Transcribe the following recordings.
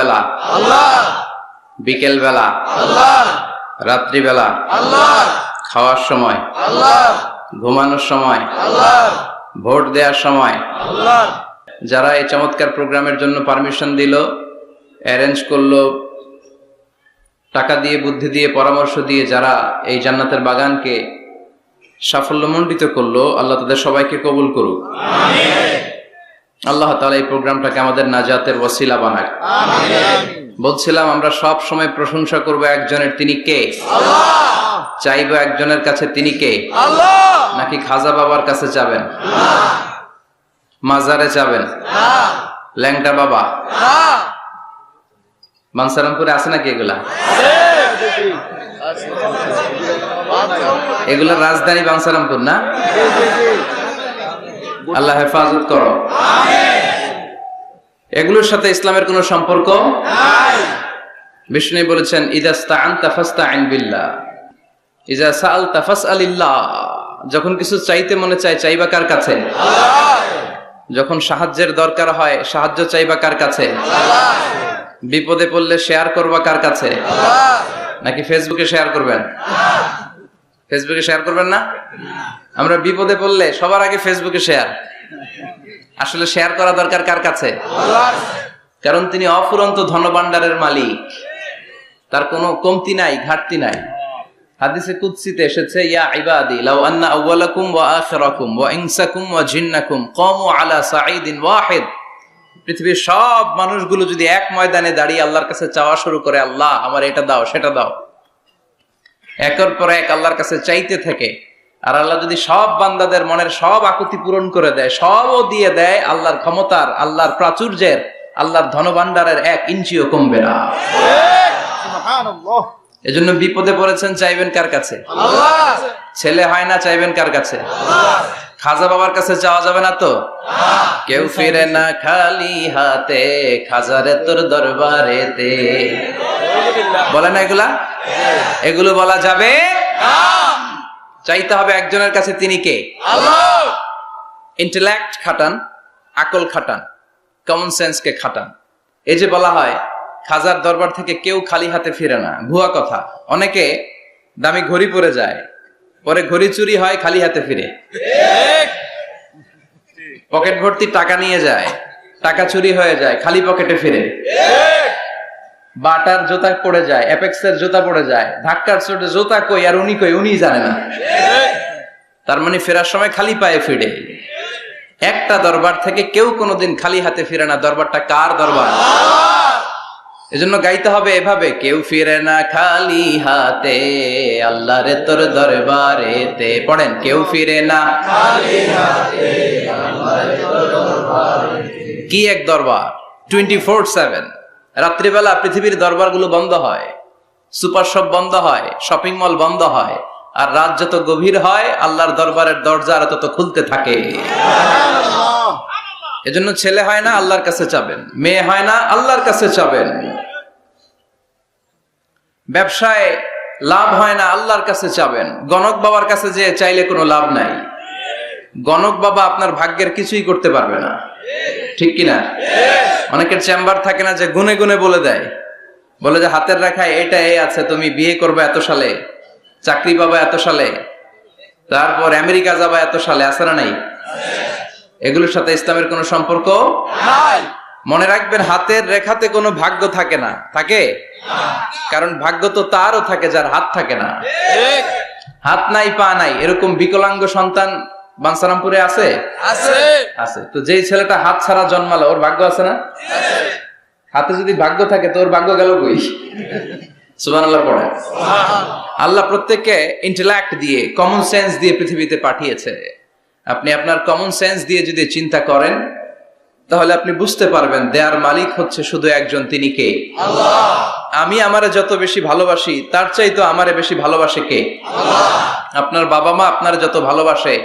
সকালবেলা আল্লাহ, বিকেল বেলা আল্লাহ, রাত্রিবেলা আল্লাহ, খাওয়ার সময় আল্লাহ, ঘুমানোর সময় আল্লাহ, ভোট দেওয়ার সময় আল্লাহ। যারা এই চমৎকার প্রোগ্রামের জন্য পারমিশন দিল, অ্যারেঞ্জ করলো, টাকা দিয়ে বুদ্ধি দিয়ে পরামর্শ দিয়ে যারা এই জান্নাতের বাগানকে সাফল্যমণ্ডিত করলো, আল্লাহ তাদের সবাইকে কবুল করুক। আল্লাহ তাআলা এই প্রোগ্রামটাকে আমাদের নাজাতের ওসিলা বানাক। বলছিলাম আমরা সব সময় প্রশংসা করব একজনের, তিনি কে? আল্লাহ, চাইবো একজনের কাছে, তিনি কে? আল্লাহ, নাকি খাজা বাবার কাছে যাবেন, মাজারে যাবেন, ল্যাংটা বাবা? বানসারামপুরে আছে নাকি এগুলা? এগুলা রাজধানী বানসারামপুর না? আল্লাহ হেফাজত করো। এগুলোর সাথে ইসলামের কোনো সম্পর্ক নাই। বিষ্ণু বলেছেন, ইযা ইসতাআনতা ফাসতাইন বিল্লাহ, ইযা সাআলতা ফাসআলিল্লাহ। যখন কিছু চাইতে মনে চায়, চাইবা কার কাছে? আল্লাহ। যখন সাহায্যের দরকার হয়, সাহায্য চাইবা কার কাছে? আল্লাহ। বিপদে পড়লে শেয়ার করবা কার কাছে? আল্লাহ। নাকি ফেসবুকে শেয়ার করবেন? ফেসবুকে শেয়ার করবেন না? আমরা বিপদে পড়লে সবার আগে ফেসবুকে শেয়ার। আসলে শেয়ার করা দরকার কার কাছে? আল্লাহ। কারণ তিনি অফুরন্ত ধনভাণ্ডারের মালিক, তার কোনো কমতি নাই, ঘাটতি নাই। হাদিসে কুদসিতে এসেছে, ইয়া ইবাদি লাউ আন্না আউওয়ালাকুম ওয়া আখিরাকুম ওয়া ইনসাকুম ওয়া জিন্নাকুম কামু আলা সাঈদিন ওয়াহিদ। পৃথিবীর সব মানুষগুলো যদি এক ময়দানে দাঁড়িয়ে আল্লাহর কাছে চাওয়া শুরু করে, আল্লাহ আমার এটা দাও সেটা দাও, একের পর এক আল্লাহর কাছে চাইতে থাকে, আর আল্লাহ যদি সব বান্দাদের মনের সব আকুতি পূরণ করে দেয়, সবও দিয়ে দেয়, আল্লাহর ক্ষমতার, আল্লাহর প্রাচুর্যের, আল্লাহর ধনভাণ্ডারের 1 ইঞ্চিও কমবে না। সুবহানাল্লাহ। এজন্য বিপদে পড়েছেন, চাইবেন কার কাছে? আল্লাহ। ছেলে হয় না, চাইবেন কার কাছে? আল্লাহ। খাজা বাবার কাছে চাওয়া যাবে না তো? কেউ ফিরে না খালি হাতে, খাজারে তোর দরবারেতে। বলে না এগুলা? এগুলো বলা যাবে না। চাইতে হবে একজনের কাছে, তিনি কে? আল্লাহ। ইন্টেলেক্ট খাটান, আকল খাটান, কমন সেন্সকে খাটান। এই যে বলা হয় খাজার দরবার থেকে কেউ খালি হাতে ফিরে না, ভুয়া কথা। অনেকে দামি ঘড়ি পরে যায়, পরে ঘড়ি চুরি হয়, খালি হাতে ফিরে। পকেট ভর্তি টাকা নিয়ে যায়, টাকা চুরি হয়ে যায়, খালি পকেটে ফিরে। বাটার জুতা পড়ে যায়, অ্যাপেক্সের জুতা পড়ে যায়, ধাক্কার চোটে জুতা কই আর উনি কই, উনি জানে না। তার মানে ফেরার সময় খালি পায়ে ফিরে। একটা দরবার থেকে কেউ কোনোদিন খালি হাতে ফিরে না। দরবারটা কার দরবার? এজন্য গাইতে হবে এভাবে, কেউ ফিরে না খালি হাতে, আল্লাহরে তোর দরবারেতে। পড়েন, কেউ ফিরে না খালি হাতে, আল্লাহরে তোর দরবারেতে। কি এক দরবার! 24/7। রাত্রিবেলা পৃথিবীর দরবারগুলো বন্ধ হয়, সুপার শপ বন্ধ হয়, শপিং মল বন্ধ হয়, আর রাত যত গভীর হয় আল্লাহর দরবারের দরজা তত খুলতে থাকে। এজন্য ছেলে হয় না, আল্লাহর কাছে চাবেন। মেয়ে হয় না, আল্লাহর কাছে চাবেন। ব্যবসায় লাভ হয় না, আল্লাহর কাছে চাবেন। গণক বাবার কাছে যে চাইলে কোনো লাভ নাই। গণক বাবা আপনার ভাগ্যের কিছুই করতে পারবে না, ঠিক কিনা? অনেকের চেম্বার থাকে না, যে গুনে গুনে বলে দেয়, বলে যে হাতের রেখায় এটা এই আছে, তুমি বিয়ে করবে এত সালে, চাকরি পাবা এত সালে, তারপর আমেরিকা যাবা এত সালে। আছে না নাই? এগুলোর সাথে ইসলামের কোনো সম্পর্ক নাই। মনে রাখবেন, হাতের রেখাতে কোনো ভাগ্য থাকে না। থাকে? কারণ ভাগ্য তো তারও থাকে যার হাত থাকে না। হাত নাই, পা নাই, এরকম বিকলাঙ্গ সন্তান বানসারামপুরে আছে? আছে। তো যেই ছেলেটা হাত ছাড়া জন্মালো, ওর ভাগ্য আছে না? হাতে যদি ভাগ্য থাকে তো ওর ভাগ্য গেল কই? সুবহানাল্লাহ পড়ে। আল্লাহ প্রত্যেককে ইন্টেলেক্ট দিয়ে, কমন সেন্স দিয়ে পৃথিবীতে পাঠিয়েছে। আপনি আপনার কমন সেন্স দিয়ে যদি চিন্তা করেন, তাহলে আপনি বুঝতে পারবেন দেয়ার মালিক হচ্ছে শুধু একজন, তিনি কে? আল্লাহ। আমি আমারে যত বেশি ভালোবাসি, তার চাইতো আমারে বেশি ভালোবাসে কে? আল্লাহ। আপনার বাবা মা আপনার যত ভালোবাসে,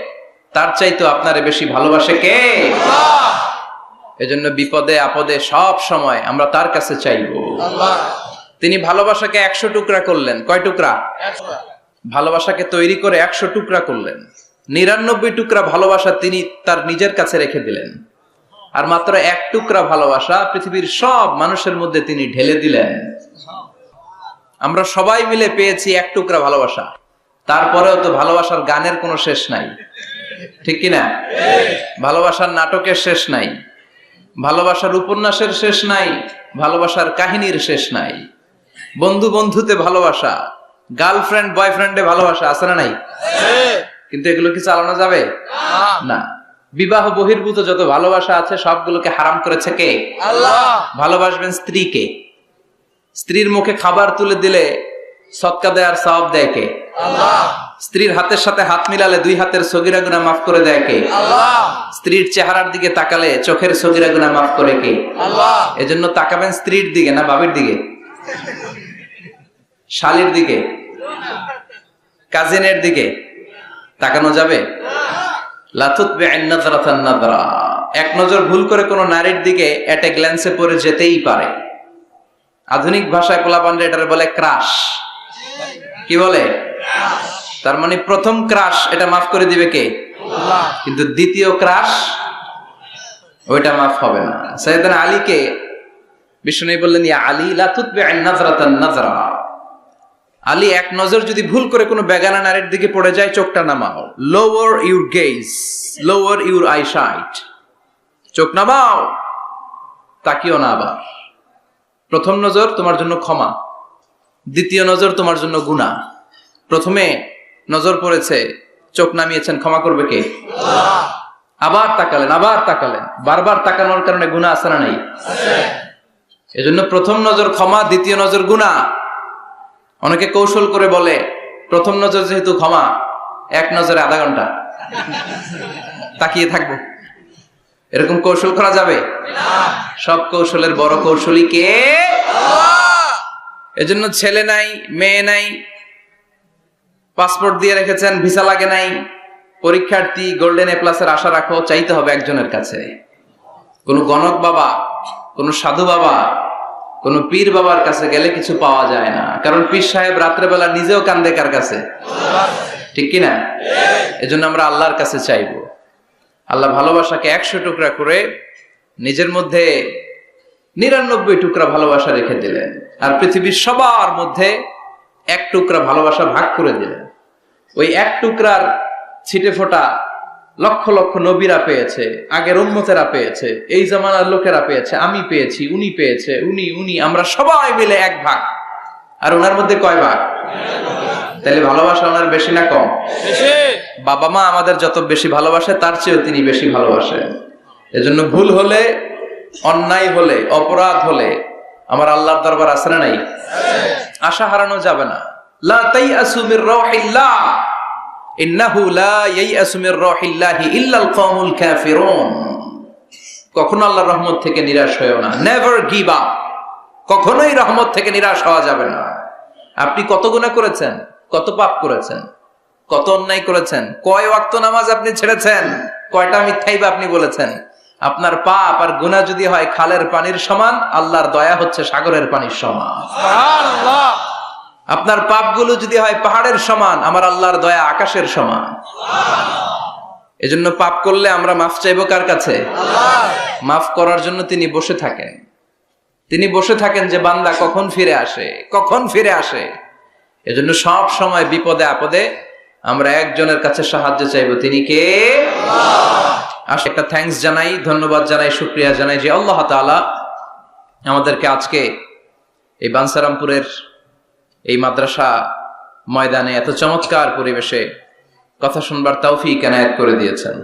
তার চাইতো আপনারে বেশি ভালোবাসে কে? আল্লাহ। এজন্য বিপদে আপদে সব সময় আমরা তার কাছে চাইবো। আল্লাহ। তিনি ভালোবাসাকে 100 টুকরা করলেন। কয় টুকরা? 100। ভালোবাসাকে তৈরি করে 100 টুকরা করলেন। 99 টুকরা ভালোবাসা তিনি তার নিজের কাছে রেখে দিলেন। আর মাত্র এক টুকরা ভালোবাসা পৃথিবীর সব মানুষের মধ্যে তিনি ঢেলে দিলেন। আমরা সবাই মিলে পেয়েছি এক টুকরা ভালোবাসা, তারপরেও তো ভালোবাসার গানের কোনো শেষ নাই, ঠিক কিনা? ভালোবাসার নাটকের শেষ নাই, ভালোবাসার উপন্যাসের শেষ নাই, ভালোবাসার কাহিনীর শেষ নাই। বন্ধু বন্ধুতে ভালোবাসা, গার্লফ্রেন্ড বয়ফ্রেন্ডে ভালোবাসা আছে না নাই? কিন্তু এগুলো কি চালানো যাবে না। বিবাহ বহির্ভূত যত ভালোবাসা আছে সবগুলোকে হারাম করেছে কে? আল্লাহ। ভালোবাসবেন স্ত্রীকে, স্ত্রীর মুখে খাবার তুলে দিলে সদকা দেয় আর সওয়াব দেয় কে? আল্লাহ। স্ত্রীর হাতের সাথে হাত মিলালে দুই হাতের সগীরা গুনাহ মাফ করে দেয় কে? আল্লাহ। স্ত্রীর চেহারার দিকে তাকালে চোখের সগীরা গুনাহ মাফ করে কে? আল্লাহ। এজন্য তাকাবেন স্ত্রীর দিকে না বাবির দিকে, শালীর দিকে, কাজিনের দিকে তাকানো যাবে? লা তুতবি'আন নাযরাতান নাযরা, এক নজর ভুল করে কোন নারীর দিকে এট এ গ্ল্যান্সে পড়ে যেতেই পারে। আধুনিক ভাষায় পোলাপানরা এটারে বলে ক্রাশ। কি বলে? তার মানে প্রথম ক্রাশ এটা মাফ করে দিবে কে? আল্লাহ। কিন্তু দ্বিতীয় ক্রাশ ওইটা মাফ হবে না। সাইয়েদনা আলীকে বিষ্ণু বললেন, ইয়া আলী লা তুতবি'আন নাযরাতান নাযরা, আলী এক নজর যদি ভুল করে কোনো বেগানা নারীর দিকে পড়ে যায় চোখটা নামাও। Lower your gaze, lower your eyesight, চোখ নামাও, তাকিও না আবার। প্রথম নজর তোমার জন্য ক্ষমা, দ্বিতীয় নজর তোমার জন্য গুনাহ। প্রথমে নজর পড়েছে, চোখ নামিয়েছেন, ক্ষমা করবে কে? আল্লাহ। আবার তাকালেন, আবার তাকালেন, বারবার তাকানোর কারণে গুনাহ আছে না নাই? এজন্য প্রথম নজর ক্ষমা, দ্বিতীয় নজর গুনাহ। অনেকে কৌশল করে বলে প্রথম নজর যেহেতু ক্ষমা, এক নজরে আধা ঘন্টা তাকিয়ে থাকবো। এরকম কৌশল করা যাবে? সব কৌশলের বড় কৌশলী কে? এজন্য ছেলে নাই, মেয়ে নাই, পাসপোর্ট দিয়ে রেখেছেন, ভিসা লাগে নাই, পরীক্ষার্থী, গোল্ডেন এ প্লাসের আশা রাখো, চাইতে হবে একজনের কাছে। কোন গণক বাবা, কোন সাধু বাবা, কোন পীর বাবার কাছে গেলে কিছু পাওয়া যায় না। কারণ পীর সাহেব রাত্রেবেলা নিজেও কান্দে কার কাছে? ঠিক কিনা? এজন্য আমরা আল্লাহর কাছে চাইবো। আল্লাহ ভালোবাসাকে 100 টুকরা করে নিজের মধ্যে 99 টুকরা ভালোবাসা রেখে দিলেন, আর পৃথিবীর সবার মধ্যে এক টুকরা ভালোবাসা ভাগ করে দিলেন। ওই এক টুকরার ছিটে ফোটা লক্ষ লক্ষ নবীরা পেয়েছে, আগের উম্মতেরা পেয়েছে, এই জামানার লোকেরা পেয়েছে, আমি পেয়েছি, উনি পেয়েছে, উনি, আমরা সবাই মিলে এক ভাগ। আর ওনার মধ্যে কয় ভাগ? তাহলে ভালোবাসা ওনার বেশি না কম? বেশি। বাবা মা আমাদের যত বেশি ভালোবাসে তার চেয়েও তিনি বেশি ভালোবাসেন। এজন্য ভুল হলে, অন্যায় হলে, অপরাধ হলে আমার আল্লাহর দরবার আছে না নাই? আশা হারানো যাবে না। লা তাইয়াসু মির রাহিল্লাহ, ইন্নাহু লা ইয়াইয়াসু মির রাহিল্লাহি ইল্লাল কওমুল কাফিরুন। কখনো আল্লাহর রহমত থেকে নিরাশ হয়ো না। Never give up. কখনোই রহমত থেকে নিরাশ হওয়া যাবে না। আপনি কত গুনাহ করেছেন, কত পাপ করেছেন, কত অন্যায় করেছেন, কয় ওয়াক্ত নামাজ আপনি ছেড়েছেন, কয়টা মিথ্যাই বা আপনি বলেছেন। আপনার পাপ আর গুনাহ যদি হয় খালের পানির সমান, আল্লাহর দয়া হচ্ছে সাগরের পানির সমান। সুবহানাল্লাহ। আপনার পাপগুলো যদি হয় পাহাড়ের সমান, আমার আল্লাহর দয়া আকাশের সমান। এজন্য পাপ করলে আমরা মাফ চাইবো কার কাছে? আল্লাহ। মাফ করার জন্য তিনি বসে থাকেন। তিনি বসে থাকেন যে বান্দা কখন ফিরে আসে, কখন ফিরে আসে। এজন্য সব সময় বিপদে আপদে আমরা একজনের কাছে সাহায্য চাইবো, তিনি কে? আল্লাহ। একটা থ্যাঙ্কস জানাই, ধন্যবাদ জানাই, শুকরিয়া জানাই যে আল্লাহ তাআলা আমাদেরকে আজকে এই বানসারামপুরের এই মাদ্রাসা ময়দানে এত চমৎকার পরিবেশে কথা শুনবার তৌফিক এনায়েত করে দিয়েছেন।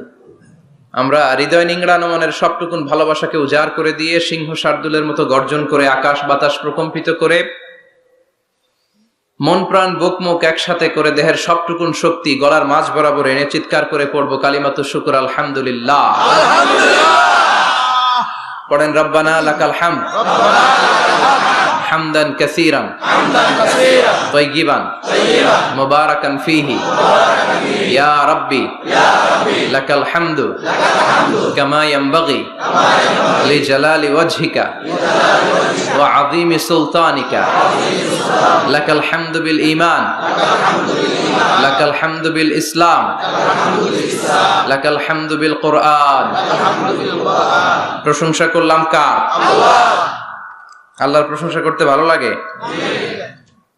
আমরা হৃদয় নিংড়ানো মনের সবটুকুন ভালোবাসাকে উজাড় করে দিয়ে সিংহ শার্দুলের মতো গর্জন করে আকাশ বাতাস প্রকম্পিত করে মন প্রাণ বুক মুখ একসাথে করে দেহের সবটুকুন শক্তি গলার মাঝ বরাবর এনে চিৎকার করে পড়বো কালিমাতু শুকর আলহামদুলিল্লাহ। আলহামদুলিল্লাহ। পড়েন রব্বানা লাকাল হামদ। রব্বানা লাকাল হামদ। হামদান কাসীরান حمدا كثيرا তাইয়িবান طيبا মুবারাকান ফীহি ইয়া রাব্বি লাকাল হামদু কামা ইয়ানবাগি লিজালালি ওয়াজহিকা ওয়া আযীমি সুলতানিকা লাকাল হামদু বিল ঈমান লাকাল হামদু বিল ইসলাম লাকাল হামদু বিল কুরআন। প্রশংসা করলাম কার? আল্লাহর প্রশংসা করতে ভালো লাগে?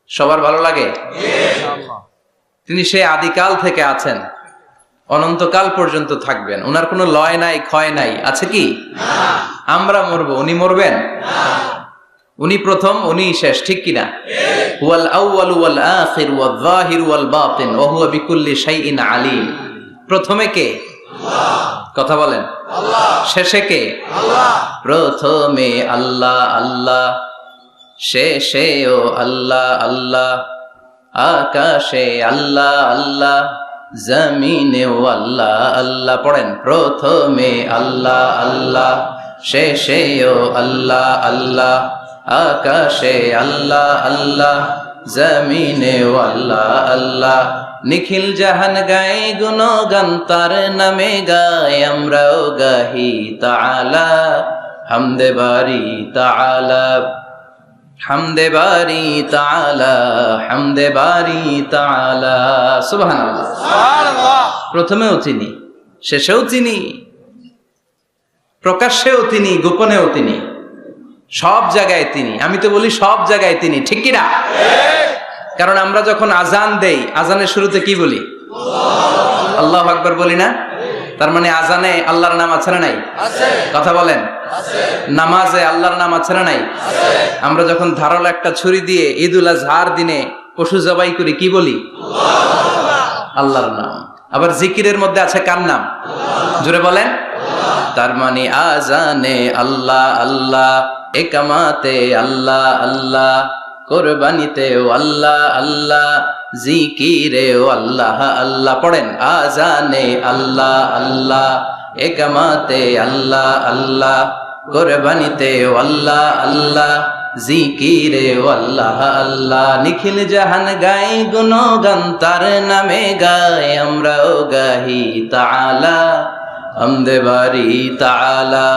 সবার ভালো লাগে? তিনি সেই আদিকাল থেকে আছেন, অনন্তকাল পর্যন্ত থাকবেন। ওনার কোনো লয় নাই, ক্ষয় নাই, আছে কি? আমরা মরবো, উনি মরবেন? উনি প্রথম, উনি শেষ, ঠিক কিনা? হুয়াল আউয়ালু ওয়াল আখির ওয়াল যাহির ওয়াল বাতিন ওয়া হুয়া বিকুল্লি শাইইন আলীম। প্রথমে কে? কথা বলেন। শেষে কে? প্রথমে আল্লাহ আল্লাহ, শেষেও আল্লাহ আল্লাহ, আকাশে আল্লাহ আল্লাহ, জমিনেও আল্লাহ আল্লাহ। পড়েন, প্রথমে আল্লাহ আল্লাহ, শেষেও আল্লাহ আল্লাহ, আকাশে আল্লাহ আল্লাহ, জমিনেও আল্লাহ আল্লাহ। নিখিল জাহান গায়ে গুণগান তার নামে গায়, আমরাও গাহি তাআলা হামদে বারি তাআলা, হামদে বারি তাআলা, হামদে বারি তাআলা। সুবহানাল্লাহ। সুবহানাল্লাহ। প্রথমেও তিনি, শেষেও তিনি, প্রকাশ্যেও তিনি, গোপনেও তিনি, সব জায়গায় তিনি। আমি তো বলি সব জায়গায় তিনি, ঠিক কি না? কারণ আমরা যখন আজান দেই, আজানের শুরুতে কি বলি? আল্লাহু আকবার বলি না? তার মানে আজানে আল্লাহর নাম আছে না নাই? কথা বলেন। নামাজে আল্লাহর নাম আছে না নাই? আমরা যখন ধারালো একটা ছুরি দিয়ে ঈদুল আজহার দিনে পশু জবাই করি, কি বলি? আল্লাহর নাম। আবার জিকিরের মধ্যে আছে কার নাম? জোরে বলেন। তার মানে আজানে আল্লাহ আল্লাহ, একামাতে আল্লাহ আল্লাহ, কোরবানিতেও আল্লাহ আল্লাহ, জিকিরেও আল্লাহ আল্লাহ। পড়েন, আজানে আল্লাহ আল্লাহ, একামাতে আল্লাহ আল্লাহ, কোরবানিতেও আল্লাহ আল্লাহ, জিকিরেও আল্লাহ আল্লাহ। নিখিল জাহান গাই গুণগান তার নামে গায়, আমরাও গাহি তাআলা হামদে বারি তাআলা,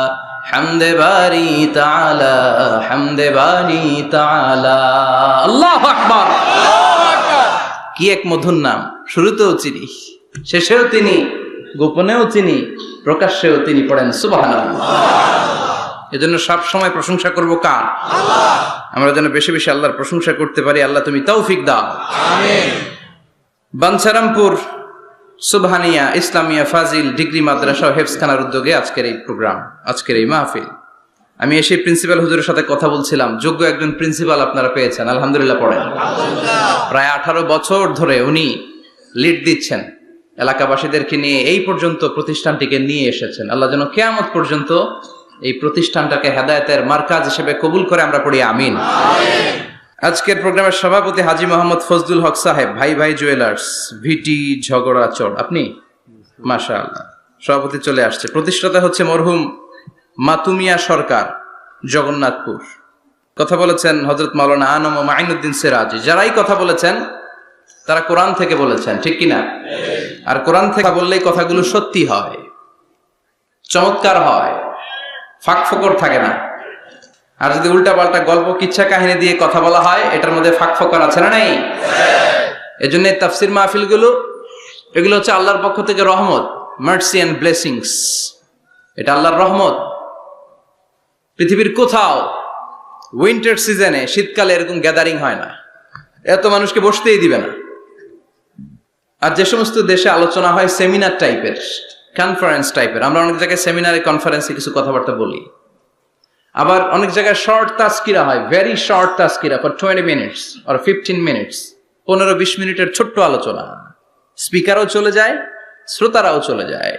হামদে বারি তাআলা, হামদে বারি তাআলা। আল্লাহু আকবার। কি এক মধুর নাম! শুরুতেও চিনি, শেষেও তিনি, গোপনেও তিনি, প্রকাশ্যেও তিনি। পড়েন সুবহানাল্লাহ। এজন্য সব সময় প্রশংসা করব কার? আল্লাহ। আমরা যেন বেশি বেশি আল্লাহর প্রশংসা করতে পারি। আল্লাহ তুমি তৌফিক দাও, আমিন। বাঞ্ছারামপুর সুবহানিয়া ইসলামিয়া ফাজিল ডিগ্রি মাদ্রাসা ও হেফজখানার উদ্যোগে আজকের এই প্রোগ্রাম, আজকের এই মাহফিল। আমি এসে প্রিন্সিপাল হুজুরের সাথে কথা বলছিলাম। যোগ্য একজন প্রিন্সিপাল আপনারা পেয়েছেন, আলহামদুলিল্লাহ। পড়েন, প্রায় 18 বছর ধরে উনি লিড দিচ্ছেন, এলাকাবাসীদেরকে নিয়ে এই পর্যন্ত প্রতিষ্ঠানটিকে নিয়ে এসেছেন। আল্লাহ যেন কিয়ামত পর্যন্ত এই প্রতিষ্ঠানটাকে হেদায়েতের মার্কাজ হিসেবে কবুল করে, আমরা পড়ি আমিন। আজকের প্রোগ্রামের সভাপতি হাজী মোহাম্মদ ফজলুল হক সাহেব, ভাই ভাই জুয়েলার্স, ভিটি ঝগড়াচড়। আপনি? মাশাআল্লাহ, সভাপতি চলে আসছে। প্রতিষ্ঠাতা হচ্ছে মরহুম মাতুমিয়া সরকার, জগন্নাথপুর। কথা বলেছেন হযরত মাওলানা আনম ও মাইনুদ্দিন সিরাজি। যারাই কথা বলেছেন তারা কোরআন থেকে বলেছেন, ঠিক কিনা? আর কোরআন থেকে বললেই কথাগুলো সত্যি হয়, চমৎকার হয়, ফাঁক ফোকর থাকে না। আর যদি উল্টা পাল্টা গল্প কিচ্ছা কাহিনী দিয়ে কথা বলা হয়, এটার মধ্যে ফাঁক ফোকর আছে না নাই? এজন্য তাফসির মাহফিলগুলো, এগুলো হচ্ছে আল্লাহর পক্ষ থেকে রহমত, মার্সি এন্ড ব্লেসিংস। এটা আল্লাহর রহমত। পৃথিবীর কোথাও উইন্টার সিজনে, শীতকালে এরকম গ্যাদারিং হয় না, এত মানুষকে বসতেই দিবে না। আর যে সমস্ত দেশে আলোচনা হয় সেমিনার টাইপের, কনফারেন্স টাইপের, আমরা অনেক জায়গায় সেমিনারে, কনফারেন্সে কিছু কথাবার্তা বলি। আবার অনেক জায়গায় শর্ট তাজকিরা হয়, very short Tazkira for 20 minutes or 15 minutes, 15-20 মিনিটের ছোট্ট আলোচনা। স্পিকারও চলে যায়, শ্রোতারাও চলে যায়।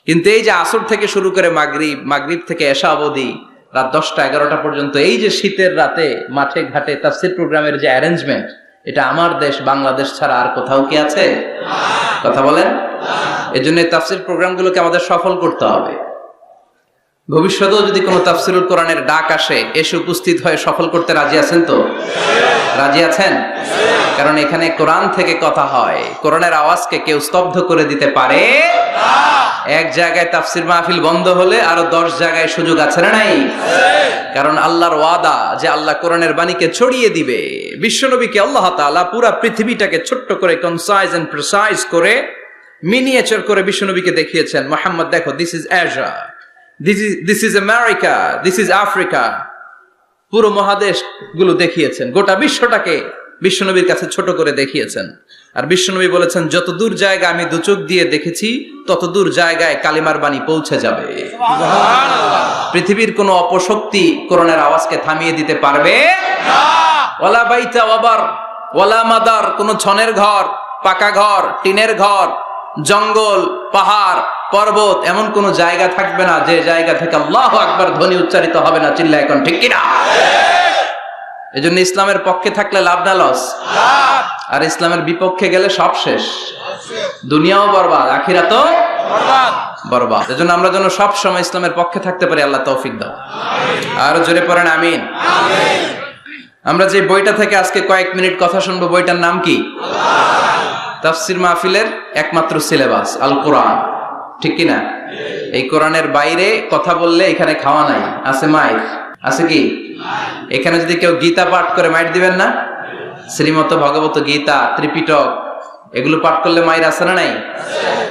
কিন্তু এই যে আসর থেকে শুরু করে মাগরিব, মাগরিব থেকে এশা অবধি রাত 10টা-11টা পর্যন্ত, এই যে শীতের রাতে মাঠে ঘাটে তাফসীর প্রোগ্রামের যে অ্যারেঞ্জমেন্ট, এটা আমার দেশ বাংলাদেশ ছাড়া আর কোথাও কি আছে? কথা বলেন। এজন্য তাফসীর প্রোগ্রামগুলোকে আমাদের সফল করতে হবে। ভবিষ্যতেও যদি কোনো তাফসিরুল কোরআনের ডাক আসে, এসে উপস্থিত হয়ে সফল করতে রাজি আছেন তো? রাজি আছেন? কারণ এখানে কোরআন থেকে কথা হয়। কোরআনের আওয়াজকে কেউ স্তব্ধ করে দিতে পারে না। এক জায়গায় তাফসির মাহফিল বন্ধ হলে আরো 10 জায়গায় সুযোগ আছে না নাই? কারণ আল্লাহর ওয়াদা যে আল্লাহ কোরআনের বাণীকে ছড়িয়ে দিবে। বিশ্বনবীকে আল্লাহ তাআলা পুরো পৃথিবীটাকে ছোট্ট করে কনসাইজ এন্ড প্রিসাইজ করে মিনিয়েচার করে বিশ্বনবীকে দেখিয়েছেন। মুহাম্মদ দেখো, this is Asia, this is America, this is Africa. পুরো মহাদেশ গুলো দেখিয়েছেন, গোটা বিশ্বটাকে বিশ্বনবীর কাছে ছোট করে দেখিয়েছেন। আর বিশ্বনবী বলেছেন, যত দূর জায়গা আমি দুচোখ দিয়ে দেখেছি তত দূর জায়গায় কালিমার বাণী পৌঁছে যাবে। পৃথিবীর কোনো অপশক্তি কোরআনের আওয়াজকে থামিয়ে দিতে পারবে না। ওয়ালা বাইতা ওয়াবার ওয়ালা মাদার, কোন ছনের ঘর, পাকা ঘর, টিনের ঘর, জঙ্গল, পাহাড়, পর্বত, এমন কোন জায়গা থাকবে না যে জায়গা থেকে আল্লাহু আকবার ধ্বনি উচ্চারিত হবে না। চিল্লায় এখন ঠিক কিনা? এজন্য ইসলামের পক্ষে থাকলে লাভ না লস? আর ইসলামের বিপক্ষে গেলে সব শেষ, দুনিয়াও বরবাদ, আখিরাতও বরবাদ। এজন্য আমরা যেন সব সময় ইসলামের পক্ষে থাকতে পারি। আল্লাহ তৌফিক দাও। আর জোরে পড়েন আমিন। আমরা যে বইটা থেকে আজকে কয়েক মিনিট কথা শুনবো, বইটার নাম কি? তাফসির মাহফিলের একমাত্র সিলেবাস আল কোরআন, ঠিক কিনা? এই কোরআনের বাইরে কথা বললে এখানে খাওয়া নাই, আছে মাইর, আছে কি? এখানে যদি কেউ গীতা পাঠ করে মাইর দিবেন না? শ্রীমত ভগবত গীতা, ত্রিপিটক এগুলো পাঠ করলে মাইর আছে না নাই?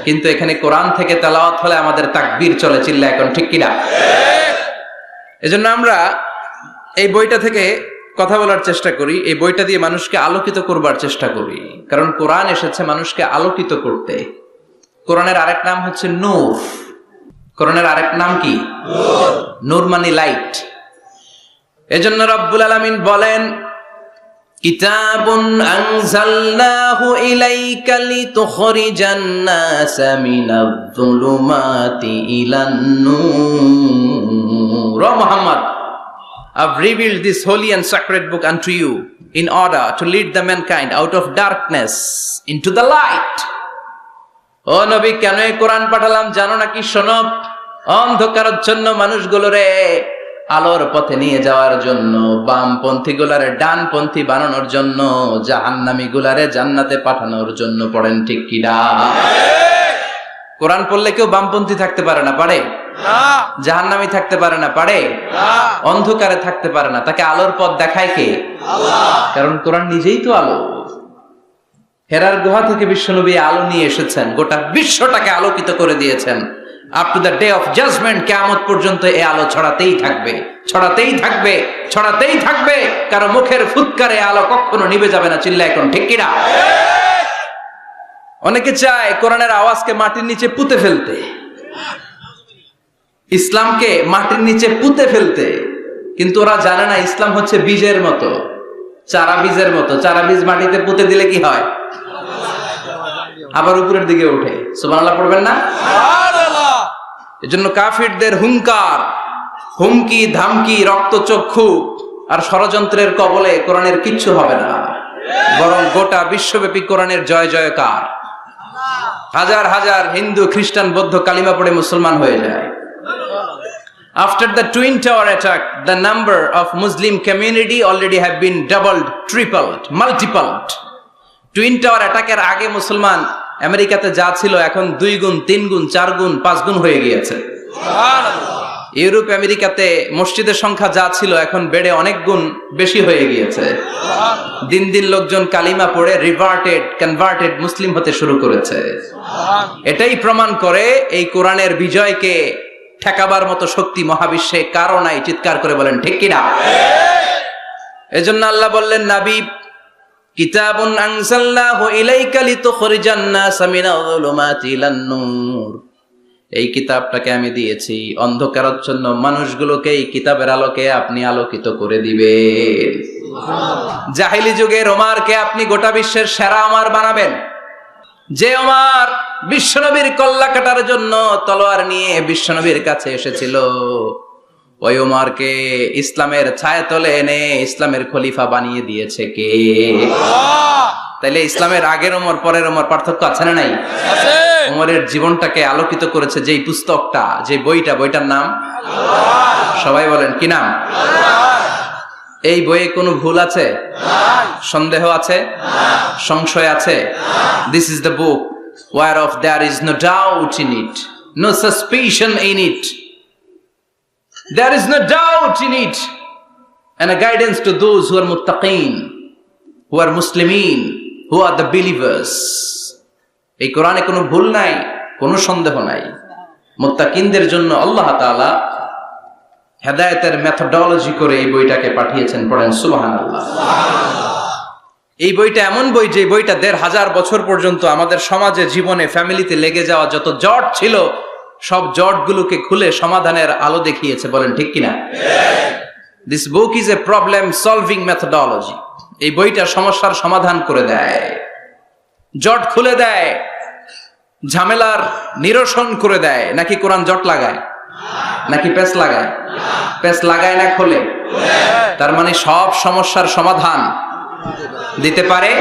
কিন্তু এখানে কোরআন থেকে তেলাওয়াত হলে আমাদের তাকবীর চলে। চিল্লা এখন ঠিক কিনা? এজন্য আমরা এই বইটা থেকে কথা বলার চেষ্টা করি, এই বইটা দিয়ে মানুষকে আলোকিত করবার চেষ্টা করি। কারণ কোরআন এসেছে মানুষকে আলোকিত করতে। কোরআনের আরেক নাম হচ্ছে নূর। কোরআনের আরেক নাম কি? নূর মানে লাইট। এজন্য রব্বুল আলামিন বলেন, কিতাবুন আনজালনাহু ইলাইকা লিতুখরিজান নাসা মিনাজ-যুলুমাতি ইলান-নূর। ও Muhammad, I've revealed this holy and sacred book unto you in order to lead the mankind out of darkness into the light. ও নবী, কেন এই কোরআন পাঠালাম জানো নাকি? শোনো, অন্ধকারাচ্ছন্ন মানুষগুলোরে আলোর পথে নিয়ে যাওয়ার জন্য, বামপন্থী গুলারে ডানপন্থী বানানোর জন্য, জাহান্নামী গুলারে জান্নাতে পাঠানোর জন্য। পড়েন ঠিক কিনা? কোরআন পড়লে কেউ বামপন্থী থাকতে পারে না, পারে? জাহান্নামী থাকতে পারে না, পারে? অন্ধকারে থাকতে পারে না। তাকে আলোর পথ দেখায় কে? আল্লাহ। কারণ কোরআন নিজেই তো আলো। হেরার গুহা থেকে বিশ্বনবী আলো নিয়ে এসেছেন, গোটা বিশ্বটাকে আলোকিত করে দিয়েছেন। Up to the day of judgment, কিয়ামত পর্যন্ত এই আলো ছড়াতেই থাকবে, ছড়াতেই থাকবে, ছড়াতেই থাকবে। কারো মুখের ফুৎকারে আলো কখনো নিভে যাবে না। চিল্লা এখন ঠিক কিনা? অনেকে চায় কোরআনের আওয়াজকে মাটির নিচে পুঁতে ফেলতে, ইসলামকে মাটির নিচে পুঁতে ফেলতে। কিন্তু ওরা জানে না ইসলাম হচ্ছে বীজের মতো, চারা বীজের মতো। চারা বীজ মাটিতে পুঁতে দিলে কি হয়? আবার উপরের দিকে ওঠে। সুবহানাল্লাহ পড়বেন না? এজন্য কাফিরদের হুঙ্কার, হুমকি, ধামকি, রক্তচক্ষু আর ষড়যন্ত্রের কবলে কোরআনের কিচ্ছু হবে না, বরং গোটা বিশ্বব্যাপী কোরআনের জয় জয়কার। হাজার হাজার হিন্দু, খ্রিস্টান, বৌদ্ধ কালিমা পড়ে মুসলমান হয়ে যায়। After the Twin Tower attack, the number of Muslim community already have been doubled, tripled, multiplied. Twin Tower attack এর আগে মুসলমান আমেরিকাতে যা ছিল এখন 2 গুণ, 3 গুণ, 4 গুণ, 5 গুণ হয়ে গিয়েছে। ইউরোপ আমেরিকাতে মসজিদের সংখ্যা যা ছিল এখন বেড়ে অনেক গুণ বেশি হয়ে গিয়েছে। দিন দিন লোকজন কালিমা পড়ে কনভার্টেড মুসলিম হতে শুরু করেছে। এটাই প্রমাণ করে এই কোরআনের বিজয়কে ঠেকাবার মতো শক্তি মহাবিশ্বে কারো নাই। চিৎকার করে বলেন ঠিক কিনা? এজন্য আল্লাহ বললেন, নবী, কিতাবুন আনজালনাহু ইলাইকা লিতুখরিজান নাসা মিনাজ-যুলুমাতি ইলান-নূর। এই কিতাবটাকে আমি দিয়েছি অন্ধকারাচ্ছন্ন মানুষগুলোকে এই কিতাবের আলোকে আপনি আলোকিত করে দিবেন। জাহেলি যুগের ওমরকে আপনি গোটা বিশ্বের সেরা ওমর বানাবেন। যে ওমর বিশ্বনবীর কল্লা কাটার জন্য তলোয়ার নিয়ে বিশ্বনবীর কাছে এসেছিল, ওই ওমরকে ইসলামের ছায়াতলে এনে ইসলামের খলিফা বানিয়ে দিয়েছে কে? তাইলে ইসলামের আগের ওমর পরের ওমর পার্থক্য আছে না নাই? আছে। ওমরের জীবনটাকে আলোকিত করেছে যেই পুস্তকটা, যে বইটার নাম সবাই বলেন কি নাম? এই বইয়ে কোনো ভুল আছে? সন্দেহ আছে? সংশয় আছে? This is the book whereof there is no doubt in it, no suspicion in it, there is no doubt in it, and a guidance to those who are muttaqin, who are muslimin, who are the believers. এই কোরআনে কোনো ভুল নাই, কোনো সন্দেহ নাই। মুত্তাকিনদের জন্য আল্লাহ তাআলা হেদায়েতের মেথোডোলজি করে এই বইটাকে পাঠিয়েছেন। পড়েন সুবহানাল্লাহ। এই বইটা এমন বই, যে বইটা ১৫০০ বছর পর্যন্ত আমাদের সমাজে, জীবনে, ফ্যামিলিতে লেগে যাওয়া যত জট ছিল সব জটগুলোকে খুলে সমাধানের আলো দেখিয়েছে। বলেন ঠিক কিনা? This book is a problem solving methodology. এই বইটা সমস্যার সমাধান করে দেয়, জট খুলে দেয়, ঝামেলার নিরসন করে দেয়। নাকি কোরআন জট লাগায়? নাকি পেঁচ লাগায়? পেঁচ লাগায় না খোলে? তার মানে সব সমস্যার সমাধান দিতে পারে।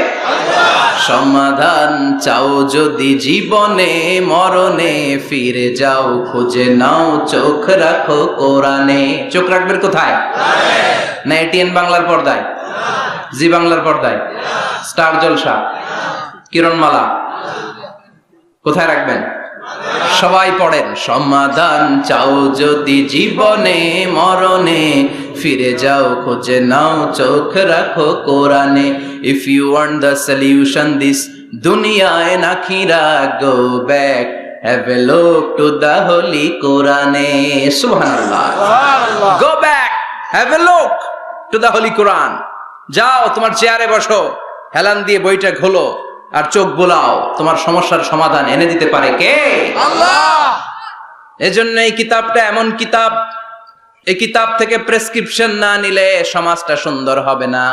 সমাধান চাও যদি জীবনে মরণে, ফিরে যাও খুঁজে নাও, চোখ রাখো কোরআনে। চোখ রাখবেন কোথায়? না এটিএন বাংলার পর্দায়, জি বাংলার পর্দায়, স্টার জলসা, কিরণমালা, কোথায় রাখবেন? সবাই পড়েন। সমাধান চাও যদি জীবনে মরণে, ফিরে যাও খুঁজে নাও, চোখ রাখো কোরআনে। If you want the solution this dunya and akhirah, go back, have a look to the holy Quran. Subhanallah. Go back, have a look to the holy Quran. যাও তোমার চেয়ারে বসো, হেলান দিয়ে বইটা খোলো আর চোখ বোলাও। তোমার সমস্যার সমাধান এনে দিতে পারে কে? আল্লাহ। এজন্য এই কিতাবটা এমন কিতাব, এই কিতাব থেকে প্রেসক্রিপশন না নিলে সমাজটা সুন্দর হবে না।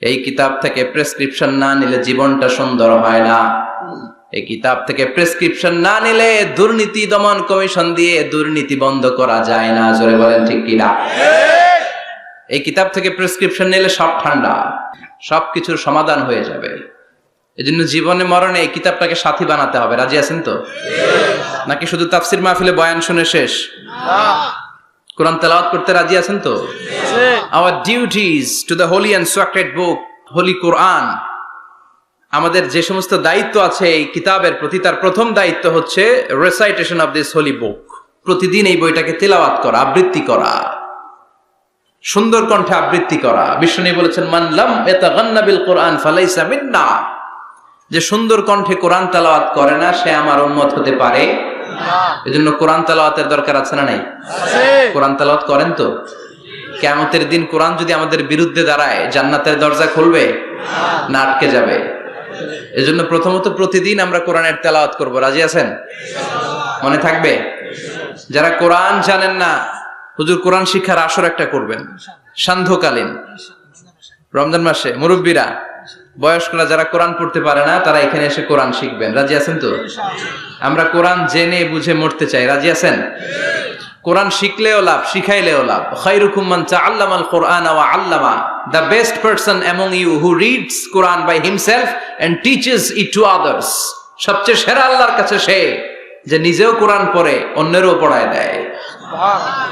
এই কিতাব থেকে প্রেসক্রিপশন না নিলে জীবনটা সুন্দর হয় না। এই কিতাব থেকে প্রেসক্রিপশন না নিলে দুর্নীতি দমন কমিশন দিয়ে দুর্নীতি বন্ধ করা যায় না। জোরে বলেন ঠিক কিনা? এই কিতাব থেকে প্রেসক্রিপশন নিলে সব ঠান্ডা, সবকিছুর সমাধান হয়ে যাবে। এজন্য জীবনে মরণে এই কিতাবটাকে সাথী বানাতে হবে। রাজি আছেন তো? নাকি শুধু তাফসির মাহফিলে বয়ান শুনে শেষ? কোরআন তেলাওয়াত করতে রাজি আছেন তো? Our duties to the holy and sacred book, holy Quran. আমাদের যে সমস্ত দায়িত্ব আছে এই কিতাবের প্রতি, তার প্রথম দায়িত্ব হচ্ছে recitation of this holy book. প্রতিদিন এই বইটাকে তেলাওয়াত করা, আবৃত্তি করা, সুন্দর কণ্ঠে আবৃত্তি করা। বিষ্ণু বলেছেন, মান লাম ইয়াতাগান্না বিল কোরআন ফালাইসা মিন্না। যে সুন্দর কণ্ঠে কোরআন তেলাওয়াত করে না, সে আমার উম্মত হতে পারে না। এজন্য কোরআন তেলাওয়াতের দরকার আছে না নাই? কোরআন তেলাওয়াত করেন তো? কিয়ামতের দিন কোরআন যদি আমাদের বিরুদ্ধে দাঁড়ায়, জান্নাতের দরজা খুলবে না আটকে যাবে? এজন্য প্রথমত প্রতিদিন আমরা কোরআনের তেলাওয়াত করব। রাজি আছেন? মনে থাকবে? যারা কোরআন জানেন না, হুজুর কোরআন শিক্ষার আসর একটা করবেন সান্ধ্যকালীন রমজান মাসে। মুরব্বীরা, বয়স্করা যারা কোরআন পড়তে পারে না, তারা এখানে এসে কোরআন শিখবেন। রাজি আছেন তো? আমরা কোরআন জেনে বুঝে মরতে চাই। রাজি আছেন? কোরআন শিখলেও লাভ, শিখাইলেও লাভ। খায়রুকুম মান তাআল্লামাল কুরআনা ওয়া আল্লামা। The best person among you who reads Quran by himself and teaches it to others. সবচেয়ে সেরা আল্লাহর কাছে সে যে নিজেও কোরআন পড়ে অন্যেরও পড়ায় দেয়।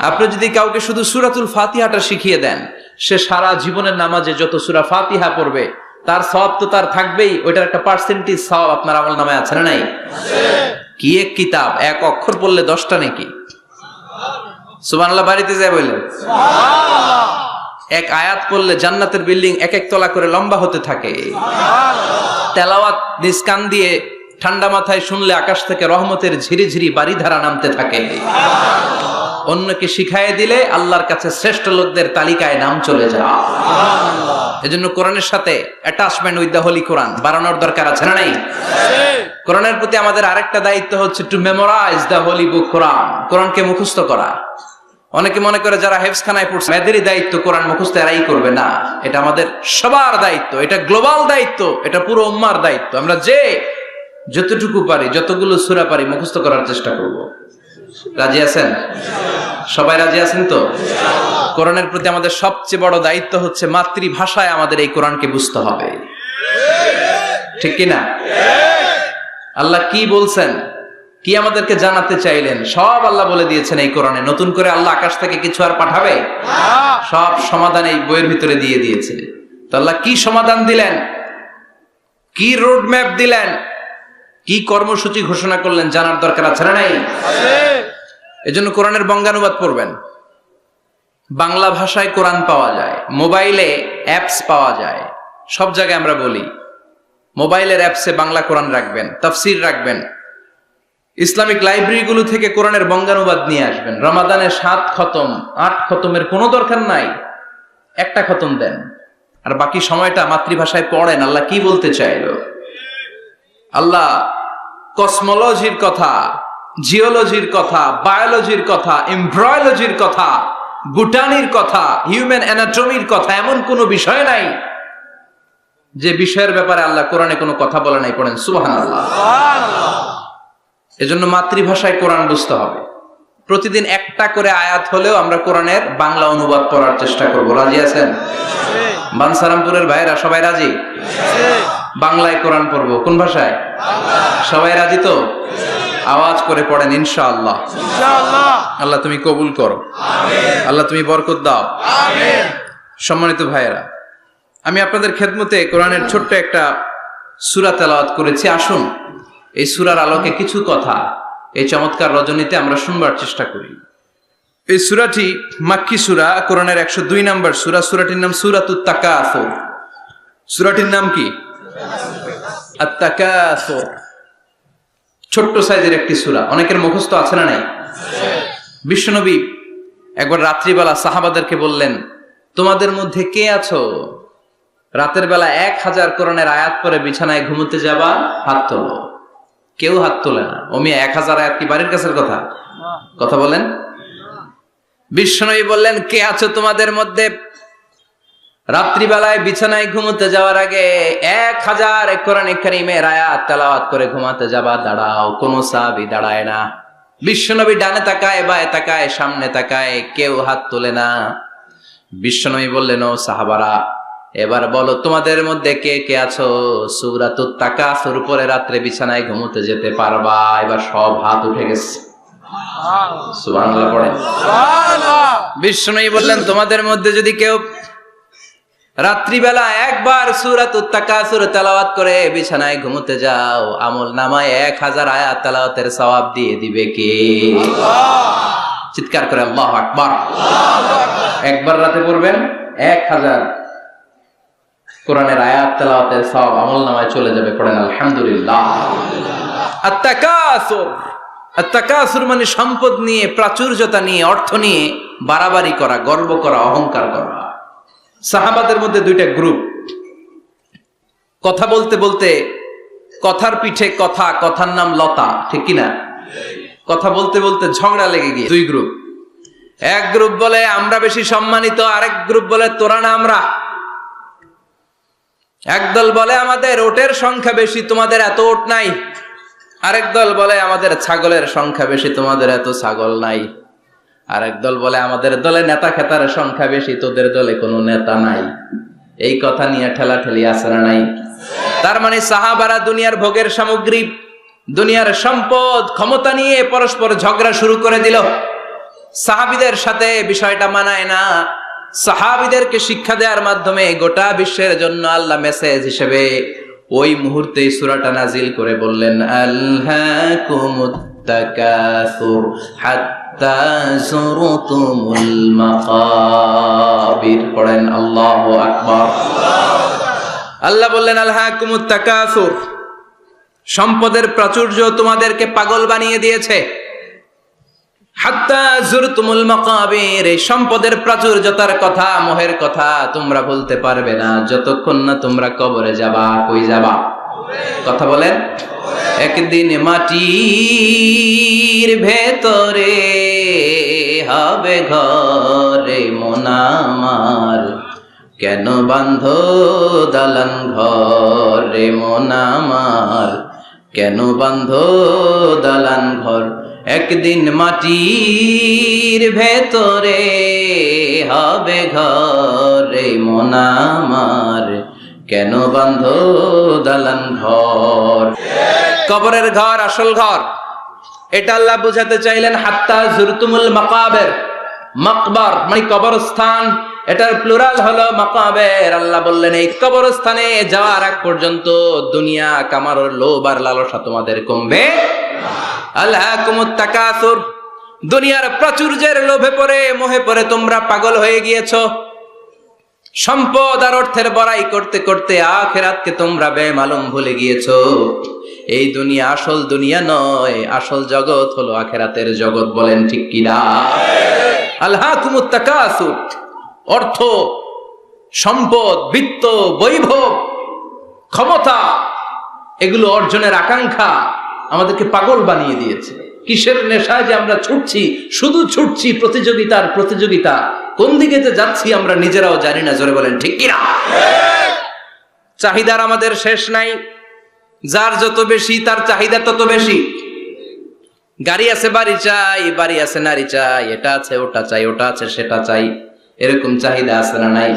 আপনি যদি কাউকে শুধু সূরাতুল ফাতিহাটা শিখিয়ে দেন, সে সারা জীবনের নামাজে যত সূরা ফাতিহা পড়বে তার সওয়াব তো তার থাকবেই, ওইটার একটা পার্সেন্টেজ সওয়াব আপনার আমলনামায় আছে না নাই? কি এক কিতাব, এক অক্ষর পড়লে 10টা নাকি। সুবহানাল্লাহ বাড়িতে যায় বললেন, এক আয়াত পড়লে জান্নাতের বিল্ডিং এক এক তলা করে লম্বা হতে থাকে। তেলাওয়াত নিজ কান দিয়ে ঠান্ডা মাথায় শুনলে আকাশ থেকে রহমতের ঝিরিঝিরি বারিধারা নামতে থাকে। অন্যকে শিখাইয়ে দিলে আল্লাহর কাছে শ্রেষ্ঠ লোকদের তালিকায় নাম চলে যায়। এজন্য কোরআনের সাথে অ্যাটাচমেন্ট উইথ দ্য হোলি কোরআন বাড়ানোর দরকার আছে না নাই? কোরআনের প্রতি আমাদের আরেকটা দায়িত্ব হচ্ছে টু মেমোরাইজ দ্য হোলি বুক কোরআন। কোরআনকে মুখস্থ করা। অনেকে মনে করে যারা হেফজখানায় পড়ছে এদেরই দায়িত্ব কোরআন মুখস্থ, এরাই করবে না। এটা আমাদের সবার দায়িত্ব, এটা গ্লোবাল দায়িত্ব, এটা পুরো উম্মার দায়িত্ব। আমরা যে যতটুকু পারি, যতগুলো সূরা পারি মুখস্থ করার চেষ্টা করব। রাজি আছেন? সবাই রাজি আছেন তো? কোরআনের প্রতি আমাদের সবচেয়ে বড় দায়িত্ব হচ্ছে মাতৃভাষায় আমাদের এই কোরআনকে বুঝতে হবে, ঠিক কিনা? আল্লাহ কি বলছেন, কি আমাদেরকে জানাতে চাইলেন, সব আল্লাহ বলে দিয়েছেন এই কোরআনে। নতুন করে আল্লাহ আকাশ থেকে কিছু আর পাঠাবে? সব সমাধান এই বইয়ের ভিতরে দিয়ে দিয়েছে। তো আল্লাহ কি সমাধান দিলেন, কি রোড ম্যাপ দিলেন, কি কর্মসূচি ঘোষণা করলেন, জানার দরকার আছে না নাই? এজন্য কোরআনের বঙ্গানুবাদ পড়বেন। বাংলা ভাষায় কোরআন পাওয়া যায়, মোবাইলে অ্যাপস পাওয়া যায়, সব জায়গায় আমরা বলি মোবাইলের অ্যাপসে বাংলা কোরআন রাখবেন, তাফসির রাখবেন। ইসলামিক লাইব্রেরিগুলো থেকে কোরআনের বঙ্গানুবাদ নিয়ে আসবেন। রমাদানে 7 খতম 8 খতমের কোনো দরকার নাই, একটা খতম দেন, আর বাকি সময়টা মাতৃভাষায় পড়েন। আল্লাহ কি বলতে চাইলো? আল্লাহ কসমোলজির কথা, জিওলজির কথা, বায়োলজির কথা, এমব্রয়োলজির কথা, বুটানির কথা, হিউম্যান অ্যানাটমির কথা, এমন কোনো বিষয় নাই যে বিষয়ের ব্যাপারে আল্লাহ কোরআনে কোনো কথা বলে নাই। পড়েন সুবহানাল্লাহ। এজন্য মাতৃভাষায় কোরআন বুঝতে হবে। প্রতিদিন একটা করে আয়াত হলেও আমরা কোরআনের বাংলা অনুবাদ পড়ার চেষ্টা করব। রাজি আছেন? বানসারামপুরের ভাইরা সবাই রাজি? বাংলায় কোরআন পড়বো। কোন ভাষায়? সবাই রাজি তো? আওয়াজ করে পড়েন ইনশাআল্লাহ। আল্লাহ তুমি কবুল করো, আল্লাহ তুমি বরকত দাও। সম্মানিত ভাইয়েরা, আমি আপনাদের খেদমতে কোরআনের ছোট্ট একটা সূরা তেলাওয়াত করেছি। আসুন এই সূরার আলোকে কিছু কথা এই চমৎকার রজনীতে আমরা শুনবার চেষ্টা করি। এই সূরাটি মাক্কি সূরা, কোরআনের 102 নম্বর সূরা। সূরাটির নাম সূরাতুত তাকাসুর। সূরাটির নাম কি? আত-তাকাসুর। ছোট্ট সাইজের একটি সূরা, অনেকের মুখস্থ আছে না নাই? বিশ্বনবী একবার রাত্রিবেলা সাহাবাদেরকে বললেন, তোমাদের মধ্যে কে আছো রাতের বেলা 1000 কোরআনের আয়াত পরে বিছানায় ঘুমোতে যাবা? হাত তোলো। কেউ হাত তোলে না। ওমি 1000 আয়াত কি বাড়ির কাছের কথা? কথা বলেন। বিশ্বনবী বললেন, কে আছো তোমাদের মধ্যে রাত্রিবেলায় বিছানায় ঘুমোতে যাওয়ার আগে 1000 কোরআন কারীমের আয়াত তেলাওয়াত করে ঘুমাতে যাবা? দাঁড়াও। কোন সাহাবী দাঁড়ায় না। বিশ্বনবী ডানে তাকায়, বায়ে তাকায়, সামনে তাকায়, কেউ হাত তোলে না। বিশ্বনবী বললেন, ও সাহাবারা, এবার বলো তোমাদের মধ্যে কে কে আছো সূরাতুত তাকাসুর পরে রাত্রে বিছানায় ঘুমোতে যেতে পারবা? এবার সব হাত উঠে গেছে। সুবহানাল্লাহ পড়েন। বিশ্বনবী বললেন, তোমাদের মধ্যে যদি কেউ রাত্রিবেলা একবার সূরাতুত তাকাসুর তেলাওয়াত করে বিছানায় ঘুমোতে যাও, আমল নামায় 1000 আয়াত তেলাওয়াতের সওয়াব দিয়ে দিবে কে? চিৎকার করে আল্লাহু আকবার। একবার রাতে পড়বেন, 1000 কোরআনের আয়াত তেলাওয়াতের সওয়াব আমল নামায় চলে যাবে। পড়েন আলহামদুলিল্লাহ। আত-তাকাসুর, আত-তাকাসুর মানে সম্পদ নিয়ে, প্রাচুর্যতা নিয়ে, অর্থ নিয়ে বাড়াবাড়ি করা, গর্ব করা, অহংকার করা। সাহাবাদের মধ্যে 2টা গ্রুপ। কথা বলতে বলতে কথার পিঠে কথা, কথার নাম লতা, ঠিক কিনা? কথা বলতে বলতে ঝগড়া লেগে গিয়ে 2 গ্রুপ। এক গ্রুপ বলে আমরা বেশি সম্মানিত, আরেক গ্রুপ বলে তোরা না আমরা। একদল বলে আমাদের ওটের সংখ্যা বেশি, তোমাদের এত ওট নাই। আরেক দল বলে আমাদের ছাগলের সংখ্যা বেশি, তোমাদের এত ছাগল নাই। আরেক দল বলে আমাদের দলে নেতা খেতার সংখ্যা বেশি, তোদের দলে কোনো নেতা নাই। এই কথা নিয়ে ঠেলাঠেলি আছে না নাই? তার মানে সাহাবারা দুনিয়ার ভোগের সামগ্রী, দুনিয়ার সম্পদ, ক্ষমতা নিয়ে পরস্পর ঝগড়া শুরু করে দিল। সাহাবীদের সাথে বিষয়টা মানায় না। সাহাবীদেরকে শিক্ষা দেওয়ার মাধ্যমে গোটা বিশ্বের জন্য আল্লাহ মেসেজ হিসেবে ওই মুহূর্তে সূরাটা নাজিল করে বললেন, আলহাকুমুত তাকাসুর হাত্তা যুরতুমুল মাকাবির। পড়েন আল্লাহু আকবার। আল্লাহ বললেন, আলহাকুমুত তাকাসুর, সম্পদের প্রাচুর্য তোমাদেরকে পাগল বানিয়ে দিয়েছে। হাত্তা যুরতুমুল মাকাবির, এই সম্পদের প্রাচুর্যতার কথা, মোহের কথা তোমরা বলতে পারবে না যতক্ষণ না তোমরা কবরে যাবা। কই যাবা? কথা বলেন। একদিন মাটির ভেতরে হবে ঘরে মন আমার, কেন বাঁধো দালান ঘরে মন আমার, কেন বাঁধো দালান ঘর। একদিন মাটির ভেতরে হবে ঘর, এই মন আমার কেন বাঁধো দালান ঘর। কবরের ঘর আসল ঘর, এটা আল্লাহ বুঝাতে চাইলেন। হাত্তা জুরতুমুল মাকাবের, মাকবার মানে কবরস্থান, এটার প্লুরাল হলো মাকাবের। আল্লাহ বললেন এই কবরস্থানে যাওয়ার আগ পর্যন্ত দুনিয়া কামানোর লোভ আর লালসা তোমাদের কমবে। আলহাকুমুত তাকাসুর, দুনিয়ার প্রাচুর্যের লোভে পড়ে মোহে পড়ে তোমরা পাগল হয়ে গিয়েছো। সম্পদ আর অর্থের বড়াই করতে করতে আখিরাতকে তোমরা বেমালুম ভুলে গিয়েছো। এই দুনিয়া আসল দুনিয়া নয়, আসল জগৎ হলো আখিরাতের জগৎ। বলেন ঠিক কিনা? আলহাকুমুত তাকাসুর, অর্থ, সম্পদ, বিত্ত, বৈভব, ক্ষমতা, এগুলো অর্জনের আকাঙ্ক্ষা আমাদেরকে পাগল বানিয়ে দিয়েছে। কিসের নেশায় যে আমরা ছুটছি, শুধু ছুটছি প্রতিযোগিতার প্রতিযোগিতা, কোন দিকে যে যাচ্ছি আমরা নিজেরাও জানি না। জোরে বলেন ঠিক কিনা? চাহিদার আমাদের শেষ নাই, যার যত বেশি তার চাহিদা তত বেশি। গাড়ি আছে বাড়ি চাই, বাড়ি আছে নারী চাই, এটা আছে ওটা চাই, ওটা আছে সেটা চাই, এরকম চাহিদা আছে না নাই?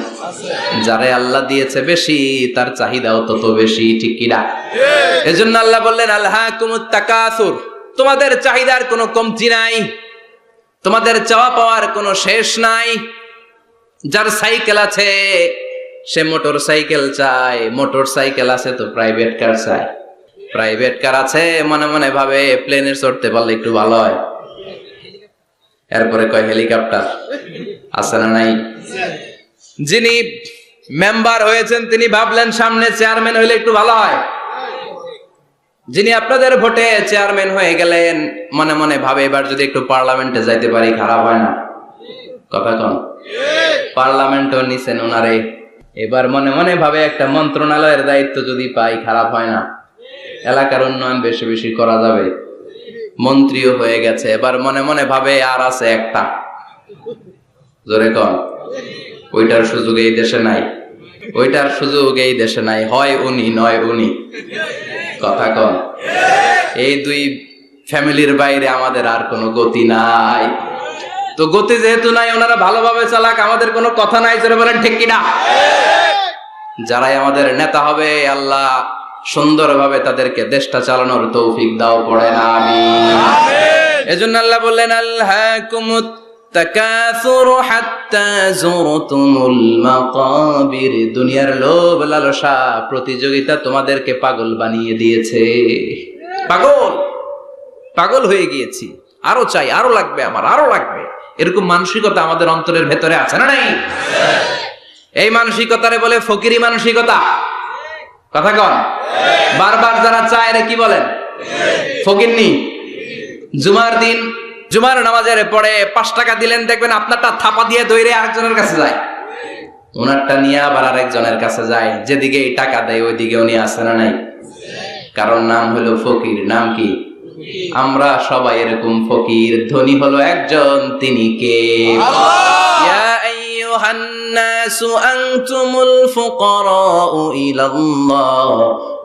যারে আল্লাহ দিয়েছে বেশি তার চাহিদাও তত বেশি, ঠিক কিনা? এজন্য আল্লাহ বললেন আলহাকুমুত তাকাসুর, তোমাদের চাহিদার কোনো কমতি নাই, তোমাদের চাওয়া পাওয়ার কোনো শেষ নাই। যার সাইকেল আছে সে মোটর সাইকেল চায়, মোটর সাইকেল আছে তো প্রাইভেট কার চায়, প্রাইভেট কার আছে মনে মনে ভাবে প্লেনে চড়তে পারলে একটু ভালো হয়, এরপরে কয় হেলিকপ্টার আছে না নাই? যিনি মেম্বার হয়েছেন তিনি ভাবলেন সামনে চেয়ারম্যান হইলে একটু ভালো হয়। যিনি আপনাদের ভোটে চেয়ারম্যান হয়ে গেলেন মনে মনে ভাবে এবার যদি একটু পার্লামেন্টে যাইতে পারি খারাপ হয় না। কথা কন? পার্লামেন্টও নিছেন ওনারে, এবার মনে মনে ভাবে একটা মন্ত্রণালয়ের দায়িত্ব যদি পাই খারাপ হয় না, এলাকার উন্নয়ন বেশি বেশি করা যাবে। মন্ত্রীও হয়ে গেছে, এবার মনে মনে ভাবে আর আছে একটা। জোরে কন? ওইটার সুযোগ এই দেশে নাই, ওইটার সুযোগ এই দেশে নাই, হয় উনি নয় উনি। কথা কন? এই দুই ফ্যামিলির বাইরে আমাদের আর কোনো গতি নাই। তো গতি যেহেতু নাই, ওনারা ভালোভাবে চালাক, আমাদের কোনো কথা নাই। জোরে বলেন ঠিক কিনা? যারাই আমাদের নেতা হবে আল্লাহ সুন্দরভাবে তাদেরকে দেশটা চালানোর তৌফিক দাও, পড়ে না আমিন। এজন্য আল্লাহ বললেন আলহাকুমুত তাকাসুর হাত্তা যুরতুমুল মাকাবির, দুনিয়ার লোভ লালসা প্রতিযোগিতা তোমাদেরকে পাগল বানিয়ে দিয়েছে। পাগল পাগল হয়ে গিয়েছি, আরো চাই, আরো লাগবে আমার, আরো লাগবে, এরকম মানসিকতা আমাদের অন্তরের ভেতরে আছে না নাই? এই মানসিকতারে বলে ফকিরি মানসিকতা। কথা কন? বারবার যারা চায় এরা কি বলেন? ফকিরনি। জুমার দিন জুমার নামাজের পরে 5 টাকা দিলেন, দেখবেন আপনারটা থাপা দিয়ে দৌড়ে আরেকজনের কাছে যায়, ওনারটা নিয়ে আবার আরেকজনের কাছে যায়। যেদিকে এই টাকা দেয় ওইদিকে উনি আসে না নাই? কারণ নাম হলো ফকির। নাম কি? আমরা সবাই এরকম ফকির। ধনী হলো একজন, তিনি কে? ইয়া আইয়ুহান নাসু আনতুমুল ফুকারাউ ইলাল্লাহ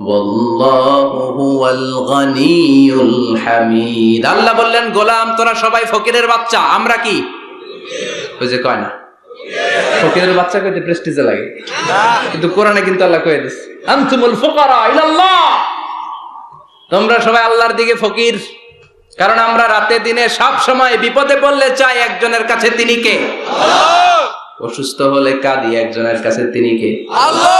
ওয়াল্লাহু হুয়াল গনিয়ুল হামিদ। আল্লাহ বললেন গোলাম তোরা সবাই ফকিরের বাচ্চা। আমরা কি? ওই যে কয় না ফকিরের বাচ্চা কইতে প্রেস্টিজে লাগে, কিন্তু কোরআনে কিন্তু আল্লাহ কয়ে দিচ্ছে আনতুমুল ফুকারা ইলাল্লাহ, তোমরা সবাই আল্লাহর দিকে ফকির। কারণ আমরা রাতে দিনে সব সময় বিপদে পড়লে চাই একজনের কাছে, তিনি কে? আল্লাহ। অসুস্থ হলে কাঁদি একজনের কাছে, তিনি কে? আল্লাহ।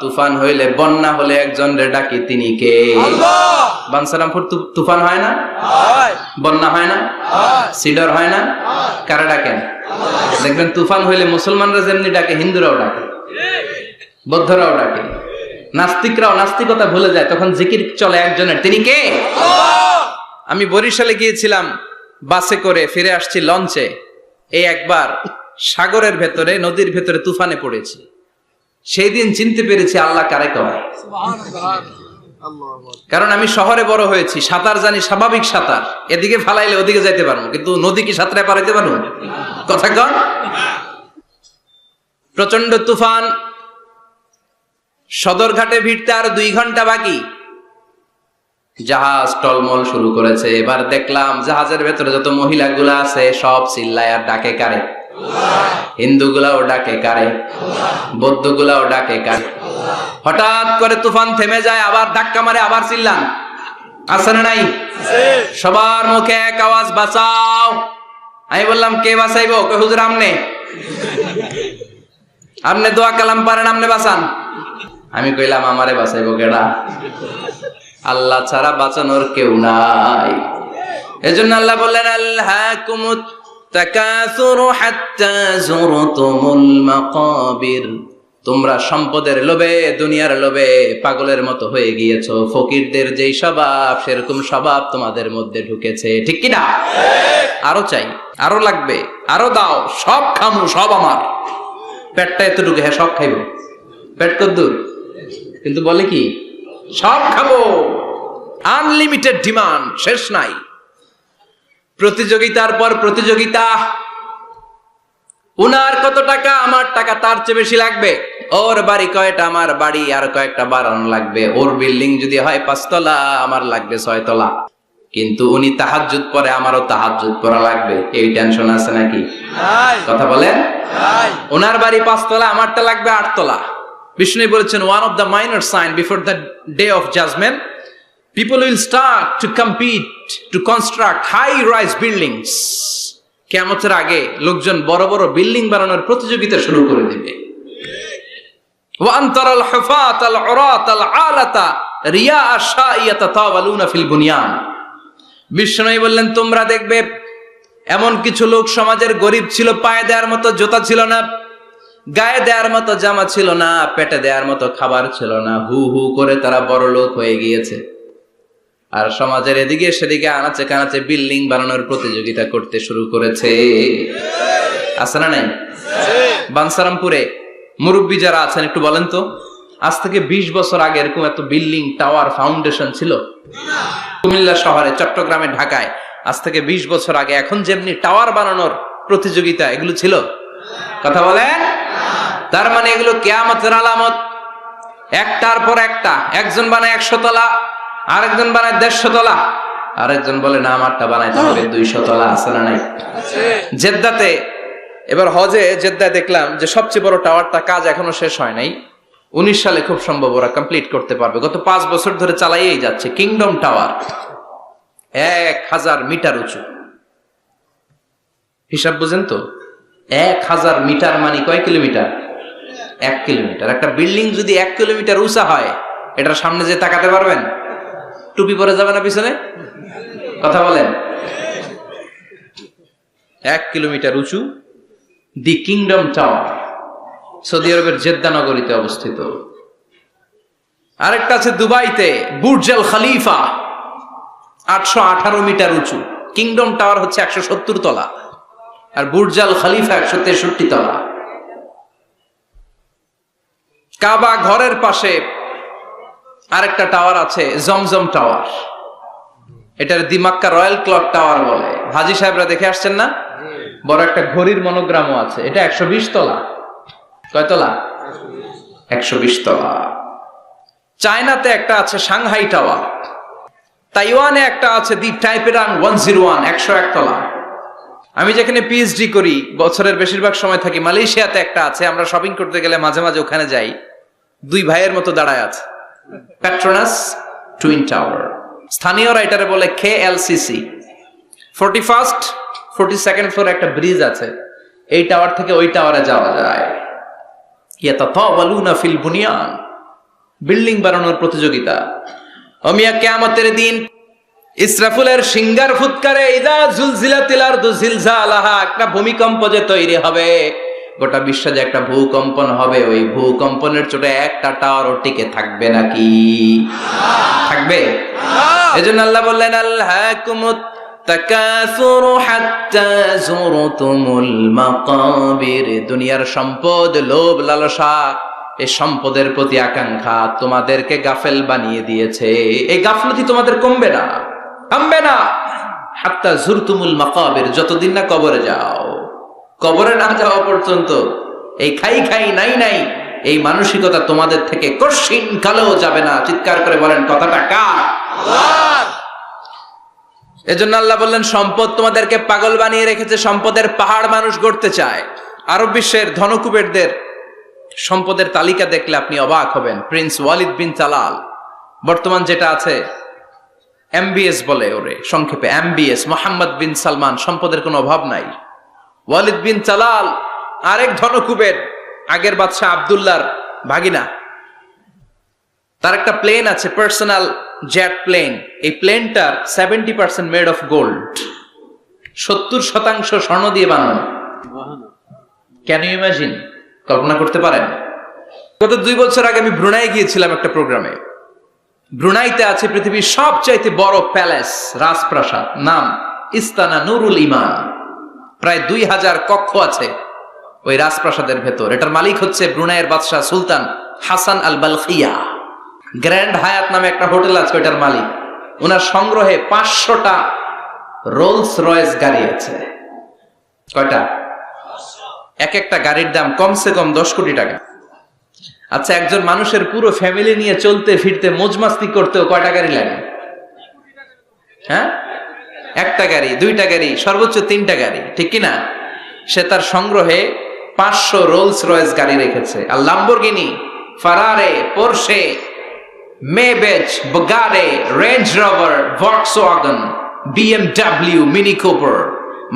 তুফান হইলে বন্যা হলে একজনের ডাকি, তিনি কে? আল্লাহ। বানসারামপুর তুফান হয় না? হয়। বন্যা হয় না? হয়। সিডর হয় না? হয়। কারা ডাকেন? আল্লাহ। দেখবেন তুফান হইলে মুসলমানরা যেমনি ডাকে হিন্দুরাও ডাকে, বৌদ্ধরাও ডাকে, নাস্তিকরাও নাস্তিকতা ভুলে যায়, তখন জিকির চলে একজনের, তিনি কে? আল্লাহ। আমি বরিশালে গিয়েছিলাম বাসে করে, ফিরে আসছি লঞ্চে। এই একবার সাগরের ভেতরে, নদীর ভেতরে তুফানে পড়েছি। সেই দিন চিনতে পেরেছি আল্লাহ কারে কয়। কারণ আমি শহরে বড় হয়েছি, সাঁতার জানি, স্বাভাবিক সাঁতার, এদিকে ফালাইলে ওদিকে যাইতে পারবো, কিন্তু নদী কি সাঁতরে পারাইতে পারবো? কথা কর। প্রচন্ড তুফান, সদরঘাটে ভিড়তে আর 2 ঘন্টা বাকি। জাহাজ টলমল শুরু করেছে। এবার দেখলাম জাহাজের ভেতরে যত মহিলাগুলা আছে সব চিল্লায় আর ডাকে কারে? হিন্দুগুলাও ডাকে কারে? বৌদ্ধগুলাও ডাকে কারে? হঠাৎ করে তুফান থেমে যায়, আবার ধাক্কা মারে, আবার চিল্লান। আছে না নাই? সবার মুখে এক আওয়াজ, বাঁচাও। আমি বললাম কে বাঁচাইবো? হুজুর আমনে। আপনি দোয়া কালাম পারেন, আমনে বাঁচান। আমি কইলাম আমারে বাঁচাইবো কেডা? আল্লাহ ছাড়া বাঁচানোর কেউ নাই। এজন্য আল্লাহ বললেন আলহাকুমুত তাকাসুরু হাত্তা যুরতুমুল মাকাবির। তোমরা সম্পদের লোভে, দুনিয়ার লোভে পাগলের মতো হয়ে গিয়েছো। ফকিরদের যেই স্বভাব, সেরকম স্বভাব তোমাদের মধ্যে ঢুকেছে। ঠিক কি না? আরো চাই, আরো লাগবে, আরো দাও, সব খামু, সব আমার। পেটটা এতটুকু, হ্যাঁ সব খাইব। পেট কদ্দুর, কিন্তু বলে কি সব খাবো। আনলিমিটেড ডিমান্ড, শেষ নাই। প্রতিযোগিতার পর প্রতিযোগিতা। উনার কত টাকা, আমার টাকা তার চেয়ে বেশি লাগবে। ওর বাড়ি কয়টা, আমার বাড়ি আর কয়েকটা বাড়ানো লাগবে। ওর বিল্ডিং যদি হয় 5 তলা, আমার লাগবে 6 তলা। কিন্তু উনি তাহাজ্জুদ পড়ে, আমারও তাহাজ্জুদ পড়া লাগবে। এই টেনশন আছে নাকি? কথা বলেন। ওনার বাড়ি 5 তলা, আমারটা লাগবে 8 তলা। বিষ্ণু বলেছেন, one of the minor sign before the day of judgment, people will start to compete to construct high rise buildings. কিয়ামতের আগে লোকজন বড় বড় বিল্ডিং বানানোর প্রতিযোগিতা শুরু করে দিবে। ওয়া আনতারাল হুফাতাল উরাতাল আলাতা রিয়া আশাইয়াতাতাওয়ালুনা ফিল বুনিয়ান। বিষ্ণু বললেন, তোমরা দেখবে এমন কিছু লোক সমাজের গরিব ছিল, পায়ে দেওয়ার মতো জুতা ছিল না, গায়ে দেওয়ার মতো জামা ছিল না, পেটে দেওয়ার মতো খাবার ছিল না, হু হু করে তারা বড় লোক হয়ে গিয়েছে। আর সমাজের এদিকে সেদিকে আনাচে কানাচে বিল্ডিং বানানোর প্রতিযোগিতা করতে শুরু করেছে। আছে না নাই? বানসারামপুরে মুরব্বী যারা আছেন একটু বলেন তো, আজ থেকে 20 বছর আগে এরকম এত বিল্ডিং, টাওয়ার, ফাউন্ডেশন ছিল? কুমিল্লা শহরে, চট্টগ্রামে, ঢাকায় আজ থেকে 20 বছর আগে এখন যেমনি টাওয়ার বানানোর প্রতিযোগিতা, এগুলো ছিল? কথা বলেন। তার মানে এগুলো কিয়ামতের আলামত। একটার পর একটা। একজন বানায় 100 তলা, আরেকজন বানায় 150 তলা, আরেকজন বলে না আমারটা বানাইতে হবে 200 তলা। আছে না নাই? জেদ্দাতে এবার হজে জেদ্দায় দেখলাম যে সবচেয়ে বড় টাওয়ারটা কাজ এখনো শেষ হয় নাই। 19 সালে খুব সম্ভব ওরা কমপ্লিট করতে পারবে। গত 5 বছর ধরে চালাইয়েই যাচ্ছে। কিংডম টাওয়ার 1000 মিটার উঁচু। হিসাব বুঝেন তো? 1000 মিটার মানে কয় কিলোমিটার? 1 কিলোমিটার। একটা বিল্ডিং যদি 1 কিলোমিটার উঁচা হয়, এটার সামনে যে তাকাতে পারবেন? টুপি পরে যাবে না পিছনে? কথা বলেন। 1 কিলোমিটার উঁচু, দি কিংডম টাওয়ার, সৌদি আরবের জেদ্দা নগরীতে অবস্থিত। আরেকটা আছে দুবাইতে, বুর্জ আল খলিফা, 818 মিটার উঁচু। কিংডম টাওয়ার হচ্ছে 170 তলা, আর বুর্জ আল খলিফা 163 তলা। কাবা ঘরের পাশে আরেকটা টাওয়ার আছে, জমজম টাওয়ার। এটার দি মক্কা রয়্যাল ক্লক টাওয়ার বলে। হাজী সাহেবরা দেখে আসছেন না? বড় একটা ঘড়ির মনোগ্রামও আছে। এটা 120 তলা। কয় তলা? 120 তলা। চায়নাতে একটা আছে সাংহাই টাওয়ার। তাইওয়ানে একটা আছে দি টাইপেরাং 101, 101 তলা। আমি যেখানে পিএইচডি করি, বছরের বেশিরভাগ সময় থাকি, মালয়েশিয়াতে একটা আছে। আমরা শপিং করতে গেলে মাঝে মাঝে ওখানে যাই। 2 ভাইয়ের মতো দাঁড়ায় আছে, পেট্রোনাস টুইন টাওয়ার। স্থানীয়রা এটারে বলে KLCC। 41st 42nd ফ্লোরে একটা ব্রিজ আছে। এই টাওয়ার থেকে ওই টাওয়ারে যাওয়া যায়। ইয়াতাতাওয়ালুনা ফিল বুনিয়ান, বিল্ডিং বানানোর প্রতিযোগিতা। ওমিয়া কিয়ামতের দিন ইসরাফিলের সিঙ্গার ফুৎকারে, ইদা জুলজিলাতিল আরদু জিলজালাহা, একটা ভূমিকম্প যে তৈরি হবে, গোটা বিশ্বে যে একটা ভূকম্পন হবে, ওই ভূকম্পনের চোটে একটা টাওয়ারও টিকে থাকবে নাকি? থাকবে। এজন্য আল্লাহ বললেন, আলহাকুমুত তাকাসুরু হাত্তা যুরতুমুল মাকাবির। দুনিয়ার সম্পদ, লোভ, লালসা, এই সম্পদের প্রতি আকাঙ্ক্ষা তোমাদেরকে গাফেল বানিয়ে দিয়েছে। এই গাফলতি তোমাদের কমবে না, থামবে না। হাত্তা যুরতুমুল মাকাবির, যতদিন না কবরে যাও। কবরে না যাওয়া পর্যন্ত এই খাই খাই নাই নাই, এই মানসিকতা তোমাদের থেকে কশিন কালেও যাবে না। চিৎকার করে বলেন কথাটা কার? আল্লাহর। এজন্য আল্লাহ বললেন সম্পদ তোমাদেরকে পাগল বানিয়ে রেখেছে, সম্পদের পাহাড় মানুষ গড়তে চায়। আরব বিশ্বের ধনকুবেরদের সম্পদের তালিকা দেখলে আপনি অবাক হবেন। প্রিন্স ওয়ালিদ বিন তালাল, বর্তমান যেটা আছে এমবিএস বলে ওরে সংক্ষেপে এমবিএস, মোহাম্মদ বিন সালমান, সম্পদের কোনো অভাব নাই। ওয়ালিদ বিন তালাল আরেক ধনকুবের, আগের বাদশাহ আব্দুল্লাহর ভাগিনা। তার একটা প্লেন আছে, পার্সোনাল জেট প্লেন। এই প্লেনটার 70% মেড অফ গোল্ড, 70% স্বর্ণ দিয়ে বানানো। Can you imagine? কল্পনা করতে পারেন? গত 2 বছর আগে আমি ব্রুনাই গিয়েছিলাম একটা প্রোগ্রামে। ব্রুনাইতে আছে পৃথিবীর সবচাইতে বড় প্যালেস, রাজপ্রাসাদ, নাম ইস্তানা নুরুল ইমান। প্রায় 2000 কক্ষ আছে ওই রাজপ্রাসাদের ভেতর। এটার মালিক হচ্ছে ব্রুনাইয়ের বাদশাহ সুলতান হাসান আল বালখিয়া। গ্র্যান্ড হায়াত নামে একটা হোটেল আছে, ওইটার মালিক। ওনার সংগ্রহে 500টা রোলস রয়েস গাড়ি আছে। কয়টা? এক একটা গাড়ির দাম কমসে কম 10 কোটি টাকা। আচ্ছা, একজন মানুষের পুরো ফ্যামিলি নিয়ে চলতে ফিরতে মজমাস্তি করতেও কয়টা গাড়ি লাগে? হ্যাঁ, একটা গাড়ি, 2টা গাড়ি, সর্বোচ্চ 3টা গাড়ি, ঠিক কিনা? সে তার সংগ্রহে 500 রোলস রয়েস গাড়ি রেখেছে। আর Lamborghini, Ferrari, Porsche, Maybach, Bugatti, Range Rover, Volkswagen, BMW, Mini Cooper,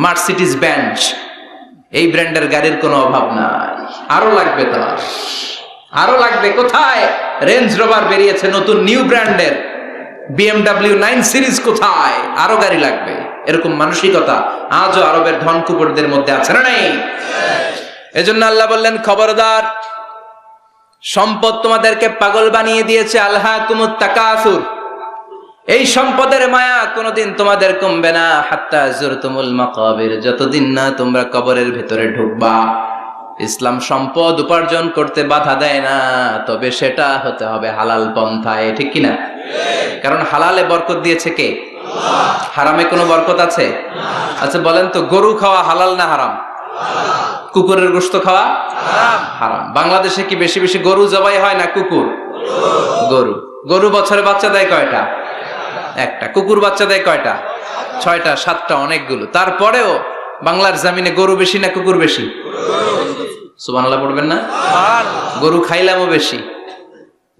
Mercedes Benz, এই ব্র্যান্ডের গাড়ির কোনো অভাব নাই। আরো লাগবে তার, আরো লাগবে। কোথায়? রেঞ্জ রোভার বেরিয়েছে নতুন নিউ ব্র্যান্ডের, বিএমডব্লিউ 9 সিরিজ কোথায়? আরো গাড়ি লাগবে। এরকম মানসিকতা আজও আরবের ধনকুবেরদের মধ্যে আছে না নেই? এজন্য আল্লাহ বললেন খবরদার, সম্পদ তোমাদেরকে পাগল বানিয়ে দিয়েছে। আলহাকুমুত তাকাসুর, এই সম্পদের মায়া কোনোদিন তোমাদের কমবে না। হাত্তা যুরতুমুল মাকাবির, যতদিন না তোমরা কবরের ভেতরে ঢুকবা। ইসলাম সম্পদ উপার্জন করতে বাধা দেয় না, তবে সেটা হতে হবে হালাল পন্থায়, ঠিক কিনা? কারণ হালালে বরকত দিয়েছে কে? হারামে কোনো বরকত আছে? আচ্ছা বলেন তো, গরু খাওয়া হালাল না হারাম? কুকুরের গোশত খাওয়া হারাম। বাংলাদেশে কি বেশি বেশি গরু জবাই হয় না কুকুর? গরু। গরু বছরে বাচ্চা দেয় কয়টা? একটা। কুকুর বাচ্চা দেয় কয়টা? 6টা, 7টা, অনেকগুলো। তারপরেও বাংলার জমিনে গরু বেশি না কুকুর বেশি? সুবহানাল্লাহ পড়বেন না? গরু খাইলামও বেশি,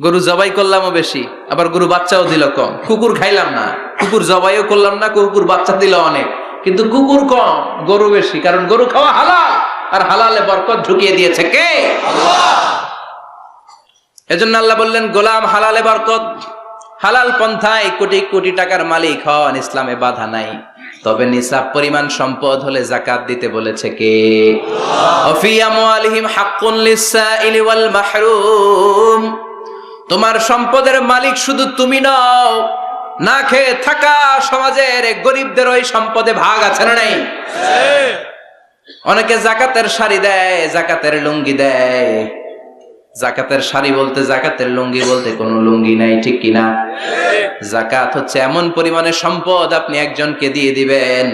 গরু জবাই করলামও বেশি, আবার গরু বাচ্চাও দিল কম। কুকুর খাইলাম না, কুকুর জবাইও করলাম না, কুকুর বাচ্চা দিল অনেক, কিন্তু কুকুর কম, গরু বেশি। কারণ গরু খাওয়া হালাল, আর হালালে বরকত ঢুকিয়ে দিয়েছে কে? আল্লাহ। এজন্য আল্লাহ বললেন গোলাম, হালালে বরকত, হালাল পন্থায় কোটি কোটি টাকার মালিক হন, ইসলামে বাধা নাই। তবে নিসাব পরিমাণ সম্পদ হলে যাকাত দিতে বলেছে কে? ওয়াফি আমওয়ালিহিম হাক্কুন লিসসাইলি ওয়াল মাহরুম। তোমার সম্পদের মালিক শুধু তুমি নও, না খেয়ে থাকা সমাজের গরিবদের ওই সম্পদে ভাগ আছে না নাই? অনেকে যাকাতের শাড়ি দেয়, যাকাতের লুঙ্গি দেয়। যাকাতের শাড়ি বলতে, যাকাতের লুঙ্গি বলতে কোনো লুঙ্গি নাই, ঠিক কিনা? যাকাত হচ্ছে এমন পরিমাণে সম্পদ আপনি একজনকে দিয়ে দিবেন,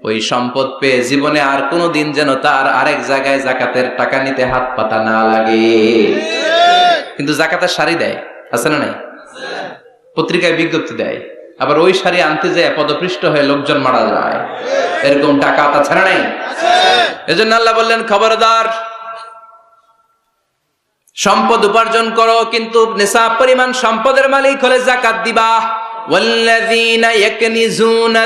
ওই সম্পদ পেয়ে জীবনে আর কোনো দিন যেন তার আরেক জায়গায় যাকাতের টাকা নিতে হাত পাতা না লাগে। কিন্তু যাকাতের শাড়ি দেয়, আছে না নাই? পত্রিকায় বিজ্ঞপ্তি দেয়, আবার ওই শাড়ি আনতে যায় পদপৃষ্ট হয়ে লোকজন মারা যায়। এরকম ডাকাত আছে না নাই? এজন্য আল্লাহ বললেন খবরদার, সম্পদ উপার্জন করো, কিন্তু নিসাব পরিমাণ সম্পদের মালিক হলে যাকাত দিবা। ওয়াল্লাযীনা ইয়াকনিজুনা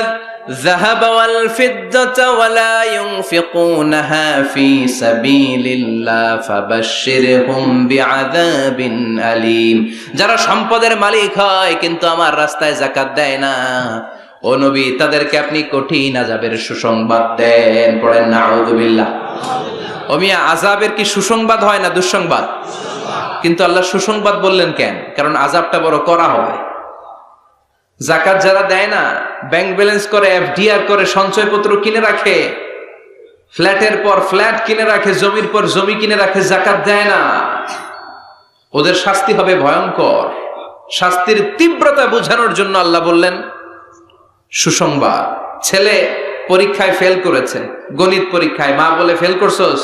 الذهب والفضة ولا ينفقونها في سبيل الله فبشرهم بعذاب أليم। যারা সম্পদের মালিক হয় কিন্তু আমার রাস্তায় যাকাত দেয় না, ও নবী তাদেরকে আপনি কঠিন আযাবের সুসংবাদ দেন। পড়েন নাউযুবিল্লাহ। ও মিয়া, আযাবের কি সুসংবাদ হয় না দুঃসংবাদ? কিন্তু আল্লাহ সুসংবাদ বললেন কেন? কারণ আযাবটা বড় করা হবে। যাকাত যারা দেয় না, ব্যাংক ব্যালেন্স করে, এফডিআর করে, সঞ্চয়পত্র কিনে রাখে, ফ্ল্যাটের পর ফ্ল্যাট কিনে রাখে, জমির পর জমি কিনে রাখে, যাকাত দেয় না, ওদের শাস্তি হবে ভয়ঙ্কর। শাস্তির তীব্রতা বোঝানোর জন্য আল্লাহ বললেন সুসংবাদ। ছেলে পরীক্ষায় ফেল করেছে, গণিত পরীক্ষায়, মা বলে ফেল করছস,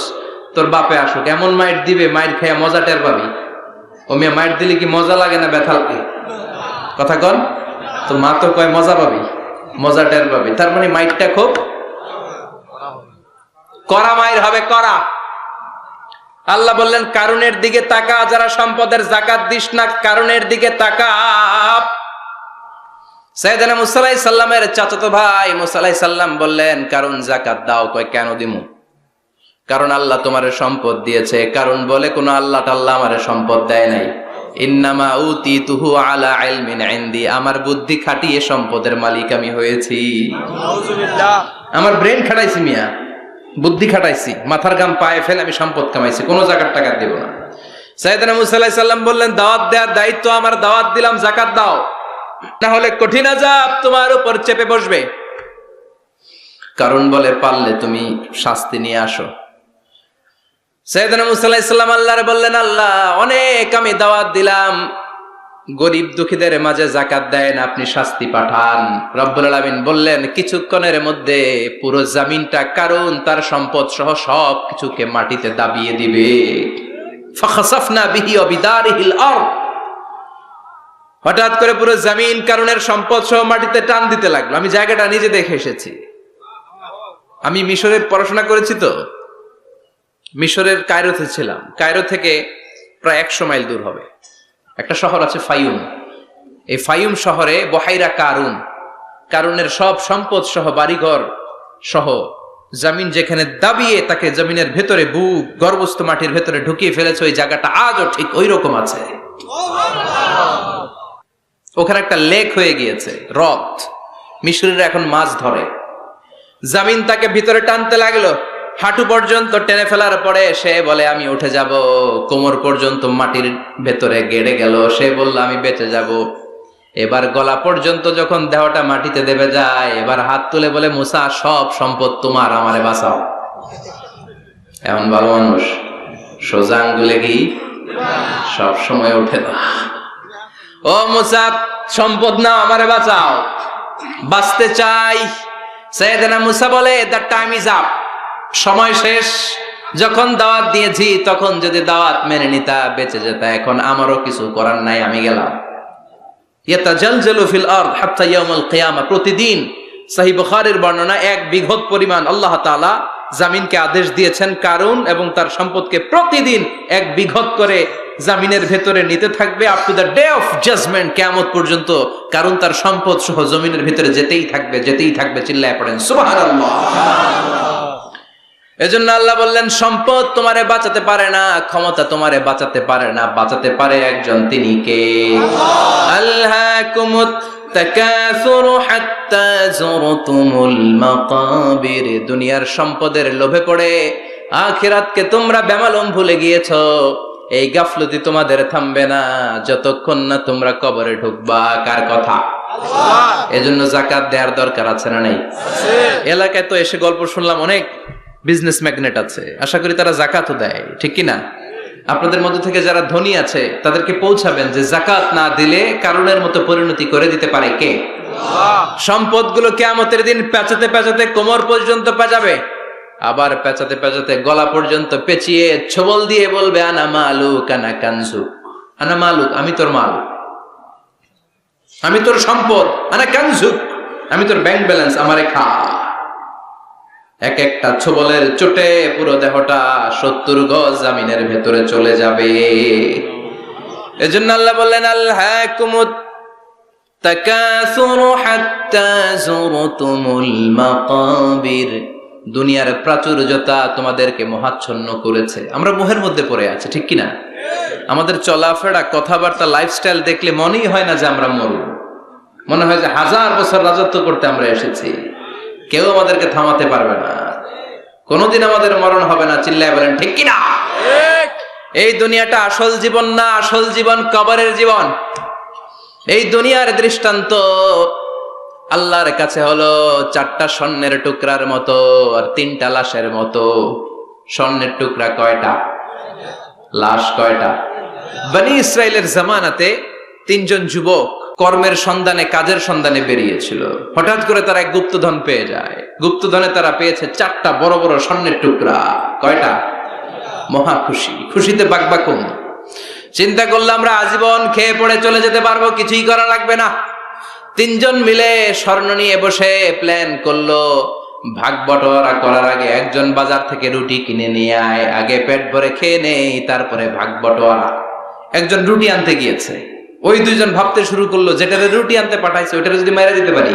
তোর বাপে আসুক, এমন মাইট দিবে মাইট খেয়ে মজা টের পাবি। ও মিয়া মাইট দিলে কি মজা লাগে না ব্যথা লাগে? কথা কন। তো মা তো কয় মজা পাবি, মজা টের পাবি। তার মানে মাইটটা খুব কড়া মাইর হবে, কড়া। আল্লাহ বললেন কারুনের দিকে তাকা, যারা সম্পদের যাকাত দিস না কারুনের দিকে তাকা। সাইয়েদনা মুসা আলাইহিস সালামের চাচাতো ভাই মুসা আলাইহিস সালাম বললেন কারুন যাকাত দাও। কয় কেন দিমু? কারণ আল্লাহ তোমারে সম্পদ দিয়েছে। কারণ বলে কোন আল্লাহ টাল্লাহ আমারে সম্পদ দেয় নাই। ইন্নামা উতিতুহু আলা ইলমিন ইনদি, আমার বুদ্ধি খাটিয়ে সম্পদের মালিক আমি হয়েছি। নাউজুবিল্লাহ। আমার ব্রেন খাটাইছি মিয়া, বুদ্ধি খাটাইছি, মাথার গাম পায়ে ফেলে আমি সম্পদ কামাইছি, কোনো জাকাত টাকা দেব না। সাইয়েদনা মুসা আলাইহিস সালাম বললেন দাওয়াত দেওয়ার দায়িত্ব আমার, দাওয়াত দিলাম, যাকাত দাও, না হলে কঠিন আযাব তোমার উপর চেপে বসবে। কারণ বলে পারলে তুমি শাস্তি নিয়ে আসো। সাইয়েদনা মুসা আলাইহিস সালাম আল্লাহরে বললেন আল্লাহ অনেক আমি দাওয়াত দিলাম, গরিব দুঃখীদের মাঝে যাকাত দেন, আপনি শাস্তি পাঠান। রব্বুল আলামিন বললেন কিছুক্ষণের মধ্যে পুরো জমিনটা কারণ তার সম্পদ সহ সব কিছুকে মাটিতে দাবিয়ে দিবে। ফাখাসাফনা বিহি ওয়া বিদারিহিল আরদ, হঠাৎ করে পুরো জমিন কারণের সম্পদ সহ মাটিতে টান দিতে লাগলো। আমি জায়গাটা নিজে দেখে এসেছি। আমি মিশরে পড়াশোনা করেছি, তো মিশরের কায়রোতে ছিলাম। কায়রো থেকে প্রায় 100 মাইল দূর হবে একটা শহর আছে ফাইউম। এই ফাইউম শহরে বহাইরা কারুন, কারুনের সব সম্পদ সহ বাড়িঘর সহ জমিন যেখানে দাবিয়ে তাকে জমিনের ভেতরে বুক গর্ভস্থ মাটির ভেতরে ঢুকিয়ে ফেলেছে, ওই জায়গাটা আজও ঠিক ওই রকম আছে। ওখানে একটা লেক হয়ে গিয়েছে, হ্রদ। মিশরীরা এখন মাছ ধরে। জমিন তাকে ভিতরে টানতে লাগলো, হাঁটু পর্যন্ত টেনে ফেলার পরে সে বলে আমি উঠে যাব। কোমর পর্যন্ত মাটির ভেতরে গেড়ে গেল, সে বলল আমি বেঁচে যাব। এবার গলা পর্যন্ত যখন দেহটা মাটিতে দেবে যায়, এবার হাত তুলে বলে মুসা সব সম্পদ তোমার, আমারে বাঁচাও। এমন ভালো মানুষ, সোজা আঙ্গুলে কি সব সময় উঠে না। ও মুসা সম্পদ নাও, আমারে বাঁচাও, বাঁচতে চাই। সাইয়েদনা মুসা বলে দ্য টাইম ইজ আপ, সময় শেষ। যখন দাওয়াত দিয়েছি তখন যদি দাওয়াত মেনে নিতা বেঁচে যেতা, এখন আমারও কিছু করার নাই, আমি গেলাম। ইয়াতাজালজালু ফিল আরদ হাত্তা ইয়াউমুল কিয়ামা, প্রতিদিন সহিহ বুখারীর বর্ণনা 1 বিঘত পরিমাণ আল্লাহ তাআলা জমিনকে আদেশ দিয়েছেন কারুন এবং তার সম্পদকে প্রতিদিন 1 বিঘত করে জমিনের ভেতরে নিতে থাকবে up to the day of judgment. কিয়ামত পর্যন্ত কারুন তার সম্পদ সহ জমিনের ভেতরে যেতেই থাকবে, যেতেই থাকবে। চিল্লায় পড়েন সুবহানাল্লাহ। এজন্য আল্লাহ বললেন সম্পদ তোমারে বাঁচাতে পারে না, ক্ষমতা তোমারে বাঁচাতে পারে না, বাঁচাতে পারে একজন, তিনি কে? আল্লাহকুমুত তাকাসুরু হাত্তা যুরতুমুল মাকাবির, দুনিয়ার সম্পদের লোভে পড়ে আখিরাতকে তোমরা বেমালুম ভুলে গিয়েছো। এই গাফলতি তোমাদের থামবে না যতক্ষণ না তোমরা কবরে ঢুকবা। কার কথা? আল্লাহ। এজন্য যাকাত দেওয়ার দরকার আছে না নাই? আছে। এলাকায় তো এসে গল্প শুনলাম অনেক বিজনেস ম্যাগনেট আছে, আশা করি তারা যাকাতও দেয়, ঠিক কি না? আপনাদের মধ্যে থেকে যারা ধনী আছে তাদেরকে পৌঁছাবেন যে যাকাত না দিলে কারণের মতো পরিণতি করে দিতে পারে কে? আল্লাহ। সম্পদগুলো কিয়ামতের দিন পেঁচাতে পেঁচাতে কোমর পর্যন্ত পেঁচাবে, আবার পেঁচাতে পেঁচাতে গলা পর্যন্ত পেঁচিয়ে ছবল দিয়ে বলবে আনা মালুক আনা কানজুক, আনা মালুক, আমি তোর মাল, আমি তোর সম্পদ, আনা কানজুক, আমি তোর ব্যাংক ব্যালেন্স, আমারে খা। এক একটা ছবলের চোটে পুরো দেহটা 70 গজ জামিনের ভেতরে চলে যাবে। এজন্য আল্লাহ বললেন আলহাকুমুত তাকাসুরু হাত্তা যুরতুমুল মাকাবির, দুনিয়ার প্রাচুর্যতা তোমাদেরকে মোহাচ্ছন্ন করেছে। আমরা মোহের মধ্যে পড়ে আছি, ঠিক কি না? আমাদের চলাফেরা, কথাবার্তা, লাইফস্টাইল দেখলে মনেই হয় না যে আমরা মরব, মনে হয় যে 1000 বছর রাজত্ব করতে আমরা এসেছি, কেউ আমাদেরকে থামাতে পারবে না, কোনোদিন আমাদের মরণ হবে না। চিল্লায় বলেন ঠিক কিনা? এই দুনিয়াটা আসল জীবন না, আসল জীবন কবরের জীবন। এই দুনিয়ার দৃষ্টান্ত আল্লাহর কাছে হলো 4টা স্বর্ণের টুকরার মতো আর 3টা লাশের মতো। স্বর্ণের টুকরা কয়টা? লাশ কয়টা? বনি ইসরাইলের জামানাতে 3 জন যুবক কর্মের সন্ধানে, কাজের সন্ধানে বেরিয়েছিল। হঠাৎ করে তারা এক গুপ্তধন পেয়ে যায়। গুপ্তধনে তারা পেয়েছে 4টা বড় বড় স্বর্ণের টুকরা। কয়টা? মহা খুশি, খুশিতে বাকবাকুম। চিন্তা করলাম আমরা আজীবন খেয়ে পড়ে চলে যেতে পারবো, কিছুই করা লাগবে না। তিনজন মিলে স্বর্ণ নিয়ে বসে প্ল্যান করলো, ভাগ বটোয়ারা করার আগে একজন বাজার থেকে রুটি কিনে নিয়ে আয়, আগে পেট ভরে খেয়ে নেই, তারপরে ভাগ বটোয়ারা। একজন রুটি আনতে গিয়েছে, ওই দুইজন ভাবতে শুরু করলো যেটারে রুটি আনতে পাঠাইছে ওইটারে যদি মাইরা দিতে পারি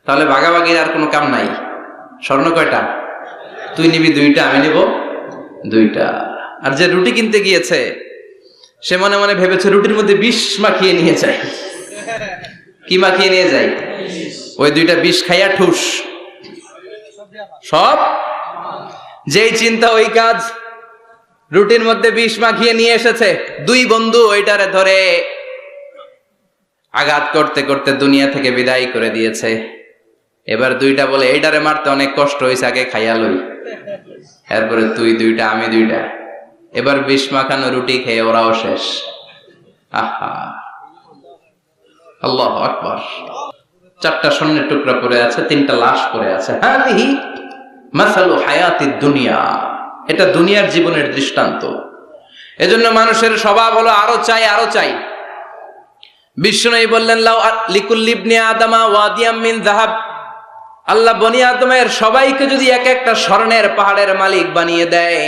তাহলে ভাগাভাগির আর কোনো কাম নাই। স্বর্ণ কয়টা? তুই নিবি দুইটা, আমি নিব দুইটা। আর যে রুটি কিনতে গিয়েছে সে মনে মনে ভেবেছে রুটির মধ্যে বিষ মাখিয়ে নিয়ে যায়। কি মাখিয়ে নিয়ে যায়? ওই দুইটা বিষ খাইয়া ঠুস সব। যেই চিন্তা ওই কাজ, রুটির মধ্যে বিষ মাখিয়ে নিয়ে এসেছে। দুই বন্ধু ওইটারে ধরে আঘাত করতে করতে দুনিয়া থেকে বিদায় করে দিয়েছে। এবার দুইটা বলে এইটারে মারতে অনেক কষ্ট হয়েছে, আগে খাইয়া লই, এরপরে তুই দুইটা আমি দুইটা। এবার বিষ মাখানো রুটি খেয়ে ওরাও শেষ। আহা, আল্লাহু আকবার। 4টা স্বর্ণের টুকরা পড়ে আছে, 3টা লাশ পড়ে আছে। হাদিহি মাসালু হায়াতিদ দুনিয়া, এটা দুনিয়ার জীবনের দৃষ্টান্ত। এজন্য মানুষের স্বভাব হলো আরো চাই, আরো চাই। বিষ্ণু বললেন লাউ লিকুল্লি ইবনি আদামা ওয়াদিয়াম মিন যাহাব, আল্লাহ বনি আদমের সবাইকে যদি এক একটা স্বর্ণের পাহাড়ের মালিক বানিয়ে দেয়,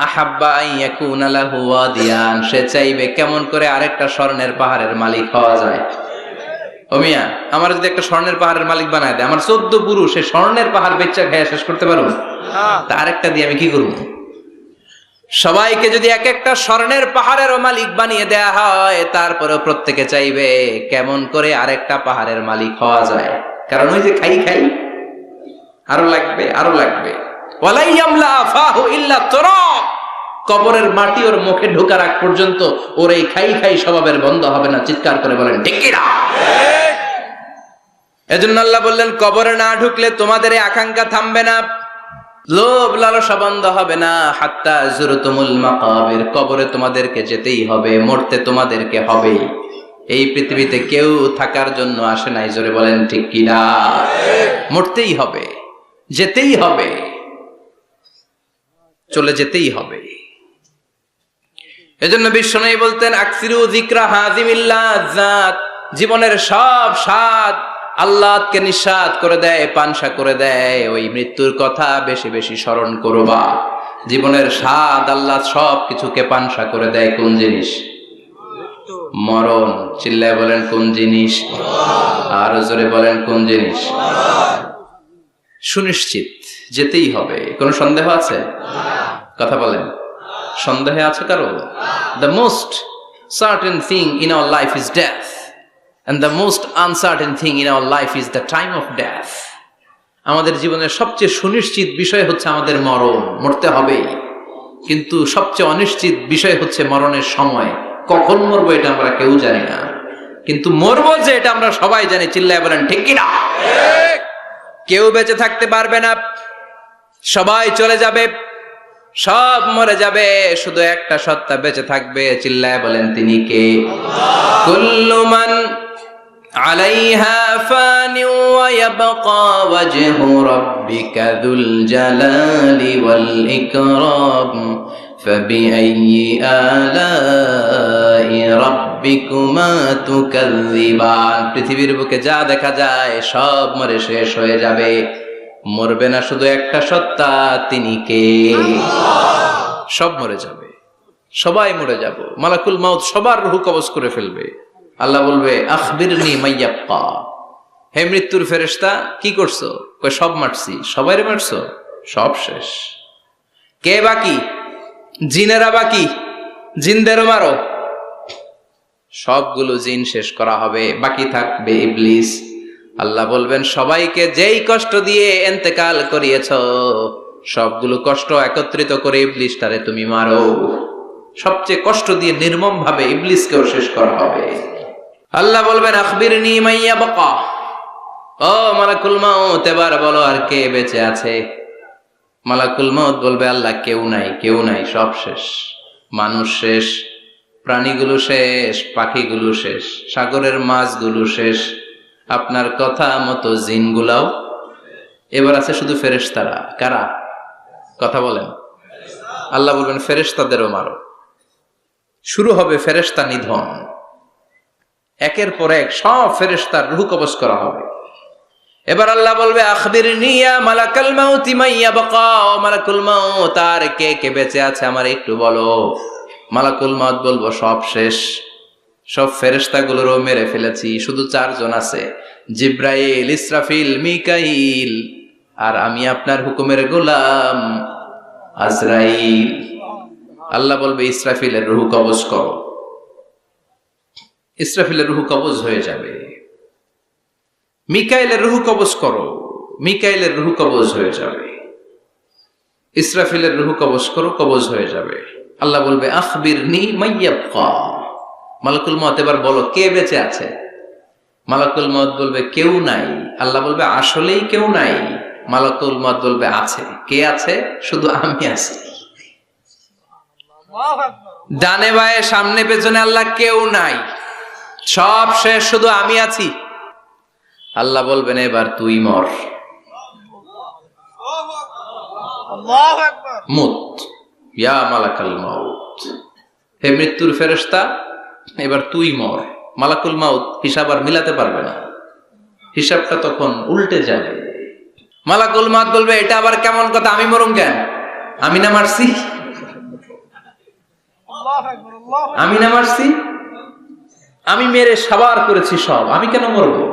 আহাব্বা আন ইয়াকুনা লাহু ওয়াদিয়ান, সে চাইবে কেমন করে আরেকটা স্বর্ণের পাহাড়ের মালিক হওয়া যায়। ও মিয়া, আমার যদি একটা স্বর্ণের পাহাড়ের মালিক বানায় দেয়, আমার 14 পুরুষ সে স্বর্ণের পাহাড় বেচা খেয়ে শেষ করতে পারবো? তা আরেকটা দিয়ে আমি কি করবো? সবাইকে যদি এক একটা স্বর্ণের পাহাড়ের মালিক বানিয়ে দেয়া হয়, তারপরেও প্রত্যেকে চাইবে কেমন করে আরেকটা পাহাড়ের মালিক হওয়া যায়। কারণ ওই যে খাই খাই, আরো লাগবে, আরো লাগবে। ওয়ালাই ইয়ামলা আফাহু ইল্লা তুরাব, কবরের মাটি ওর মুখে ঢোকার আগ পর্যন্ত ওর এই খাই খাই স্বভাবের বন্ধ হবে না। চিৎকার করে বলেন ঠিক কি না? এজন্য আল্লাহ বললেন কবরে না ঢুকলে তোমাদের এই আকাঙ্ক্ষা থামবে না, লোভ লালসা বন্ধ হবে না। হাত্তা যুরতুমুল মাকাবির, কবরে তোমাদেরকে যেতেই হবে, মরতে তোমাদেরকে হবে। এই পৃথিবীতে কেউ থাকার জন্য আসে নাই, জোরে বলেন ঠিক কি না? মরতেই হবে, যেতেই হবে, চলে যেতেই হবে। এজন্য বিশ্বনবী বলতেন আকসিরু যিকরা হাযিমিল লাযাত, জীবনের সব স্বাদ আল্লাহকে নিঃস্বাদ করে দেয়, পানসা করে দেয়। ওই মৃত্যুর কথা বেশি বেশি স্মরণ করবা। জীবনের স্বাদ আল্লাহ সব কিছুকে পানসা করে দেয়। কোন জিনিস? মরণ। চিল্লায় বলেন কোন জিনিস? আর জোরে বলেন কোন জিনিস? সুনিশ্চিত যেতেই হবে, কোনো সন্দেহ আছে? কথা বলেন, সন্দেহে আছে কারো? The most certain thing in our life is death, and the most uncertain thing in our life is the time of death. আমাদের জীবনের সবচেয়ে সুনিশ্চিত বিষয় হচ্ছে আমাদের মরণ, মরতে হবে। কিন্তু সবচেয়ে অনিশ্চিত বিষয় হচ্ছে মরণের সময়। কখন মরবো এটা আমরা কেউ জানি না, কিন্তু মরবো যে এটা আমরা সবাই জানি। চিল্লায় বলেন ঠিক কি না? কেউ বেঁচে থাকতে পারবে না, সবাই চলে যাবে, সব মরে যাবে, শুধু একটা সত্তা বেঁচে থাকবে। চিল্লায় বলেন তিনি কে? কুল্লু মান আলাইহা ফানি ওয়া ইয়াবকা ওয়াজহু রাব্বিকা যুল জালালি ওয়াল ইকরাম ফাবিআইয়ি আলাই রাব্বিকুমা তুকাযযিবান। পৃথিবীর বুকে যা দেখা যায় সব মরে শেষ হয়ে যাবে, মরবে না শুধু একটা সত্তা, তিনি কে? সব মরে যাবে, সবাই মরে যাব। মালাকুল মাউত সবার রূহ কবজ করে ফেলবে। আল্লাহ বলবে আখবিরনি মাইয়াবকা, হে মৃত্যুর ফেরেশতা কি করছো? কই সব মারছি। সবাইরে মারছো? সব শেষ। কে বাকি? জিনেরা বাকি, জিনদেরও মারো। সবগুলো জিন শেষ করা হবে, বাকি থাকবে ইবলিস। আল্লাহ বলবেন সবাইকে যেই কষ্ট দিয়ে ইন্তেকাল করিয়েছ, সবগুলো কষ্ট একত্রিত করে ইবলিসটারে তুমি মারো। সবচেয়ে কষ্ট দিয়ে নির্মম ভাবে ইবলিসকেও শেষ করা হবে। আল্লাহ বলবেন আখবিরনি মাইয়াবকা, ও মালাকুল মাউত এবার বলো আর কে বেঁচে আছে? মালাকুল মাউত বলবে আল্লাহ কেউ নাই, কেউ নাই, সব শেষ। মানুষ শেষ, প্রাণীগুলো শেষ, পাখিগুলো শেষ, সাগরের মাছগুলো শেষ, আপনার কথা মতো জিনগুলাও। এবার আছে শুধু ফেরেশতারা। কারা? কথা বলেন। আল্লাহ বলবেন ফেরেশতাদেরও মারো। শুরু হবে ফেরেশতা নিধন, একের পর এক সব ফেরেশতার রূহ কবজ করা হবে। এবার আল্লাহ বলবে আখবিরনি ইয়া মালাকাল মাউতি মাইয়া বাকা, মালাকুল মাউত আর কে কে বেঁচে আছে আমার একটু বলো। মালাকুল মাউত বলবো সব শেষ, সব ফেরেশতাগুলোরও মেরে ফেলেছি, শুধু 4 জন আছে, জিব্রাইল, ইসরাফিল, মিকাইল, আর আমি আপনার হুকুমের গোলাম আজরাইল। আল্লাহ বলবে ইসরাফিলের রূহ কবজ করো। ইসরাফিলের রূহ কবজ হয়ে যাবে। মিকাইলের রূহ কবজ করো, মিকাইলের রূহ কবজ হয়ে যাবে। ইসরাফিলের রূহ কবজ করো, কবজ হয়ে যাবে। আল্লাহ বলবে আখবিরনি মাইয়াবকা, মালাকুল মউত এবার বলো কে বেঁচে আছে। মালাকুল মউত বলবে কেউ নাই। আল্লাহ বলবে আসলেই কেউ নাই। মালাকুল মউত বলবে আছে। কে আছে? শুধু আমি আছি। ডানে বায়ে সামনে পেছনে আল্লাহ কেউ নাই, সব শেষ, শুধু আমি আছি। আল্লাহ বলবেন এবার তুই মর, আল্লাহু আকবার। মুত ইয়া মালাকাল মাউত, হে মৃত্যুর ফেরেশতা এবার তুই মর। মালাকুল মাউত হিসাব আর মিলাতে পারবে না, হিসাবটা তখন উল্টে যাবে। মালাকুল মাউত বলবে এটা আবার কেমন কথা, আমি মরুম কেন? আমি না মারছি, আল্লাহু আকবার, আল্লাহু আমি না মারছি, আমি মেরে সাবার করেছি সব, আমি কেন মরবো?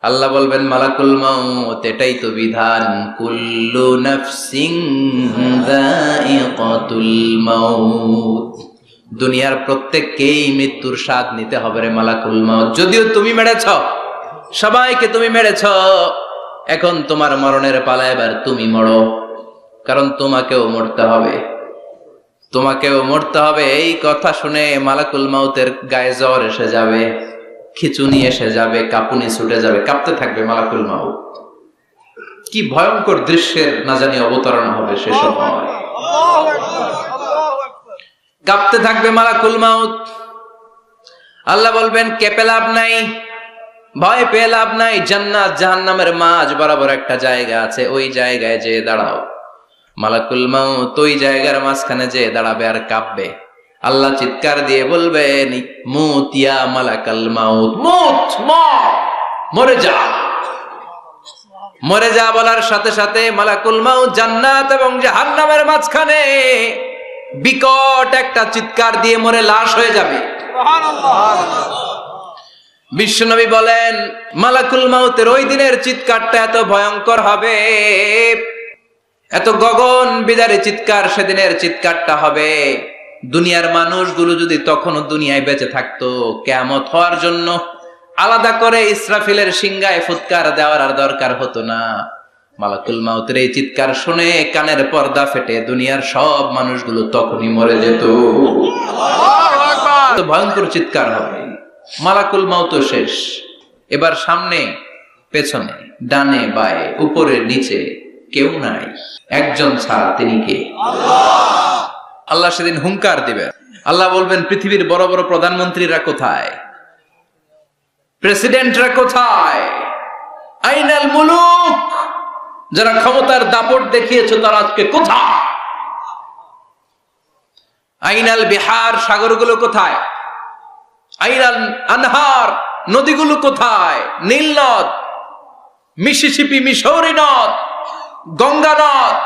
আল্লাহ বলবেন মালাকুল মাউত এটাই তো বিধান, কুল্লু নাফসিন যায়িকাতুল মাউত, দুনিয়ার প্রত্যেককেই মৃত্যুর স্বাদ নিতে হবে রে মালাকুল মাউত। যদিও তুমি মেরেছ, সবাইকে তুমি মেরেছ, এখন তোমার মরণের পালা, এবার তুমি মরো, কারণ তোমাকেও মরতে হবে, তোমাকেও মরতে হবে। এই কথা শুনে মালাকুল মাউতের গায়ে জ্বর এসে যাবে, খিচুনি এসে যাবে, কাঁপুনি ছুটে যাবে, কাঁপতে থাকবে মালাকুল মাউত। কি ভয়ঙ্কর দৃশ্যের না জানি অবতারণা হবে সে সময়। কাঁপতে থাকবে মালাকুল মাউত। আল্লাহ বলবেন কেঁপে লাভ নাই, ভয় পেয়ে লাভ নাই, জান্নাত জাহান্নামের মাঝ বরাবর একটা জায়গা আছে, ওই জায়গায় যেয়ে দাঁড়াও। মালাকুল মাউত ওই জায়গার মাঝখানে যেয়ে দাঁড়াবে আর কাঁপবে। আল্লাহ চিৎকার দিয়ে বলবেন মুত ইয়া মালাকাল মাউত, মুত, মরে যা, মরে যা। বলার সাথে সাথে মালাকুল মাউত জান্নাত এবং জাহান্নামের মাঝখানে বিকট একটা চিৎকার দিয়ে মরে লাশ হয়ে যাবে। বিশ্বনবী বলেন মালাকুল মাউতের ওই দিনের চিৎকারটা এত ভয়ঙ্কর হবে, এত গগন বিদারী চিৎকার সেদিনের চিৎকারটা হবে। দুনিয়ার মানুষগুলো যদি তখনও দুনিয়ায় বেঁচে থাকতো, কিয়ামত হওয়ার জন্য আলাদা করে ইসরাফিলের সিংহায় ফুৎকার দেওয়ার আর দরকার হতো না। মালাকুল মাউতের এই চিৎকার শুনে কানের পর্দা ফেটে দুনিয়ার সব মানুষগুলো তখনই মরে যেত। তো ভয়ঙ্কর চিৎকার হবে। মালাকুল মাউত শেষ, এবার সামনে পেছনে ডানে বায়ে উপরে নিচে কেউ নাই, একজন ছাড়া, তিনি কে? আল্লাহ সেদিন হুঙ্কার দিবেন। আল্লাহ বলবেন পৃথিবীর বড় বড় প্রধানমন্ত্রীরা কোথায়, প্রেসিডেন্টরা কোথায়, আইনাল মুলুক, যারা ক্ষমতার দাপট দেখিয়েছে তারা আজকে কোথায়? আইনাল বিহার, সাগরগুলো কোথায়? আইনাল আনহার, নদীগুলো কোথায়? নীল নদ, মিসিসিপি, মিসৌরি নদ, গঙ্গা নদ,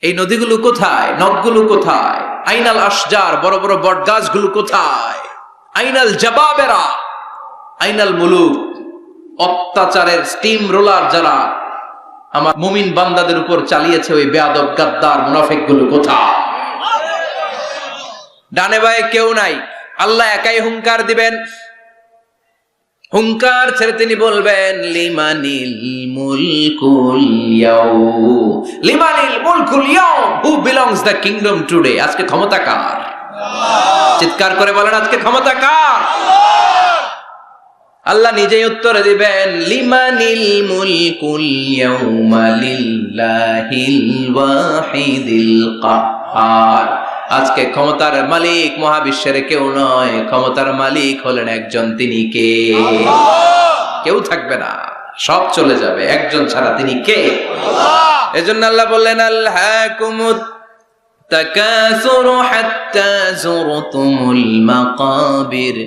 এই নদীগুলো কোথায়? নদগুলো কোথায়? আইনাল আশজার, বড় বড় বট গাছগুলো কোথায়? আইনাল জাবাবেরা, আইনাল মুলুক, অত্যাচারের স্টিম রোলার যারা আমার মুমিন বান্দাদের উপর চালিয়েছে, ওই বেয়াদব গাদ্দার মুনাফিক গুলো কোথায়? ডানে বায়ে কেউ নাই, আল্লাহ একাই হুঙ্কার দিবেন। হুঙ্কার ছেড়ে তিনি বলবেন লিমানিল মুলকুল ইয়াউম, লিমানিল মুলকুল ইয়াউম, who belongs the kingdom today, আজকে ক্ষমতা কার? চিৎকার করে বলেন আজকে ক্ষমতা কার? আল্লাহ নিজেই উত্তরে দিবেন লিমানিল মুলকুল ইয়াউমা লিল্লাহিল ওয়াহিদিল কাহ্হার, আজকে ক্ষমতার মালিক মহাবিশ্বের কেউ নয়, ক্ষমতার মালিক হলেন একজন, তিনি কে? কেউ থাকবে না, সব চলে যাবে, একজন ছাড়া তিনি কে? এজন্য আল্লাহ বললেন আল্লাহকুমুত তাকাসুরু হাত্তা যুরতুমুল মাকাবির।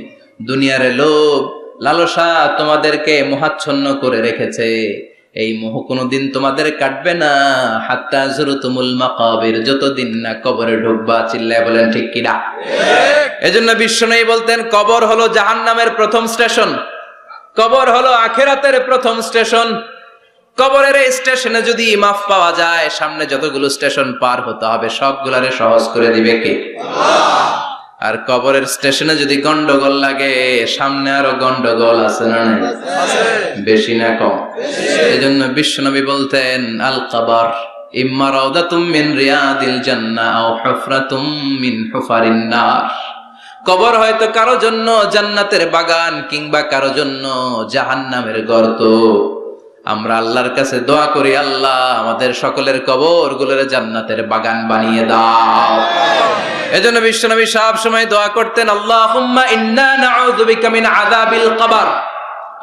দুনিয়ার লোভ লালসা তোমাদেরকে মোহাচ্ছন্ন করে রেখেছে, এই মোহ কোনোদিন তোমাদের কাটবে না। হাত্তা যুরতুমুল মাকাবির, যতদিন না কবরে ঢুকবা। চিল্লায় বলেন ঠিক কিনা? এজন্য বিশ্বনবী বলতেন কবর হলো জাহান্নামের প্রথম স্টেশন, কবর হলো আখিরাতের প্রথম স্টেশন। কবরের এই স্টেশনে যদি মাফ পাওয়া যায়, সামনে যতগুলো স্টেশন পার হতে হবে সবগুলারে সহজ করে দিবে কে? আর কবরের স্টেশনে যদি গন্ডগোল লাগে, সামনে আরো গন্ডগোল আছে না নাই? বেশি না কম? এজন্য বিশ্বনবী বলতেন আল কবর ইম্মা রাউদাতুম মিন রিয়াদিল জান্নাহ আও হুফরাতুম মিন হুফারিন নার। কবর হয়তো কারো জন্য জান্নাতের বাগান, কিংবা কারো জন্য জাহান্নামের গর্ত। আমরা আল্লাহর কাছে দোয়া করি, আল্লাহ আমাদের সকলের কবর গুলোরে জান্নাতের বাগান বানিয়ে দাও। এজন্য বিশ্বনবী সব সময় দোয়া করতেন, আল্লাহুম্মা ইন্না নাউযু বিকা মিন আযাবিল কবর।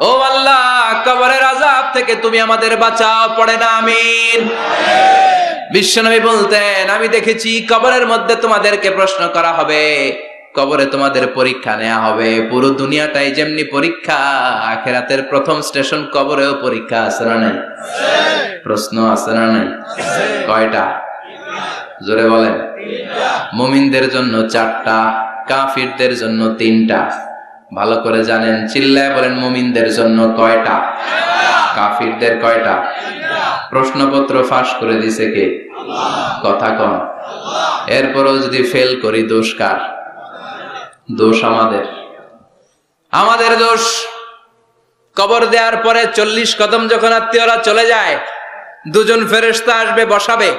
ও আল্লাহ, কবরের আযাব থেকে তুমি আমাদের বাঁচাও। পড়ে না আমিন। বিশ্বনবী বলতেন আমি দেখেছি কবরের মধ্যে তোমাদেরকে প্রশ্ন করা হবে, কবরে তোমাদের পরীক্ষা নেওয়া হবে। পুরো দুনিয়াটাই যেমনি পরীক্ষা, আখিরাতের প্রথম স্টেশন কবরেও পরীক্ষা আছে না নাই? প্রশ্ন আছে না নাই? কয়টা? জোরে বলেন। মুমিনদের জন্য 4টা, কাফিরদের জন্য 3টা। ভালো করে জানেন, চিল্লায় বলেন মুমিনদের জন্য কয়টা, কাফিরদের কয়টা? প্রশ্নপত্র ফাঁস করে দিছে কে? কথা কন। এরপরও যদি ফেল করি দোষ কার? দোষ আমাদের, আমাদের দোষ। কবর দেওয়ার পরে 40 কদম যখন আত্মীয়রা চলে যায়, 2জন ফেরেশতা আসবে, বসাবে।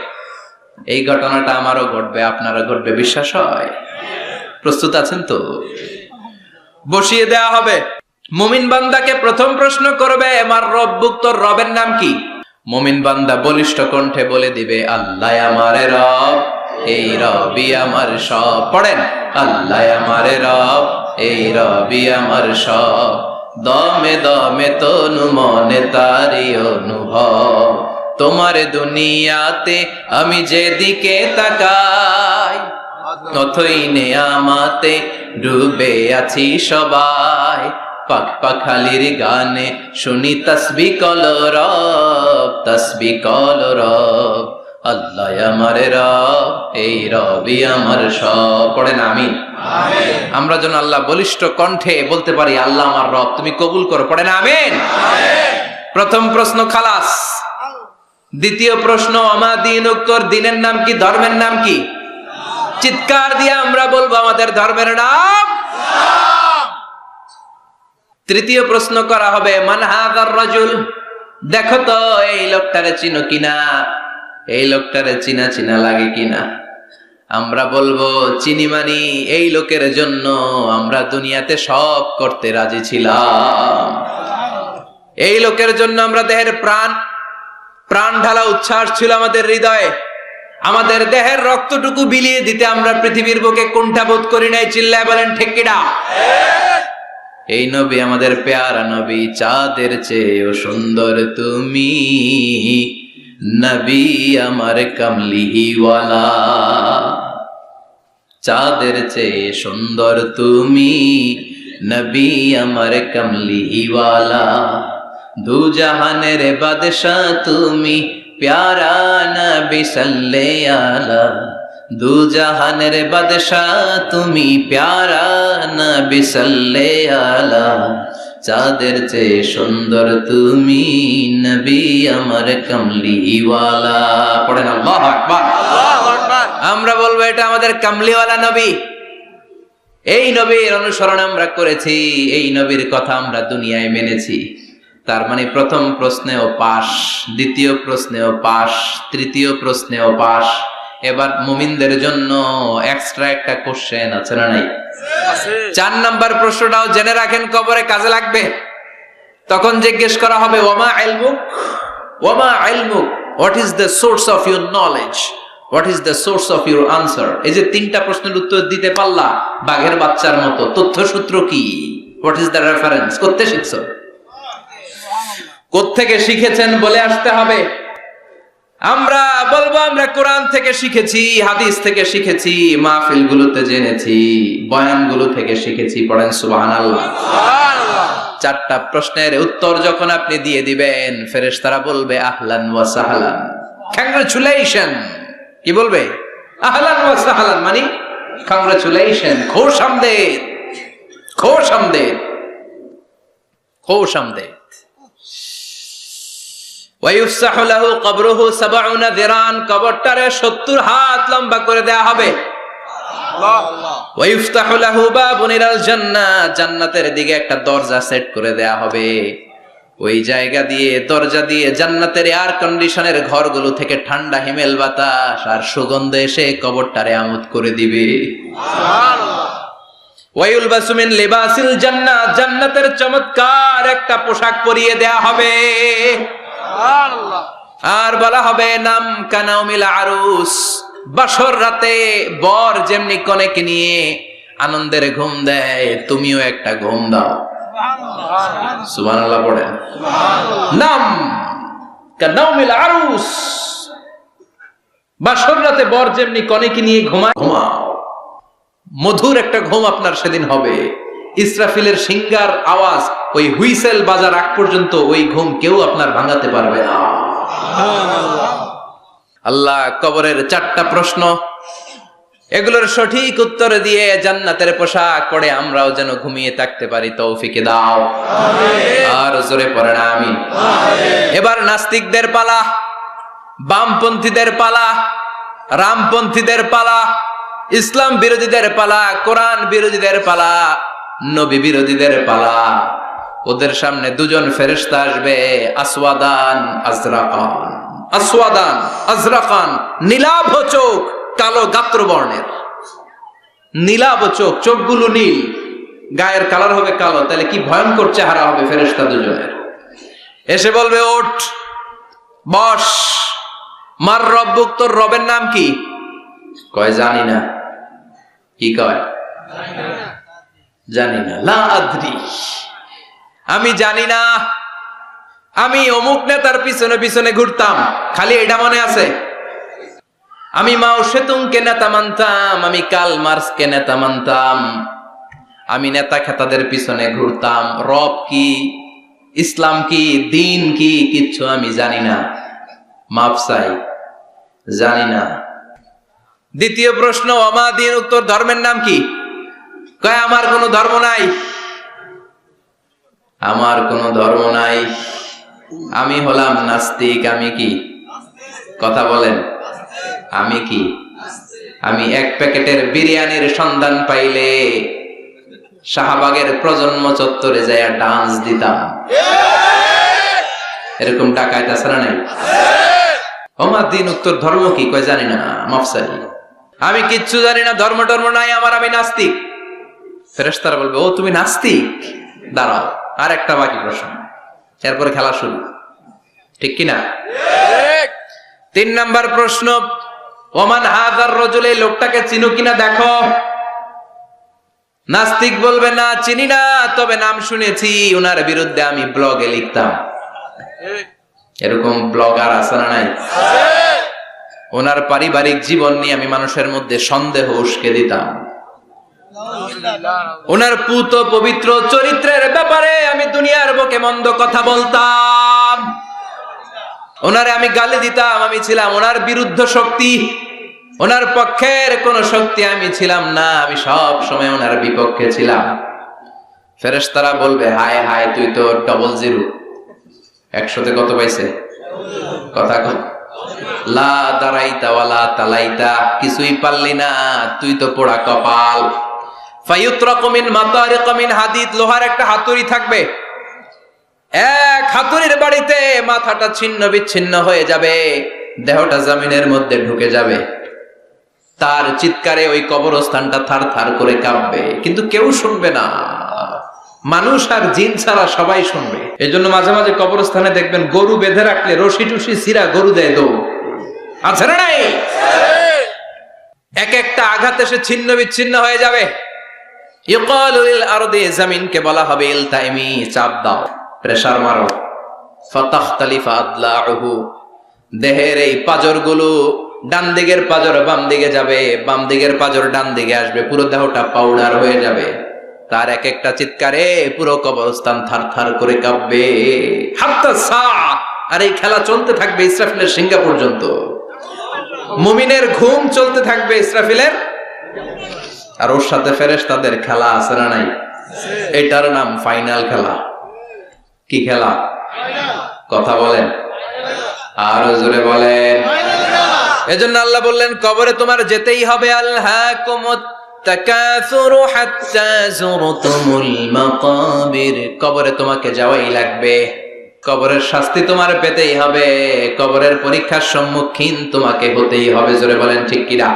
এই ঘটনাটা আমারও ঘটবে, আপনারও ঘটবে, বিশ্বাস হয়? প্রস্তুত আছেন তো? বসিয়ে দেয়া হবে। মুমিন বান্দাকে প্রথম প্রশ্ন করবে, আমার রব্বুক, তোর রবের নাম কি? মুমিন বান্দা বলিষ্ঠ কণ্ঠে বলে দিবে, আল্লাহ আমারে রব, এই রবি আমার সব। পড়েন, আল্লাহ আমারে রব, এই রবি আমার সব। দমে দমে তনু মনে তারি অনুভব। তোমার দুনিয়াতে আমি যেদিকে তাকাই, অথই নেয়ামাতে ডুবে আছি সবাই। পাখ পাখালির গানে শুনি তাসবিহ কলরব, তাসবিহ কলরব। আল্লাহ আমার রব, এই রবি আমার সব। পড়েন আমিন। আমরা যেন আল্লাহ বলিষ্ঠ কণ্ঠে বলতে পারি, আল্লাহ আমার রব, তুমি কবুল করো। পড়েন আমিন। প্রথম প্রশ্ন খালাস। দ্বিতীয় প্রশ্ন, আমা দীনুক, তোর দিনের নাম কি, ধর্মের নাম কি? চিৎকার দিয়ে আমরা বলবো আমাদের ধর্মের নাম। তৃতীয় প্রশ্ন করা হবে, মান হাযার রাজুল, দেখো তো এই লোকটারে চিনো কিনা, এই লোকটারে চিনা চিনা লাগে কিনা। আমরা বলবো চিনি, মানি এই লোকের জন্য আমরা দুনিয়াতে সব করতে রাজি ছিলাম। এই লোকের জন্য আমরা দেহের প্রাণ ঢালা উচ্ছ্বাস ছিল আমাদের হৃদয়ে। আমাদের দেহের রক্তটুকু বিলিয়ে দিতে আমরা পৃথিবীর বুকে কুণ্ঠাবোধ করি নাই। চিল্লায় বলেন ঠিক কিনা? এই নবী আমাদের পেয়ারা নবী, চাঁদের চেয়েও সুন্দর তুমি নবী আমার কামলিওয়ালা। চাঁদের চেয়ে সুন্দর তুমি নবী আমার কামলিওয়ালা। দু জাহানের বাদশা তুমি প্যারা নবী সাল্লে আলা। দু জাহানের বাদশা তুমি প্যারা নবী সাল্লে আলা। চাঁদের চেয়ে সুন্দর তুমি নবী আমার কামলিওয়ালা। পড়েন আল্লাহু আকবার। আমরা বলবো এটা আমাদের কামলিওয়ালা নবী। এই নবীর অনুসরণ আমরা করেছি, এই নবীর কথা আমরা দুনিয়ায় মেনেছি। তার মানে প্রথম প্রশ্নেও পাস, দ্বিতীয় প্রশ্নেও পাস, তৃতীয় প্রশ্নেও পাস। এবার মুমিনদের জন্য এক্সট্রা একটা কোশ্চেন আছে না নাই? 4 নাম্বার প্রশ্নটাও জেনে রাখেন, কবরে কাজে লাগবে। তখন জিজ্ঞেস করা হবে, ওয়ামা ইলমুক, ওয়ামা ইলমুক, what is the source of your knowledge, what is the source of your answer. এই যে 3টা প্রশ্নের উত্তর দিতে পারলা বাঘের বাচ্চার মতো, তথ্যসূত্র কি, হোয়াট ইজ দ্য রেফারেন্স, করতে শিখছো? কোত্থেকে শিখেছেন বলে আসতে হবে। আমরা বলবো আমরা কোরআন থেকে শিখেছি, হাদিস থেকে শিখেছি, মাহফিলগুলোতে জেনেছি, বয়ানগুলো থেকে শিখেছি। পড়েন সুবহানাল্লাহ। চারটা প্রশ্নের উত্তর যখন আপনি দিয়ে দিবেন, ফেরেশতারা বলবে আহলান ওয়া সাহলান, কংগ্রাচুলেশন। কি বলবে? আহলান ওয়া সাহলান মানে কংগ্রাচুলেশন, খুশ আমদেদ, খুশ আমদেদ, খুশ আমদেদ। ওয়ায়ুফসাহু লাহু কবরুহু 70 যিরান, কবরটারে 70 হাত লম্বা করে দেয়া হবে। ওয়ায়ুফতাহু লাহু বাবুন ইলাল জান্নাহ, জান্নাতের দিকে একটা দরজা সেট করে দেয়া হবে। ওই জায়গা দিয়ে, দরজা দিয়ে জান্নাতের এয়ার কন্ডিশনের ঘরগুলো থেকে ঠান্ডা হিমেল বাতাস আর সুগন্ধ এসে কবরটারে আমোদ করে দিবে। সুবহানাল্লাহ। ওয়ায়ুলবাসু মিন লিবাসিল জান্নাহ, জান্নাতের চমৎকার একটা পোশাক পরিয়ে দেয়া হবে। সুবহানাল্লাহ। আর বলা হবে নাম কানাউমিল আরুস, বাসর রাতে বর যেমনি কনেকে নিয়ে আনন্দের ঘুম দেয়, তুমিও একটা ঘুম দাও। সুবহানাল্লাহ পড়েন। নাম কানাউমিল আরুস, বাসর রাতে বর যেমনি কনেকে নিয়ে ঘুমায়, ঘুমাও। মধুর একটা ঘুম আপনার সেদিন হবে। ইসরাফিলের সিঙ্গার আওয়াজ ওই হুইসেল বাজার আগ পর্যন্ত ওই ঘুম কেউ আপনার ভাঙাতে পারবে না। আল্লাহ কবরের চারটা প্রশ্ন, এগুলোর সঠিক উত্তর দিয়ে জান্নাতের পোশাক পরে আমরাও যেন ঘুমিয়ে থাকতে পারি তৌফিক দাও। আর জোরে পড়েন আমিন। এবার নাস্তিকদের পালা, বামপন্থীদের পালা, রামপন্থীদের পালা, ইসলাম বিরোধীদের পালা, কোরআন বিরোধীদের পালা, নবী বিরোধীদের পালা। ওদের সামনে দুজন ফেরেশতা আসবে, আসওয়াদান আজরাকান, আসওয়াদান আজরাকান, নীলাভ চোখ, কালো গাত্র বর্ণের। নীলাভ চোখ, চোখগুলো নীল, গায়ের কালার হবে কালো। তাহলে কি ভয়ঙ্কর চেহারা হবে ফেরেশতা দুজনের। এসে বলবে ওঠ, বস। মার রব্বুক, তোর রবের নাম কি? কয় জানি না। কি কয়? জানি না। লা আদ্রি, আমি জানি না। আমি অমুক নেতার পিছনে পিছনে ঘুরতাম, খালি এটা মনে আছে। আমি মাও সেতুংকে নেতা মানতাম, আমি কার্ল মার্কসকে নেতা মানতাম, আমি নেতা খেতাদের পিছনে ঘুরতাম। রব কি, ইসলাম কি, দিন কি, কিচ্ছু আমি জানি না। মাফ চাই, জানি না। দ্বিতীয় প্রশ্ন, ওমা দিন, উত্তর ধর্মের নাম কি? কয় আমার কোনো ধর্ম নাই, আমার কোনো ধর্ম নাই, আমি হলাম নাস্তিক। আমি কি? কথা বলেন, আমি কি? আমি এক প্যাকেটের বিরিয়ানির সন্ধান পাইলে শাহবাগের প্রজন্ম চত্বরে যায় ডান্স দিতাম। এরকম ডাকাইত আছে না নাই? ওমা দিন, উত্তর ধর্ম কি? কয় জানি না, মাফসাই, আমি কিচ্ছু জানি না, ধর্ম টর্ম নাই আমার, আমি নাস্তিক। ফেরেশতারা বলবে ও তুমি নাস্তিক, দাঁড়াও আর একটা বাকি প্রশ্ন, এরপরে খেলা শুরু। ঠিক কিনা? তিন নাম্বার প্রশ্ন, ওমান হাযার রাজুল, এই লোকটাকে চিনো কিনা দেখো। নাস্তিক বলবে না চিনি না, তবে নাম শুনেছি, ওনার বিরুদ্ধে আমি ব্লগে লিখতাম। এরকম ব্লগার আছে না নাই? ওনার পারিবারিক জীবন নিয়ে আমি মানুষের মধ্যে সন্দেহ উস্কে দিতাম। ওনার পুত পবিত্র চরিত্রের ব্যাপারে আমি দুনিয়ার বুকে মন্দ কথা বলতাম। ওনারে আমি গালি দিতাম, আমি ছিলাম ওনার বিরুদ্ধ শক্তি, ওনার পক্ষের কোন শক্তি আমি ছিলাম না, আমি সব সময় ওনার বিপক্ষে ছিলাম। ফেরেশতারা বলবে হায় হায়, তুই তো ডবল জিরো। 100তে কত পাইছে? কথা কম। লা দারাইতা ওয়ালা তালাইতা, কিছুই পারলি না, তুই তো পোড়া কপাল। ফায়ুতরাকু মিন মাতারিক মিন হাদিদ, লোহার একটা হাতুড়ি থাকবে, এক হাতুড়ির বাড়িতে মাথাটা ছিন্ন বিচ্ছিন্ন হয়ে যাবে, দেহটা জমিনের মধ্যে ঢুকে যাবে। তার চিৎকারে ওই কবরস্থানটা থার থার করে কাঁপবে, কিন্তু কেউ শুনবে না। মানুষ আর জিন ছাড়া সবাই শুনবে। এজন্য মাঝে মাঝে কবরস্থানে দেখবেন গরু বেঁধে রাখলে রশি টুসি ছিঁড়া গরু দেয় দৌড়, আছে না নাই? এক একটা আঘাত এসে ছিন্ন বিচ্ছিন্ন হয়ে যাবে। ইউকালু লিল আরদি, জমিনকে বলা হবে ইলতাইমি, চাপ দাও, প্রেসার মারো। ফাতাখতালিফা আদলাউহু, দেহের এই পাঁজরগুলো ডান দিকের পাঁজর বাম দিকে যাবে, বাম দিকের পাঁজর ডান দিকে আসবে, পুরো দেহটা পাউডার হয়ে যাবে। তার এক একটা চিৎকারে পুরো কবরস্থান থারথার করে কাঁপবে। হাত্তা সাআ, আর এই খেলা চলতে থাকবে ইসরাফিলের সিংহা পর্যন্ত। মুমিনের ঘুম চলতে থাকবে ইসরাফিলের, আর ওর সাথে ফেরেশতাদের খেলা আছে না নাই? এটার নাম ফাইনাল খেলা। কি খেলা? কথা বলেন, আরো জোরে বলেন। এজন্য আল্লাহ বললেন কবরে তোমার যেতেই হবে। আলহাকুমুত তাকাসুরু হাত্তা যুরতুমুল মাকাবির, কবরে তোমাকে যাওয়াই লাগবে। কবরের শাস্তি তোমার পেতেই হবে, কবরের পরীক্ষার সম্মুখীন তোমাকে হতেই হবে। জোরে বলেন ঠিক কিনা?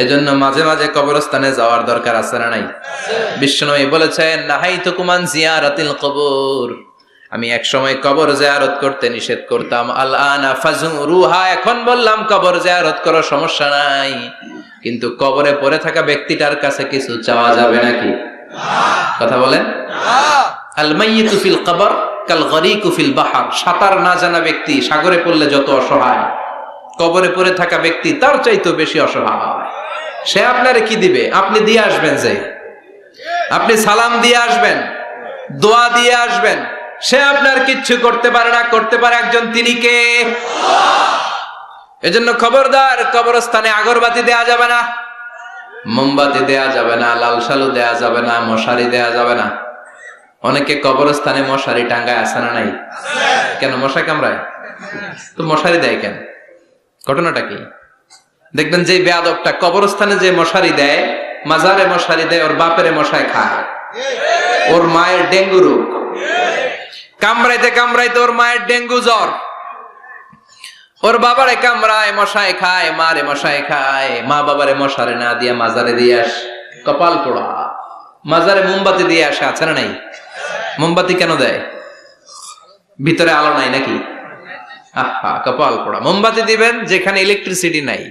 এজন্য মাঝে মাঝে কবরস্থানে যাওয়ার দরকার আছে না নাই? বিশ্বনবী বলেছেন নাহাইতুকুম আন জিয়ারাতিল কবর, আমি এক সময় কবর জিয়ারত করতে নিষেধ করতাম। আল আনা ফাজুরুহা, এখন বললাম কবর জিয়ারত করো, সমস্যা নাই, কিন্তু কবরে পড়ে থাকা ব্যক্তিটার কাছে কিছু চাওয়া যাবে নাকি? কথা বলেন। আল মাইয়িতু ফিল কবর কাল গরিকু ফিল বাহর, সাঁতার না জানা ব্যক্তি সাগরে পড়লে যত অসহায়, কবরে পড়ে থাকা ব্যক্তি তার চাইতে বেশি অসহায়। সে আপনারে কি দিবে? আপনি দিয়ে আসবেন, যে আপনি সালাম দিয়ে আসবেন, দোয়া দিয়ে আসবেন, সে আপনার কিচ্ছু করতে পারে না। করতে পারে একজন, তিনি কে? এজন্য খবরদার, কবরস্থানে আগরবাতি দেয়া যাবে না, মোমবাতি দেয়া যাবে না, লাল সালু দেয়া যাবে না, মশারি দেয়া যাবে না। অনেকে কবরস্থানে মশারি টাঙ্গায় আছে না নাই? কেন? মশা কামড়ায় তো মশারি দেয় কেন? ঘটনাটা কি? দেখবেন যে বেয়াদবটা কবরস্থানে যে মশারি দেয়, মাজারে মশারি দেয়, ওর বাপেরে মশায় খায়, ওর মায়ের ডেঙ্গু রোগ, কামড়াইতে কামড়াইতে ওর মায়ের ডেঙ্গু জ্বর, ওর বাবারে কামড়ায়, মশায় খায়, মারে মশায় খায়, মা বাবারে মশারে না দিয়া মাজারে দিয়ে আস, কপাল পোড়া। মাজারে মোমবাতি দিয়ে আসে, আছে না নাই? মোমবাতি কেন দেয়? ভিতরে আলো নাই নাকি? আহা, কপাল পোড়া। মোমবাতি দিবেন যেখানে ইলেকট্রিসিটি নাই,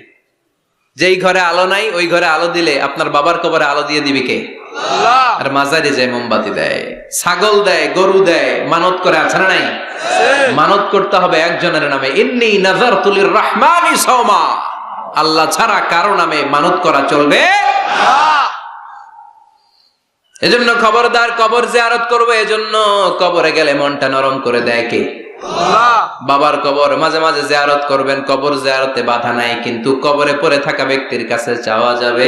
যেই ঘরে আলো নাই ওই ঘরে আলো দিলে আপনার বাবার কবরে আলো দিয়ে দিবে কে? আর মাজারে যায় মোমবাতি দেয়, ছাগল দেয়, গরু দেয়, মানত করে, আছে না নাই? মানত করতে হবে একজনের নামে, ইন্নী নাযারতু লিররহমানি সাওমা, আল্লাহ ছাড়া কারো নামে মানত করা চলবে না। এজন্য খবরদার, কবর জিয়ারত করবে। এজন্য কবরে গেলে মনটা নরম করে দেয় কে? আল্লাহ। বাবার কবর মাঝে মাঝে জিয়ারত করবেন, কবর জিয়ারতে বাধা নাই, কিন্তু কবরে পড়ে থাকা ব্যক্তির কাছে চাওয়া যাবে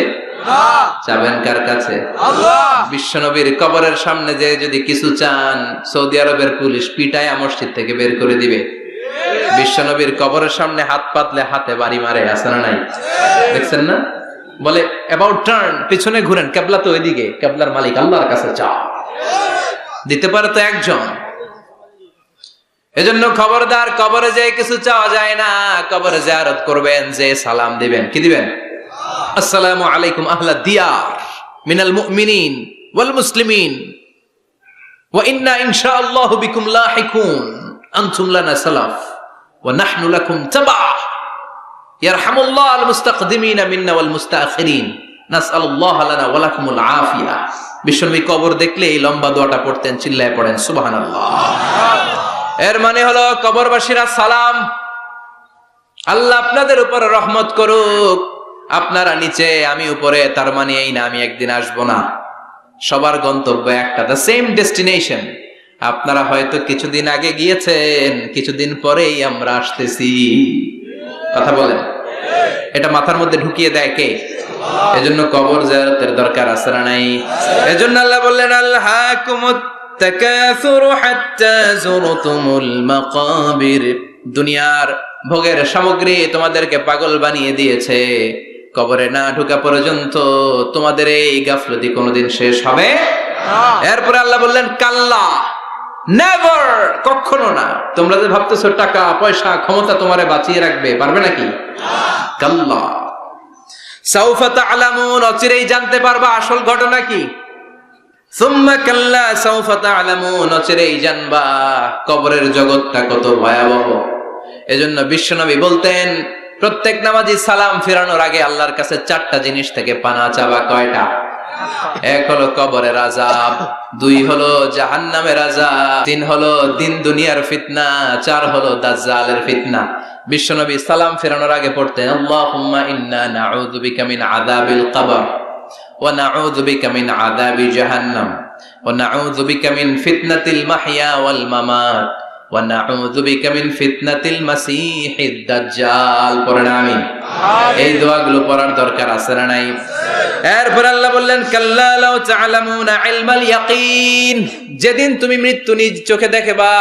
না। চাবেন কার কাছে? আল্লাহ। বিশ্বনবীর কবরের সামনে যে যদি কিছু চান, সৌদি আরবের পুলিশ পিটায় মসজিদ থেকে বের করে দিবে। বিশ্বনবীর কবরের সামনে হাত পাতলে হাতে বাড়ি মারে, আছে না নাই? দেখছেন না? বলে অ্যাবাউট টার্ন, পিছনে ঘুরেন, কিবলা তো ওইদিকে, কিবলার মালিক আল্লাহর কাছে চাও, দিতে পারে তো একজন। এজন্য খবরদার, কবরে যে কিছু চাওয়া যায় না। কবরে জিয়ারত করবেন, যে সালাম দিবেন, কি দিবেন? আসসালামু আলাইকুম আহলা দিয়ার মিনাল মুমিনিন ওয়াল মুসলিমিন ওয়া ইন্না ইনশাআল্লাহু বিকুম লাহিকুন আনতুম লানা সালাফ ওয়া নাহনু লাকুম তাবা ইয়ারহামুল্লাহ আল মুস্তাকদিমিনা মিন্না ওয়াল মুস্তাখিরিন নাসআলুল্লাহ লানা ওয়া লাকুমুল আফিয়া। বিশ্বনবী কবর দেখলে এই লম্বা দোয়াটা পড়তেন, চিল্লায় পড়েন সুবহানাল্লাহ। এর মানে হলো কবরবাসীরা সালাম, আল্লাহ আপনাদের উপর রহমত করুক, আপনারা নিচে আমি উপরে, তার মানে এই না আমি একদিন আসবো না। সবার গন্তব্য একটা, দ্য সেম ডেস্টিনেশন। আপনারা হয়তো কিছুদিন আগে গিয়েছেন, কিছুদিন পরেই আমরা আসতেছি। কথা বলেন, এটা মাথার মধ্যে ঢুকিয়ে দেয় কে? এজন্য কবর জিয়ারতের দরকার আছে না নাই? এজন্য আল্লাহ বললেন আলহাকুমুত তাকাসুরু হাত্তা যুরতুমুল মাকাবির, দুনিয়ার ভোগের সামগ্রী তোমাদেরকে পাগল বানিয়ে দিয়েছে, কবরে না ঢোকা পর্যন্ত তোমাদের এই গাফলতি কোনোদিন শেষ হবে না। এরপর আল্লাহ বললেন কাল্লা, নেভার, কখনো না। তোমরা যে ভাবতেছো টাকা পয়সা ক্ষমতা তোমারে বাঁচিয়ে রাখবে, পারবে নাকি? কাল্লা সাউফা তা'লামুন, অচিরেই জানতে পারবা আসল ঘটনা কি। সুম্মা কাল্লা সাউফা তা'লামুন, অচিরেই জানবা কবরের জগৎটা কত ভয়াবহ। এজন্য বিশ্বনবী বলতেন প্রত্যেক নামাজি সালাম ফিরানোর আগে আল্লাহর কাছে 4টা জিনিস থেকে পানা চাবা। কয়টা? এক হলো কবরের আযাব, দুই হলো জাহান্নামের আযাব, তিন হলো দিন দুনিয়ার ফিতনা, চার হলো দাজ্জালের ফিতনা। বিশ্বনবী সালাম ফেরানোর আগে পড়তেন আল্লাহুম্মা ইন্না নাউযু বিকা মিন আযাবিল কবর ওয়া নাউযু বিকা মিন আযাবি জাহান্নাম ওয়া নাউযু বিকা মিন ফিতনাতিল মাহইয়া ওয়াল মামাত ওয়া নাউযু বিকা মিন ফিতনাতিল মাসীহিদ দাজ্জাল। পড়েন আমিন। এই দোয়াগুলো পড়ার দরকার আছে না নাই? এরপর আল্লাহ বললেন কাল্লা লাউ তা'লামুনা ইলমাল ইয়াকিন, যেদিন তুমি মৃত্যু নিজ চোখে দেখবা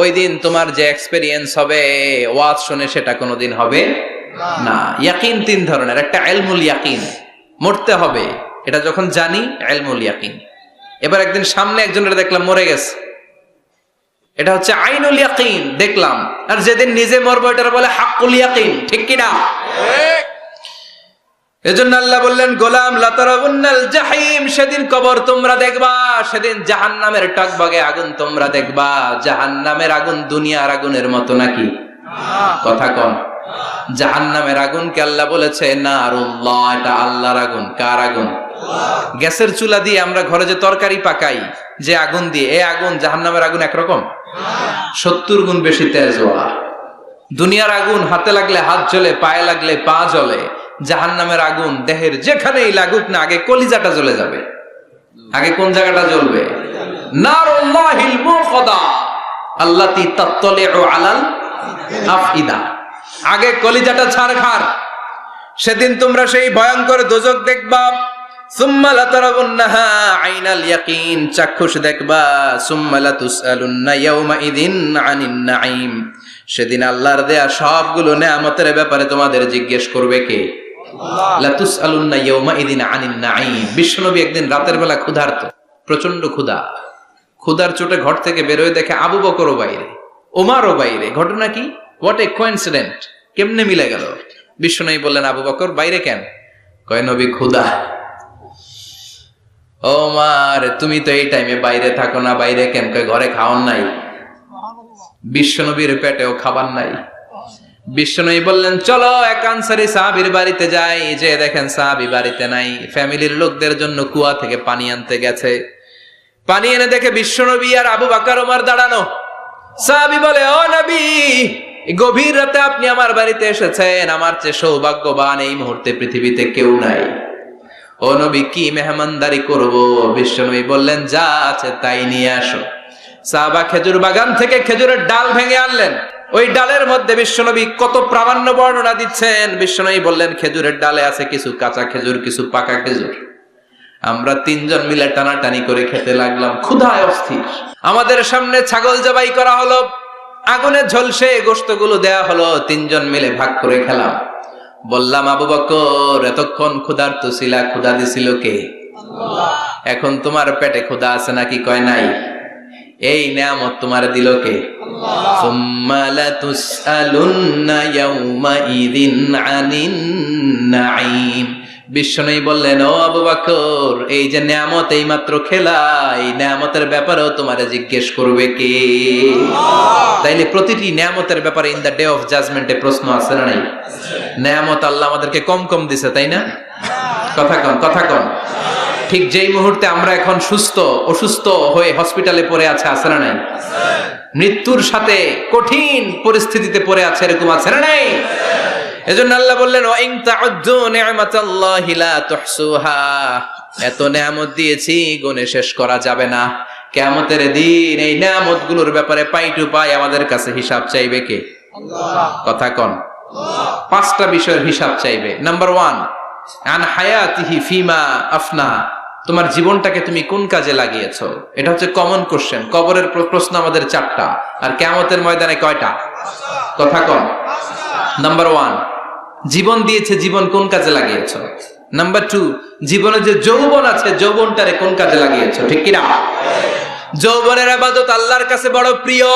ওই দিন তোমার যে এক্সপেরিয়েন্স হবে ওয়াজ শুনে সেটা কোনোদিন হবে না। ইয়াকিন তিন ধরনের, একটা ইলমুল ইয়াকিন, মরতে হবে, এটা যখন জানি ইলমুল ইয়াকিন। এবার একদিন সামনে একজনের দেখলাম মরে গেছে, এটা হচ্ছে আইনুল ইয়াকিন, দেখলাম। আর যেদিন নিজে মরবো এটা বলে হাক্কুল ইয়াকিন, ঠিক কি না? এজন্য আল্লাহ বললেন গোলাম লা তারাউন্নাল জাহিম, সেদিন কবর তোমরা দেখবা, সেদিন জাহান্নামের টকবগে আগুন তোমরা দেখবা। জাহান্নামের আগুন দুনিয়ার আগুনের মতো নাকি? কথা কন। জাহান্নামের আগুনকে আল্লাহ বলেছে নারুল্লাহ, এটা আল্লাহর আগুন। কার আগুন? গ্যাসের চুলা দিয়ে আমরা ঘরে যে তরকারি পাকাই যে আগুন দিয়ে, এই আগুন জাহান্নামের আগুন একরকম? 70 গুণ বেশি তেজওয়ালা। দুনিয়ার আগুন হাতে লাগলে হাত জ্বলে, পায়ে লাগলে পা জ্বলে। জাহান্নামের আগুন দেহের যেখানেই লাগুক না, আগে কলিজাটা জ্বলে যাবে। আগে কোন জায়গাটা জ্বলবে? নারুল্লাহিল মুকদা আল্লাতী তাত্তালিউ আলাল আফইদা, আগে কলিজাটা ছারখার। সেদিন তোমরা সেই ভয়ঙ্কর দোজখ দেখবা। সুম্মা লাতারাউন্নাহা আইনাল ইয়াকিন, চাক্ষুষ দেখবা। সুম্মা লাতুসআলুন্না ইয়াউমাইযিন আনিন নাঈম, সেদিন আল্লাহর দেয়া সবগুলো নেয়ামতের ব্যাপারে তোমাদের জিজ্ঞেস করবে কে? লাতুসআলুন্না ইয়াউমাইযিন আনিন নাঈম। বিশ্বনবী একদিন রাতের বেলা ক্ষুধার্ত, প্রচন্ড ক্ষুধা। ক্ষুধার চোটে ঘর থেকে বের হয়ে দেখে আবু বকরও বাইরে, ওমরও বাইরে। ঘটনা কি? হোয়াট এ কোইন্সিডেন্ট, কেমনে মিলে গেল? বিশ্বনবী বললেন আবু বকর বাইরে কেন? কয় নবী ক্ষুধা। ওমর তুমি তো এই টাইমে বাইরে থাকো না, বাইরে কেন? কয় ঘরে খাওয়ার নাই। বিশ্বনবীর পেটেও খাবার নাই। বিশ্বনবী বললেন চলো এক আনসারী সাহাবীর বাড়িতে যাই। যে দেখেন সাহাবী বাড়িতে নাই, ফ্যামিলির লোকদের জন্য কুয়া থেকে পানি আনতে গেছে। পানি এনে দেখে বিশ্বনবী আর আবু বকর ওমর দাঁড়ানো। সাহাবী বলে ও নবী, গভীর রাতে আপনি আমার বাড়িতে এসেছেন, আমার চেয়ে সৌভাগ্যবান এই মুহূর্তে পৃথিবীতে কেউ নাই। ও নবী কি মেহমানদারি করব? বিশ্বনবী বললেন যা আছে তাই নিয়ে আসো। সাহাবা খেজুর বাগান থেকে খেজুরের ডাল ভেঙে আনলেন। ওই ডালের মধ্যে বিশ্বনবী কত প্রামাণ্য বর্ণনা দিচ্ছেন। বিশ্বনবী বললেন খেজুরের ডালে আছে কিছু কাঁচা খেজুর, কিছু পাকা খেজুর। আমরা তিনজন মিলে টানাটানি করে খেতে লাগলাম, ক্ষুধায় অস্থির। আমাদের সামনে ছাগল জবাই করা হলো, আগুনে ঝলসে গোশতগুলো দেয়া হলো, তিনজন মিলে ভাগ করে খেলাম। বললাম আবু বকর এতক্ষণ ক্ষুধার্ত ছিলা, ক্ষুধা দিছিল কে? এখন তোমার পেটে ক্ষুধা আছে নাকি? কয় নাই। এই নিয়ামত তোমার দিল কে? সুম্মা লাতুসআলুন্না ইয়াউমাইযিন আনিন নাঈম। বিশ্বনবী বললেন ও আবু বকর এই যে নিয়ামত এই মাত্র খেলা, এই নিয়ামতের ব্যাপারেও তোমারে জিজ্ঞেস করবে কে? তাইলে প্রতিটি নিয়ামতের ব্যাপারে ইন দা ডে অফ জাজমেন্টে প্রশ্ন আছে না নাই? নিয়ামত আল্লাহ আমাদেরকে কম কম দিছে, তাই না? কথা কন, কথা কন। ঠিক যেই মুহূর্তে আমরা এখন সুস্থ, অসুস্থ হয়ে হসপিটালে পড়ে আছে না নাই? মৃত্যুর সাথে কঠিন পরিস্থিতিতে পড়ে আছে, এরকম আছে না নাই? এজন্য আল্লাহ বললেন ওয়া ইন তাউদ্দু নি'মাতাল্লাহি লা তুহসুহা, এত নিয়ামত দিয়েছি গুণে শেষ করা যাবে না। কিয়ামতের দিন এই নিয়ামতগুলোর ব্যাপারে পাই টু পাই আমাদের কাছে হিসাব চাইবে কে? আল্লাহ। কথা কোন? পাঁচটা বিষয়ের হিসাব চাইবে। নাম্বার 1 আন হায়াতিহি ফিমা আফনা, তোমার জীবনটাকে তুমি কোন কাজে লাগিয়েছো? এটা হচ্ছে কমন কোশ্চেন। কবরের প্রশ্ন আমাদের 4টা, আর কিয়ামতের ময়দানে কয়টা? কথা কোন? নাম্বার 1 জীবন দিয়েছে, জীবন কোন কাজে লাগিয়েছো? নাম্বার 2 জীবনে যে যৌবন আছে যৌবনটারে কোন কাজে লাগিয়েছো? ঠিক কি না? যৌবনের ইবাদত আল্লাহর কাছে বড় প্রিয়।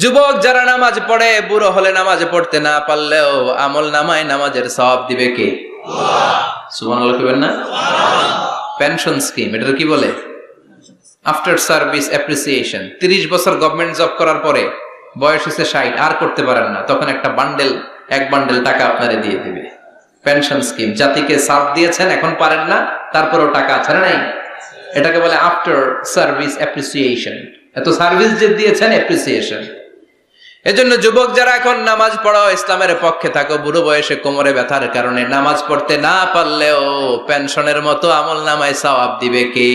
যুবক যারা নামাজ পড়ে, বুড়ো হলে নামাজ পড়তে না পারলেও আমল নামায় নামাজের সওয়াব দিবে কে? আল্লাহ। সুবহানাল্লাহ কইবেন না? পেনশন স্কিম, এটা কি বলে? After service appreciation. 30 বছর গভর্নমেন্ট জব করার পরে বয়স হচ্ছে 60, আর করতে পারেন না, তখন একটা বান্ডেল, এক বান্ডেল টাকা আপনারে দিয়ে দিবে। পেনশন স্কিম, জাতিকে সাথ দিয়েছেন, এখন পারেন না, তারপরেও টাকা আছে না নাই? এটাকে বলে আফটার সার্ভিস অ্যাপ্রিসিয়েশন। এত সার্ভিস যে দিয়েছেন, অ্যাপ্রিসিয়েশন। এজন্য যুবক যারা এখন নামাজ পড়ো, ইসলামের পক্ষে থাকো, বুড়ো বয়সে কোমরে ব্যথার কারণে নামাজ পড়তে না পারলেও পেনশনের মতো আমল নামায় সওয়াব দিবে কে?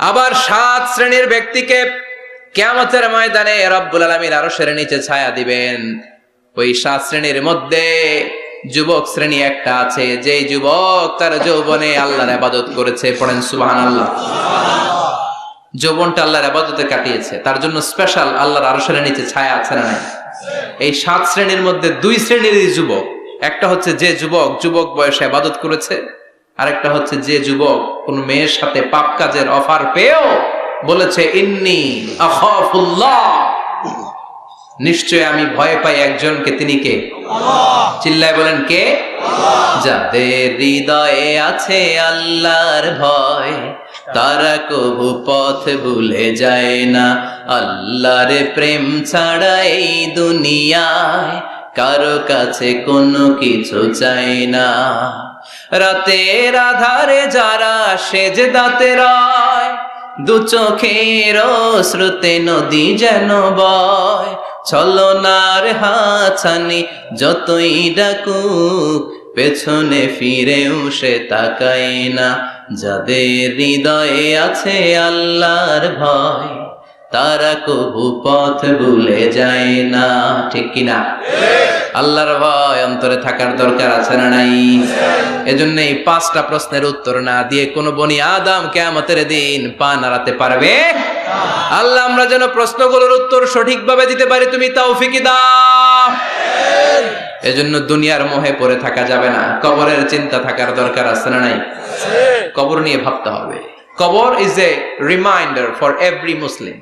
আবার 7 শ্রেণীর ব্যক্তিকে কিয়ামতের ময়দানে রব্বুল আলামিন আরশের নিচে ছায়া দিবেন। ওই 7 শ্রেণীর মধ্যে যুবক শ্রেণী একটা আছে, যে যুবক তার যৌবনে আল্লাহর ইবাদত করেছে। পড়েন সুবহানাল্লাহ। যৌবনটা আল্লাহর ইবাদতে কাটিয়েছে, তার জন্য স্পেশাল আল্লাহর আরশের নিচে ছায়া আছে না নাই? এই 7 শ্রেণীর মধ্যে 2 শ্রেণীরই যুবক। একটা হচ্ছে যে যুবক বয়সে ইবাদত করেছে, আরেকটা হচ্ছে যে যুবক কোন মেয়ের সাথে পাপ কাজের অফার পেয়েও বলেছে ইন্নী আখাফুল্লাহ, নিশ্চয় আমি ভয় পাই একজনকে, তিনি কে? চিল্লায় বলেন কে? যাদের হৃদয়ে আছে আল্লাহর ভয়, তারা কবু পথ ভুলে যায় না। আল্লাহর প্রেম ছাড়া এই দুনিয়ায় কারো কাছে কোনো কিছু চাই না। রাতের আধারে যারা সেজদাতে রয়, দু চোখের শ্রুতে নদী যেন বয়। ছলনার হাতছানি যতই ডাকুক, পেছনে ফিরেও সে তাকায় না। যাদের হৃদয়ে আছে আল্লাহর ভয়, তারা কবু পথ ভুলে যায় না। ঠিক কিনা? আল্লাহর ভয় অন্তরে থাকার দরকার আছে না নাই? এজন্য এই 5টা প্রশ্নের উত্তর না দিয়ে কোন বনি আদম কিয়ামতের দিন পা নাড়াতে পারবে? আল্লাহ আমরা যেন প্রশ্নগুলোর উত্তর সঠিকভাবে দিতে পারি, তুমি তৌফিক দাও। এজন্য দুনিয়ার মোহে পড়ে থাকা যাবে না, কবরের চিন্তা থাকার দরকার আছে না নাই? কবর নিয়ে ভাবতে হবে। কবর is a reminder for every মুসলিম।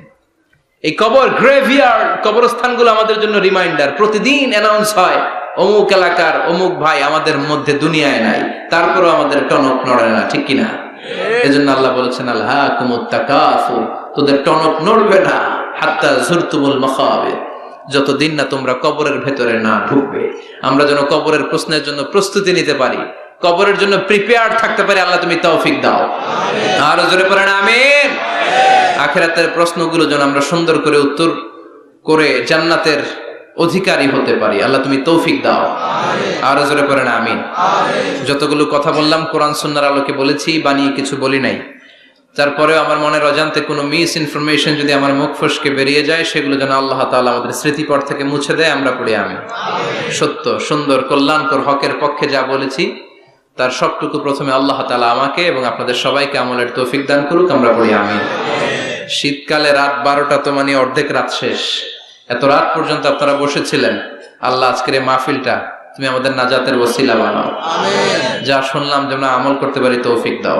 এই কবর গ্রেভিয়ার্ড, কবরস্থানগুলো আমাদের জন্য রিমাইন্ডার। প্রতিদিন অ্যানাউন্স হয় অমুক এলাকার অমুক ভাই আমাদের মধ্যে দুনিয়ায় নাই, তারপরও আমাদের টনক নড়ে না। ঠিক কিনা? এজন্য আল্লাহ বলেছেন আলহাকুমুত তাকাসুর, তোদের টনক নড়বে না হাত্তা যুরতুমুল মাকাবির, যতদিন না তোমরা কবরের ভেতরে না ঢুকবে। আমরা যেন কবরের প্রশ্নের জন্য প্রস্তুতি নিতে পারি, কবরের জন্য প্রিপেয়ার্ড থাকতে পারি। আল্লাহ তুমি তৌফিক দাও। আর জোরে পড়েন আমিন। আখিরাতের প্রশ্নগুলো যেন আমরা সুন্দর করে উত্তর করে জান্নাতের অধিকারী হতে পারি। আল্লাহ তুমি তৌফিক দাও। আর জোরে পড়েন আমিন। যতগুলো কথা বললাম কোরআন সুন্নাহর আলোকে বলেছি, বানিয়ে কিছু বলি নাই। তারপরেও আমার মনের অজান্তে কোনো মিস ইনফরমেশন যদি আমার মুখ ফসকে বেরিয়ে যায়, সেগুলো যেন আল্লাহ তাআলা আমাদের স্মৃতিপট থেকে মুছে দেয়। আমরা পড়ি আমিন। সত্য, সুন্দর, কল্যাণকর, হকের পক্ষে যা বলেছি তার সবটুকু প্রথমে আল্লাহ তাআলা আমাকে এবং আপনাদের সবাইকে আমলের তৌফিক দান করুক। আমরা পড়ি আমিন। শীতকালে রাত 12টা তো মানে অর্ধেক রাত শেষ। এত রাত পর্যন্ত আপনারা বসেছিলেন। আল্লাহ আজকের এই মাহফিলটা তুমি আমাদের নাজাতের ওসিলা বানাও। যা শুনলাম যেন আমল করতে পারি, তৌফিক দাও।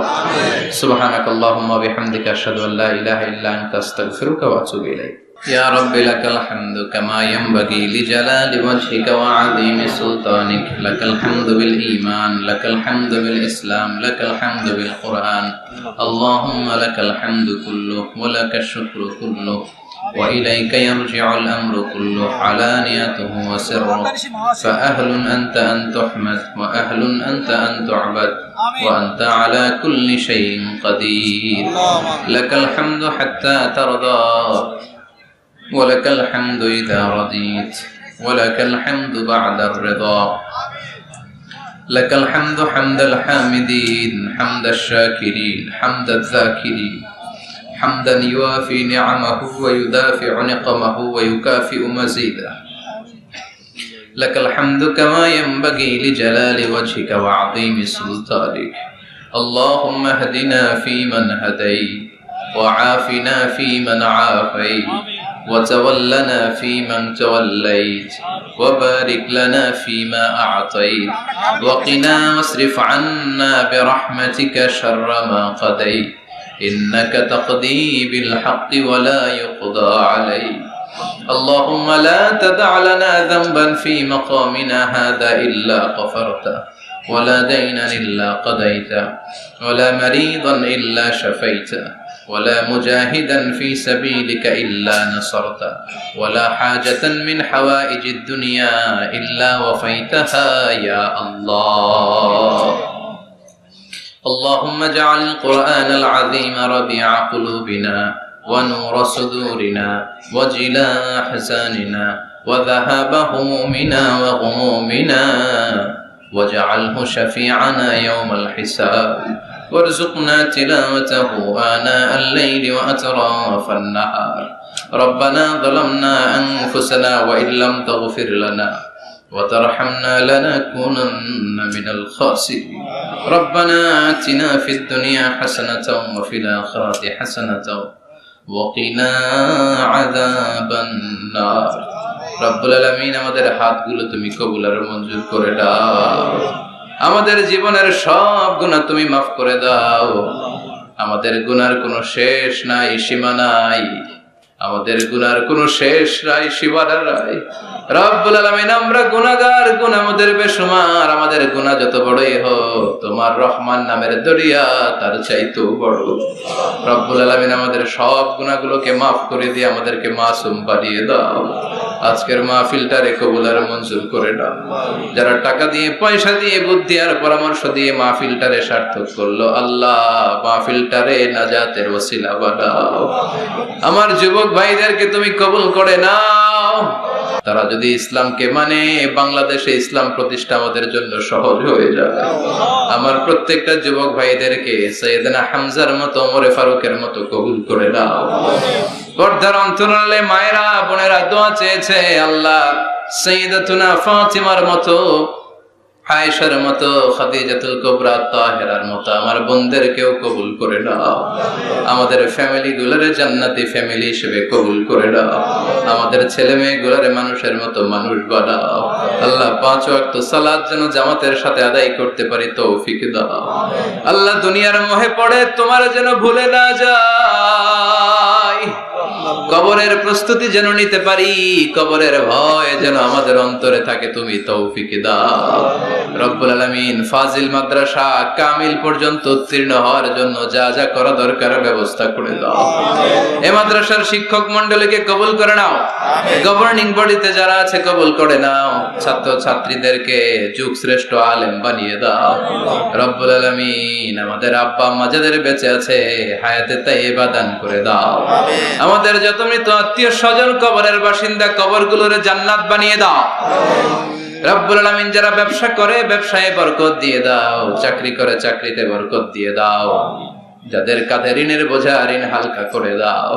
সুবহানাকাল্লাহুম্মা ওয়া বিহামদিকা আশহাদু আল্লা ইলাহা ইল্লা আনতা আস্তাগফিরুকা ওয়া আতুবু ইলাইক। ইয়া রাব্বি লাকাল হামদু কামা ইয়ানবাগি লিজালালি ওয়াজহিকা ওয়া আযীমি সুলতানিক। লাকাল হামদু বিল ঈমান, লাকাল হামদু বিল ইসলাম, লাকাল হামদু বিল কুরআন। আল্লাহুম্মা লাকাল হামদু কুল্লু ওয়া লাকাশ শুকরু কুল্লু وإليك يرجع الأمر كله علانيته وسره فأهل أنت أن تحمد وأهل أنت أن تعبد وأنت على كل شيء قدير. لك الحمد حتى ترضى ولك الحمد إذا رضيت ولك الحمد بعد الرضا. لك الحمد حمد الحامدين حمد الشاكرين حمد الذاكرين حمدا يوافي نعمه ويدافع نقمه ويكافئ مزيده. لك الحمد كما ينبغي لجلال وجهك وعظيم سلطانك. اللهم اهدنا فيمن هديت وعافنا فيمن عافيت وتولنا فيمن توليت وبارك لنا فيما أعطيت وقنا واصرف عنا برحمتك شر ما قضيت إنك تقضي بالحق ولا يقضى عليك. اللهم لا تدع لنا ذنبا في مقامنا هذا إلا غفرته ولا دينا إلا قضيته ولا مريضا إلا شفيته ولا مجاهدا في سبيلك إلا نصرته ولا حاجة من حوائج الدنيا إلا وفيتها يا الله. اللهم اجعل القرآن العظيم ربيع قلوبنا ونور صدورنا وجلاء أحزاننا وذهاب همومنا وغمومنا واجعله شفيعنا يوم الحساب وارزقنا تلاوته آناء الليل وأطراف النهار. ربنا ظلمنا أنفسنا وإن لم تغفر لنا وترحمنا لنكونن من الخاسرين. ربنا آتنا في الدنيا حسنة وفي الآخرة حسنة وقنا عذاب النار. রব্বুল আলামিন আমাদের হাতগুলো তুমি কবুল আর মঞ্জুর করে দাও। আমাদের জীবনের সব গুনাহ তুমি মাফ করে দাও। আমাদের গুনার কোনো শেষ নাই, সীমা নাই। আমাদের গুনার কোনো শেষ নাই, সীমানা নাই। রব্বুল আলামিন আমরা গুনাহগার, গুনাহ আমাদের বেশুমার। আমাদের গুনাহ যত বড়ই হোক, তোমার রহমান নামের দরিয়া তার চাইতেও বড়। রব্বুল আলামিন আমাদের সব গুনাহগুলোকে মাফ করে দিয়ে আমাদেরকে মাসুম বানিয়ে দাও। আজকের মাহফিলটারে কবুল আর মঞ্জুর করে দাও। যারা টাকা দিয়ে, পয়সা দিয়ে, বুদ্ধি আর পরামর্শ দিয়ে মাহফিলটারে সার্থক করলো, আল্লাহ মাহফিলটারে নাজাতের ওসিলা বানাও। আমার যুবক ভাইদেরকে তুমি কবুল করে নাও। তারা যদি ইসলামকে মানে, বাংলাদেশে ইসলাম প্রতিষ্ঠা আমাদের জন্য সহজ হয়ে যাবে। আমার প্রত্যেকটা যুবক ভাইদেরকে সৈয়দনা হামজার মতো, ওমরে ফারুকের মতো কবুল করে নাও। পর্দার অন্তরালে মায়েরা, বোনেরা দোয়া চেয়েছে, আল্লাহ সাইয়্যিদাতুনা ফাতিমার মতো, আয়েশার মতো, খাদিজাতুল কুবরা, তাহেরার মতো আমার বোনদেরকেও কবুল করে নাও। আমাদের ফ্যামিলি গুলোরে জান্নাতি ফ্যামিলি হিসেবে কবুল করে নাও। আমাদের ছেলে মেয়ে গুলোরে মানুষের মতো মানুষ বানাও। আল্লাহ 5 ওয়াক্ত সালাত যেন জামাতের সাথে আদায় করতে পারি তৌফিক দাও। আল্লাহ দুনিয়ার মোহে পড়ে তোমার যেন ভুলে না যাই। কবরের প্রস্তুতি যেন নিতে পারি, কবরের ভয় যেন আমাদের অন্তরে থাকে, তুমি তৌফিক দাও। রব্বুল আলামিন ফাজিল মাদ্রাসা কামিল পর্যন্ত উত্তীর্ণ হওয়ার জন্য যা যা করা দরকার ব্যবস্থা করে দাও। এই মাদ্রাসার শিক্ষক মণ্ডলীকে কবুল করে নাও। গভর্নিং বডিতে যারা আছে কবুল করে নাও। ছাত্র ছাত্রীদেরকে যুগ শ্রেষ্ঠ আলেম বানিয়ে দাও। রব্বুল আলামিন আমাদের আব্বা আম্মা যাদের বেঁচে আছে হায়াতে তাইয়্যিবা দান করে দাও। আমাদের যত মৃত আত্মীয় স্বজন কবরের বাসিন্দা, কবরগুলোরে জান্নাত বানিয়ে দাও। রব্বুল আলামিন যারা ব্যবসা করে ব্যবসায় বরকত দিয়ে দাও, চাকরি করে চাকরিতে বরকত দিয়ে দাও। যাদের কাঁধে ঋণের বোঝা, ঋণ হালকা করে দাও।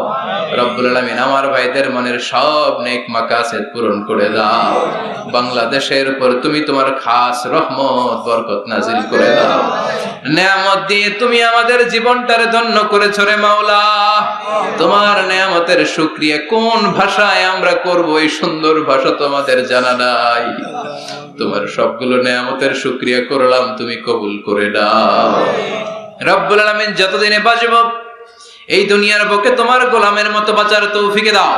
রব্বুল আলামিন আমার ভাইদের মনের সব নেক মাকাসেদ পূরণ করে দাও। বাংলাদেশের উপর তুমি তোমার খাস রহমত বরকত নাজিল করে দাও। নেয়ামত দিয়ে তুমি আমাদের জীবনটারে ধন্য করেছো রে মাওলা। তোমার নেয়ামতের শুকরিয়া কোন ভাষায় আমরা করব, এই সুন্দর ভাষা তোমাদের জানা নাই। তোমার সবগুলো নেয়ামতের শুকরিয়া করলাম, তুমি কবুল করে দাও। রব্বুল আলামিন যতদিনে বাঁচব এই দুনিয়ার বুকে তোমার গোলামের মতো বাঁচার তৌফিক দাও।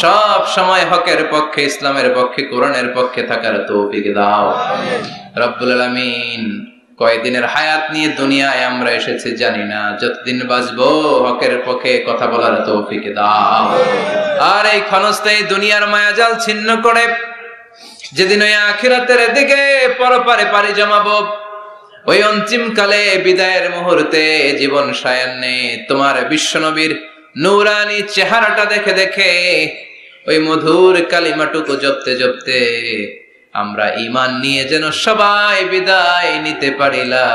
সব সময় হকের পক্ষে, ইসলামের পক্ষে, কোরআনের পক্ষে থাকার তৌফিক দাও। রব্বুল আলামিন কয়দিনের হায়াত নিয়ে দুনিয়ায় আমরা এসেছি জানি না, যতদিন বাঁচবো হকের পক্ষে কথা বলার তৌফিক দাও। আর এই ক্ষণস্থায়ী দুনিয়ার মায়াজাল ছিন্ন করে যেদিন ওই আখিরাতের দিকে পরপারে পাড়ি জমাবো, ওই অন্তিম কালে বিদায়ের মুহূর্তে জীবন সায়ান্নে তোমার বিশ্বনবীর নূরানি চেহারাটা দেখে দেখে ওই মধুর কালিমাটুকু জপতে জপতে আমরা ঈমান নিয়ে যেন সবাই বিদায় নিতে পারি। লা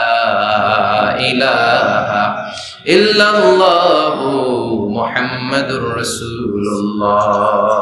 ইলাহা ইল্লাল্লাহু মুহাম্মাদুর রাসূলুল্লাহ।